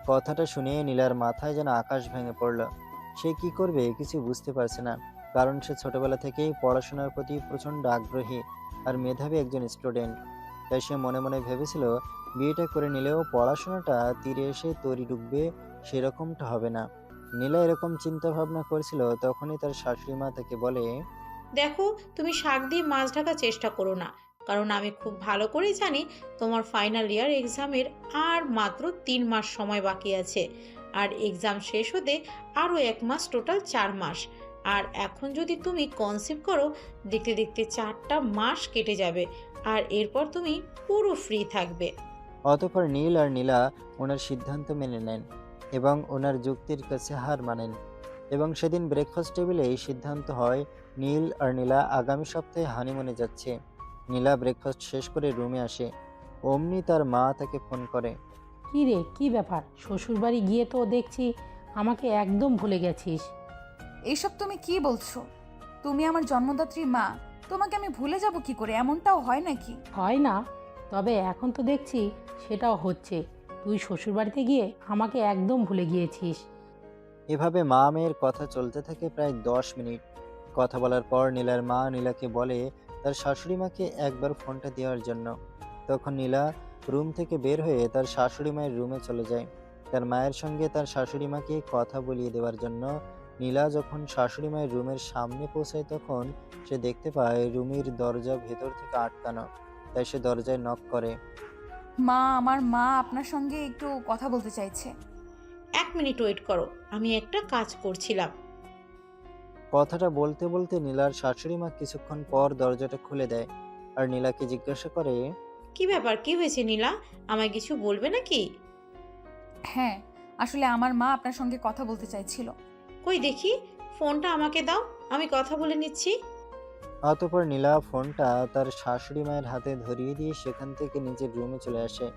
কথাটা শুনে নীলার মাথায় যেন আকাশ ভেঙে পড়ল। সে কি করবে কিছু বুঝতে পারছে না, কারণ সে ছোটবেলা থেকেই পড়াশোনার প্রতি প্রচণ্ড আগ্রহী আর মেধাবী একজন স্টুডেন্ট। তাই সে মনে মনে ভেবেছিল, বিয়েটা করে নিলেও পড়াশোনাটা তীরে এসে তরি ডুববে, সেরকমটা হবে না। নীলা এরকম চিন্তা ভাবনা করছিল, তখনই তার শাশুড়ি মা তাকে বলে, দেখো, তুমি শাক দিয়ে মাছ ঢাকার চেষ্টা করো না, কারণ আমি খুব ভালো করেই জানি তোমার ফাইনাল ইয়ার এক্সামের আর মাত্র 3 মাস সময় বাকি আছে, আর এক্সাম শেষ হতে আরও 1 মাস, টোটাল 4 মাস। আর এখন যদি তুমি কনসিভ করো, দেখতে দেখতে 4টা মাস কেটে যাবে, আর এরপর তুমি পুরো ফ্রি থাকবে। অতঃপর নীল আর নীলা ওনার সিদ্ধান্ত মেনে নেন এবং ওনার যুক্তির কাছে হার মানেন। এবং সেদিন ব্রেকফাস্ট টেবিলে এই সিদ্ধান্ত হয়, নীল আর নীলা আগামী সপ্তাহে হানিমুনে যাচ্ছে। নীলা ব্রেকফাস্ট শেষ করে রুমে আসে, অমনি তার মা তাকে ফোন করে। কী রে, কী ব্যাপার? শ্বশুরবাড়ি গিয়ে তো দেখছি আমাকে একদম ভুলে গেছিস। এইসব তুমি কি বলছো? তুমি আমার জন্মদাত্রী মা, তোমাকে আমি ভুলে যাব কি করে? এমনটাও হয় নাকি? হয় না, তবে এখন তো দেখছি সেটাও হচ্ছে। তুই শ্বশুরবাড়িতে গিয়ে আমাকে একদম ভুলে গিয়েছিস। এভাবে মা মেয়ের কথা চলতে থাকে প্রায় 10 মিনিট। কথা বলার পর নীলার মা নীলাকে বলে তার শাশুড়ি মাকে একবার ফোনটা দেওয়ার জন্য। তখন নীলা রুম থেকে বের হয়ে তার শাশুড়ি মায়ের রুমে চলে যায় তার মায়ের সঙ্গে তার শাশুড়ি মাকে কথা বলিয়ে দেওয়ার জন্য। নীলা যখন শাশুড়ি মায়ের রুমের সামনে পৌঁছায়, তখন সে দেখতে পায় রুমের দরজা ভেতর থেকে আটকানো। তাই সে দরজায় নক করে। মা, আমার মা আপনার সঙ্গে একটু কথা বলতে চাইছে। 1 মিনিট ওয়েট করো, আমি একটা কাজ করছিলাম। কথাটা বলতে বলতে নীলার শাশুড়ি মা কিছুক্ষণ পর দরজাটা খুলে দেয় আর নীলাকে জিজ্ঞাসা করে, কি ব্যাপার, কি হয়েছে নীলা? আমায় কিছু বলবে নাকি? হ্যাঁ, আসলে আমার মা আপনার সঙ্গে কথা বলতে চাইছিল। কই দেখি, ফোনটা আমাকে দাও, আমি কথা বলে নিচ্ছি। অতঃপর নীলা ফোনটা তার শাশুড়ি মায়ের হাতে ধরিয়ে দিয়ে সেখান থেকে নিজের রুমে চলে আসে।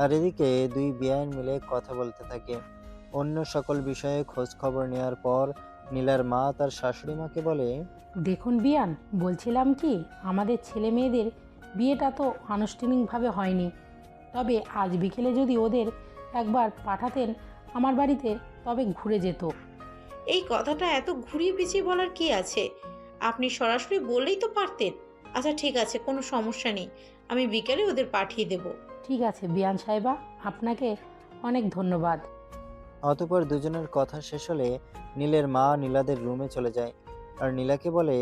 আর এদিকে দুই বেয়াইন মিলে কথা বলতে থাকে। অন্য সকল বিষয়ে খোঁজ খবর নেওয়ার পর নীলার মা তার শাশুড়ি মাকে বলে, দেখুন বিয়ান, বলছিলাম কি, আমাদের ছেলে মেয়েদের বিয়েটা তো আনুষ্ঠানিকভাবে হয়নি, তবে আজ বিকেলে যদি ওদের একবার পাঠাতেন আমার বাড়িতে, তবে ঘুরে যেত। এই কথাটা এত ঘুরিয়ে পেঁচিয়ে বলার কি আছে? আপনি সরাসরি বললেই তো পারতেন। আচ্ছা ঠিক আছে, কোনো সমস্যা নেই, আমি বিকেলে ওদের পাঠিয়ে দেব। ঠিক আছে বিয়ান সাহেবা, আপনাকে অনেক ধন্যবাদ। অতঃপর দুজনের কথা শেষ হলে নীলের মা নীলাদের রুমে চলে যায় আর নীলাকে বলে,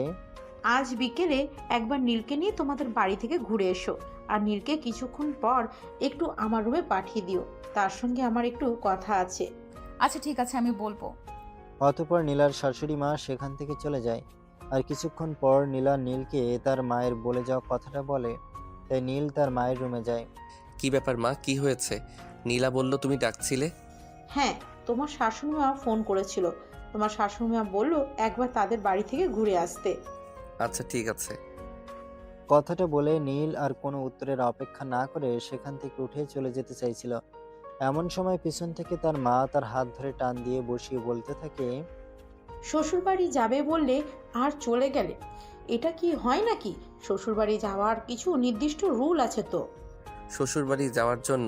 আজ বিকেলে একবার নীলকে নিয়ে তোমাদের বাড়ি থেকে ঘুরে এসো, আর নীলকে কিছুক্ষণ পর একটু আমার রুমে পাঠিয়ে দিও, তার সঙ্গে আমার একটু কথা আছে। আচ্ছা ঠিক আছে, আমি বলবো। অতঃপর নীলার শাশুড়ি মা সেখান থেকে চলে যায়। আর কিছুক্ষণ পর নীলা নীলকে তার মায়ের বলে যাওয়া কথাটা বলে। তাই নীল তার মায়ের রুমে যায়। কি ব্যাপার মা, কি হয়েছে? নীলা বলল তুমি ডাকছিলে। হ্যাঁ, তোমার শাশুড়িমা ফোন করেছিল। তোমার শাশুড়িমা বলল একবার তাদের বাড়ি থেকে ঘুরে আসতে। আচ্ছা ঠিক আছে। কথাটা বলে নীল আর কোনো উত্তরের অপেক্ষা না করে সেখান থেকে উঠে চলে যেতে চাইছিল। এমন সময় পিছন থেকে তার মা তার হাত ধরে টান দিয়ে বসিয়ে বলতে থাকে, শ্বশুরবাড়ি যাবে বললে আর চলে গেলে, এটা কি হয় নাকি? শ্বশুরবাড়ি যাওয়ার কিছু নির্দিষ্ট রুল আছে তো। শ্বশুরবাড়ি যাওয়ার জন্য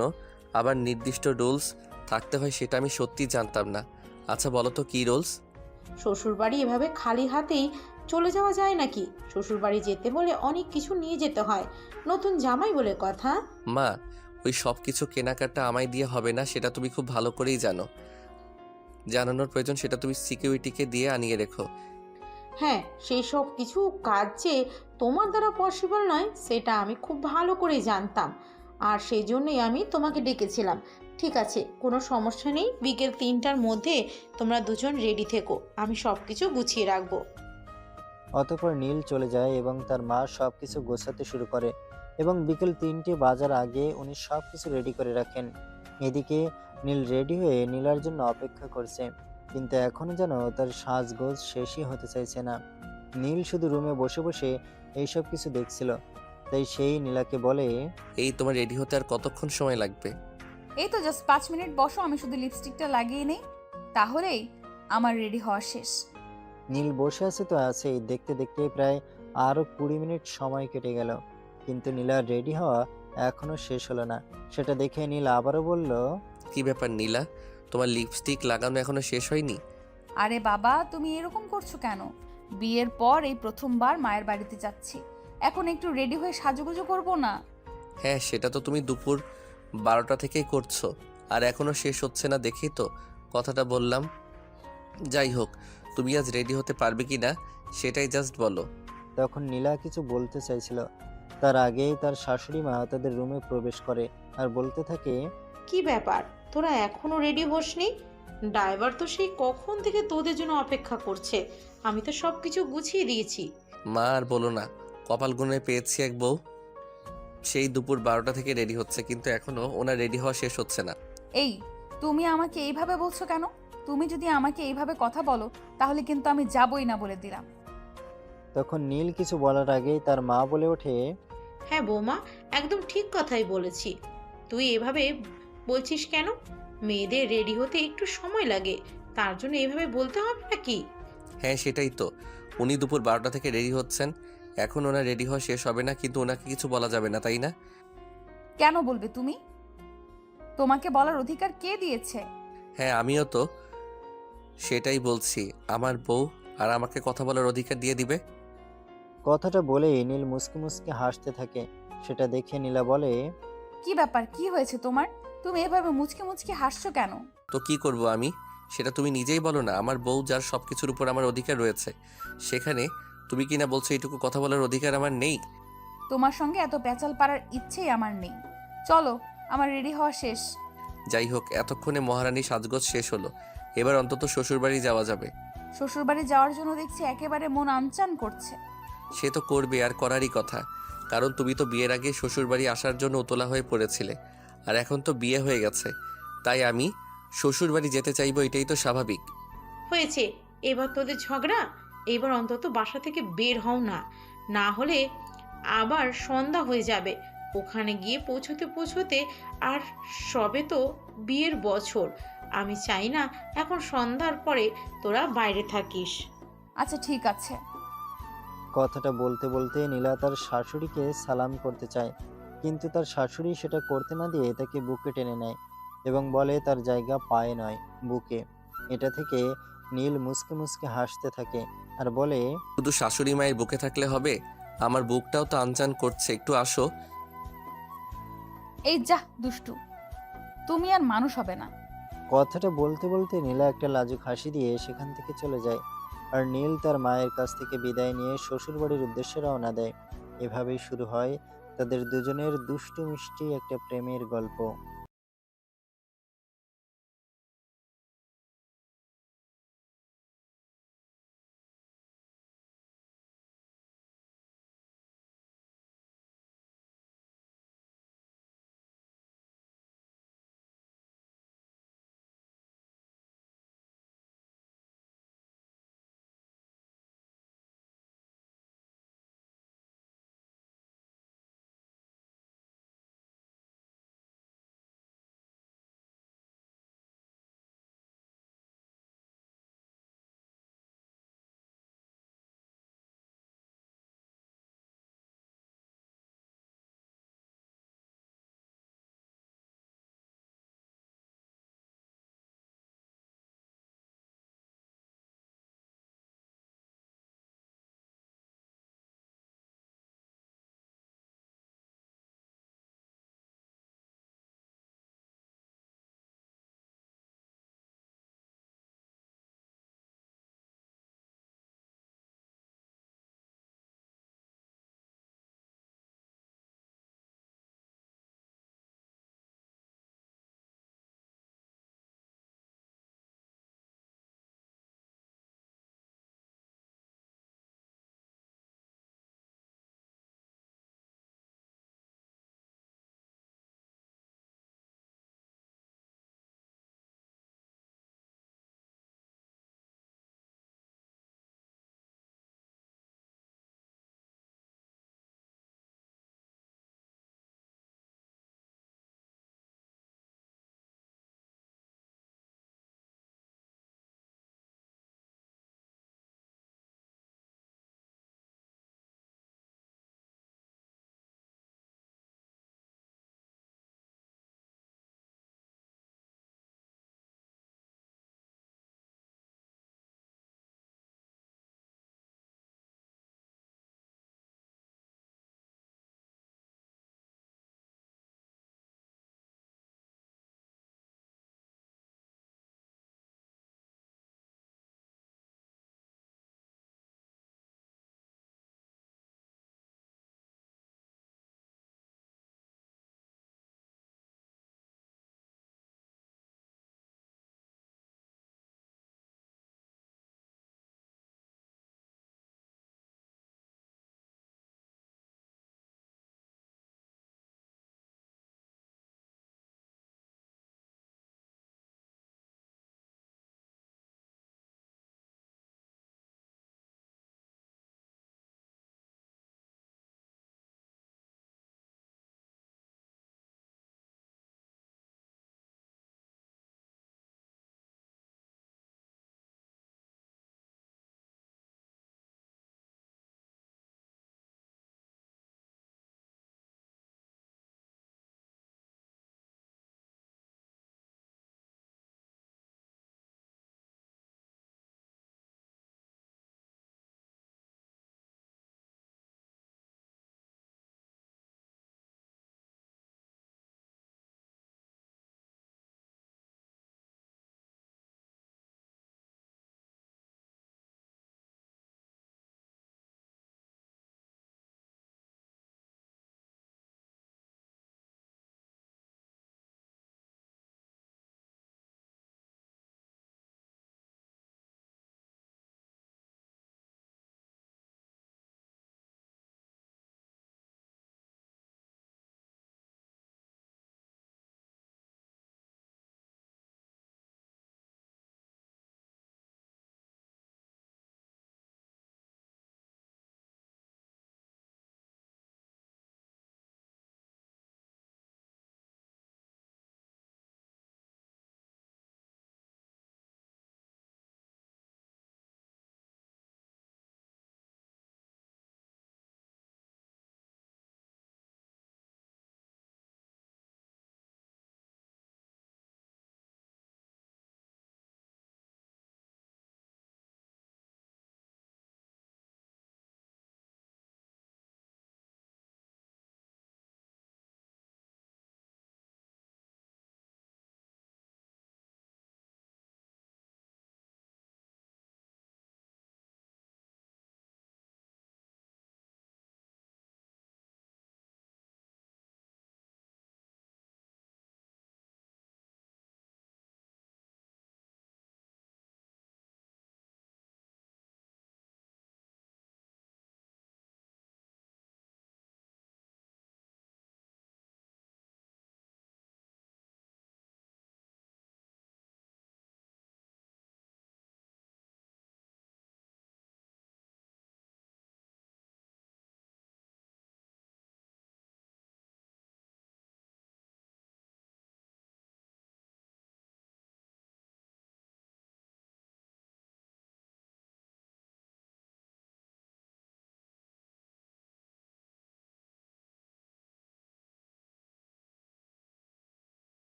আবার নির্দিষ্ট রুলস থাকতে হয় সেটা আমি সত্যিই জানতাম না। আচ্ছা বলো তো কী রুলস? শ্বশুরবাড়ি এভাবে খালি হাতেই চলে যাওয়া যায় নাকি? শ্বশুরবাড়ি যেতে হলে অনেক কিছু নিয়ে যেতে হয়, নতুন জামাই বলে কথা। মা, ওই সব কিছু কেনাকাটা আমায় দিয়ে হবে না, সেটা তুমি খুব ভালো করেই জানো। জানানোর প্রয়োজন সেটা তুমি সিকিউরিটিকে দিয়ে আনিয়ে রেখো। হ্যাঁ, সেই সব কিছু কাজ যে তোমার দ্বারা পসিবল নয় সেটা আমি খুব ভালো করেই জানতাম, আর সেই জন্যই আমি তোমাকে ডেকেছিলাম। ঠিক আছে, কোনো সমস্যা নেই, বিকেল 3টার মধ্যে তোমরা দুজন রেডি থেকো, আমি সব কিছু গুছিয়ে রাখবো। অতঃপর নীল চলে যায় এবং তার মা সবকিছু গোছাতে শুরু করে এবং বিকেল 3টে বাজার আগে উনি সবকিছু রেডি করে রাখেন। এদিকে নীল রেডি হয়ে নীলার জন্য অপেক্ষা করছে, কিন্তু এখনো যেন তার সাজগোজ শেষই হতে চাইছে না। নীল শুধু রুমে বসে বসে এইসব কিছু দেখছিল। তাই সেই নীলাকে বলে, এই তোমার রেডি হতে আর কতক্ষণ সময় লাগবে? এই তো জাস্ট 5 মিনিট বসো, আমি শুধু লিপস্টিকটা লাগিয়ে নেই, তাহলেই আমার রেডি হওয়া শেষ। নীল বসে আছে তো আছেই, দেখতে দেখতে প্রায় আরো 20 মিনিট সময় কেটে গেল, কিন্তু নীলার রেডি হওয়া এখনো শেষ হলো না। সেটা দেখে নীল আবারও বলল, কি ব্যাপার নীলা, তোমার লিপস্টিক লাগানো এখনো শেষ হয়নি? আরে বাবা, তুমি এরকম করছো কেন? বিয়ের পর এই প্রথমবার মায়ের বাড়িতে যাচ্ছি, এখন একটু রেডি হয়ে সাজুগুজু করবো না? হ্যাঁ, সেটা তো তুমি দুপুর 12টা থেকেই করছো, আর এখনো শেষ হচ্ছে না দেখেই তো কথাটা বললাম। যাই হোক, তুমি আজ রেডি হতে পারবে কি না সেটাই জাস্ট বলো। তখন নীলা কিছু বলতে চাইছিল, তার আগেই তার শাশুড়ি মা তাদের রুমে প্রবেশ করে আর বলতে থাকে, কি ব্যাপার, তোরা এখনো রেডি হসনি? ড্রাইভার তো সেই কখন থেকে তোদের জন্য অপেক্ষা করছে, আমি তো সব কিছু গুছিয়ে দিয়েছি। মা আর বলো না, কপাল গুনে পেয়েছি এক বউ, সেই দুপুর 12টা থেকে রেডি হচ্ছে কিন্তু এখনো ওনার রেডি হওয়া শেষ হচ্ছে না। এই, তুমি আমাকে এইভাবে বলছো কেন? তুমি যদি আমাকে এইভাবে কথা বলো তাহলে কিন্তু আমি যাবই না বলে দিলাম। তখন নীল কিছু বলার আগেই তার মা বলে ওঠে, হ্যাঁ বৌমা, একদম ঠিক কথাই বলেছি। তুই এভাবে বলছিস কেন? মেয়েদের রেডি হতে একটু সময় লাগে, তার জন্য এভাবে বলতে হবে নাকি? হ্যাঁ সেটাই তো, উনি দুপুর 12টা থেকে রেডি হচ্ছেন, এখন ওনার রেডি হওয়া শেষ হবে না, কিন্তু ওনাকে কিছু বলা যাবে না, তাই না? কেন বলবে তুমি? তোমাকে বলার অধিকার কে দিয়েছে? হ্যাঁ আমিও তো সেটাই বলছি, আমার বউ আর আমাকে কথা বলার অধিকার দিয়ে দিবে। কথাটা বলেই নীল মুচকি মুচকি হাসতে থাকে। সেটা দেখে নীলা বলে, কি ব্যাপার, কি হয়েছে তোমার? তুমি এভাবে মুচকে মুচকে হাসছো কেন? তো কি করব আমি, সেটা তুমি নিজেই বলো না। আমার বউ যার সব কিছুর উপর আমার অধিকার রয়েছে, সেখানে তুমি কিনা বলছো এইটুকু কথা বলার অধিকার আমার নেই? তোমার সঙ্গে এত প্যাচাল পাড়ার ইচ্ছেই আমার নেই। চলো, আমার রেডি হওয়া শেষ। যাই হোক, এতক্ষণে মহারানী সাজগোজ শেষ হলো, এবার অন্তত শ্বশুরবাড়ি যাওয়া যাবে। শ্বশুরবাড়ি যাওয়ার জন্য দেখছি একেবারে মন আনচান করছে। সে তো করবে, আর করারই কথা, কারণ তুমি তো বিয়ের আগে শ্বশুরবাড়ি আসার জন্য উতলা হয়ে পড়েছিলে, আর এখন তো বিয়ে হয়ে গেছে, তাই আমি শ্বশুরবাড়ি যেতে চাইবো, এটাই তো স্বাভাবিক। হয়েছে, এবার তোদের ঝগড়া, এবার অন্তত বাসা থেকে বের হও না, না হলে আবার সন্ধ্যা হয়ে যাবে। ওখানে গিয়ে পৌঁছতে পৌঁছতে আর সবে তো বিয়ের বছর। আমি চাই না এখন সন্ধ্যার পরে তোরা বাইরে থাকিস। আচ্ছা ঠিক আছে। কথাটা বলতে বলতে নীলা তার শাশুড়িকে সালাম করতে চায়, কিন্তু তার শাশুড়ি সেটা করতে না দিয়ে তাকে বুকে টেনে নেয় এবং বলে তার জায়গা পায়ে নয়, বুকে। এটা থেকে নীল মুচকে মুচকে হাসতে থাকে আর বলে, শুধু শাশুড়ি মায়ের বুকে থাকলে হবে? আমার বুকটাও তো আনচান করছে, একটু আসো। এই যা দুষ্টু, তুমি আর মানুষ হবে না। কথাটা বলতে বলতে নীলা একটা লাজুক হাসি দিয়ে সেখান থেকে চলে যায়। আর নীল তার মায়ের কাছ থেকে বিদায় নিয়ে শ্বশুরবাড়ির উদ্দেশ্যে রওনা দেয়। এভাবেই শুরু হয় তাদের দুজনের দুষ্টু মিষ্টি একটা প্রেমের গল্প।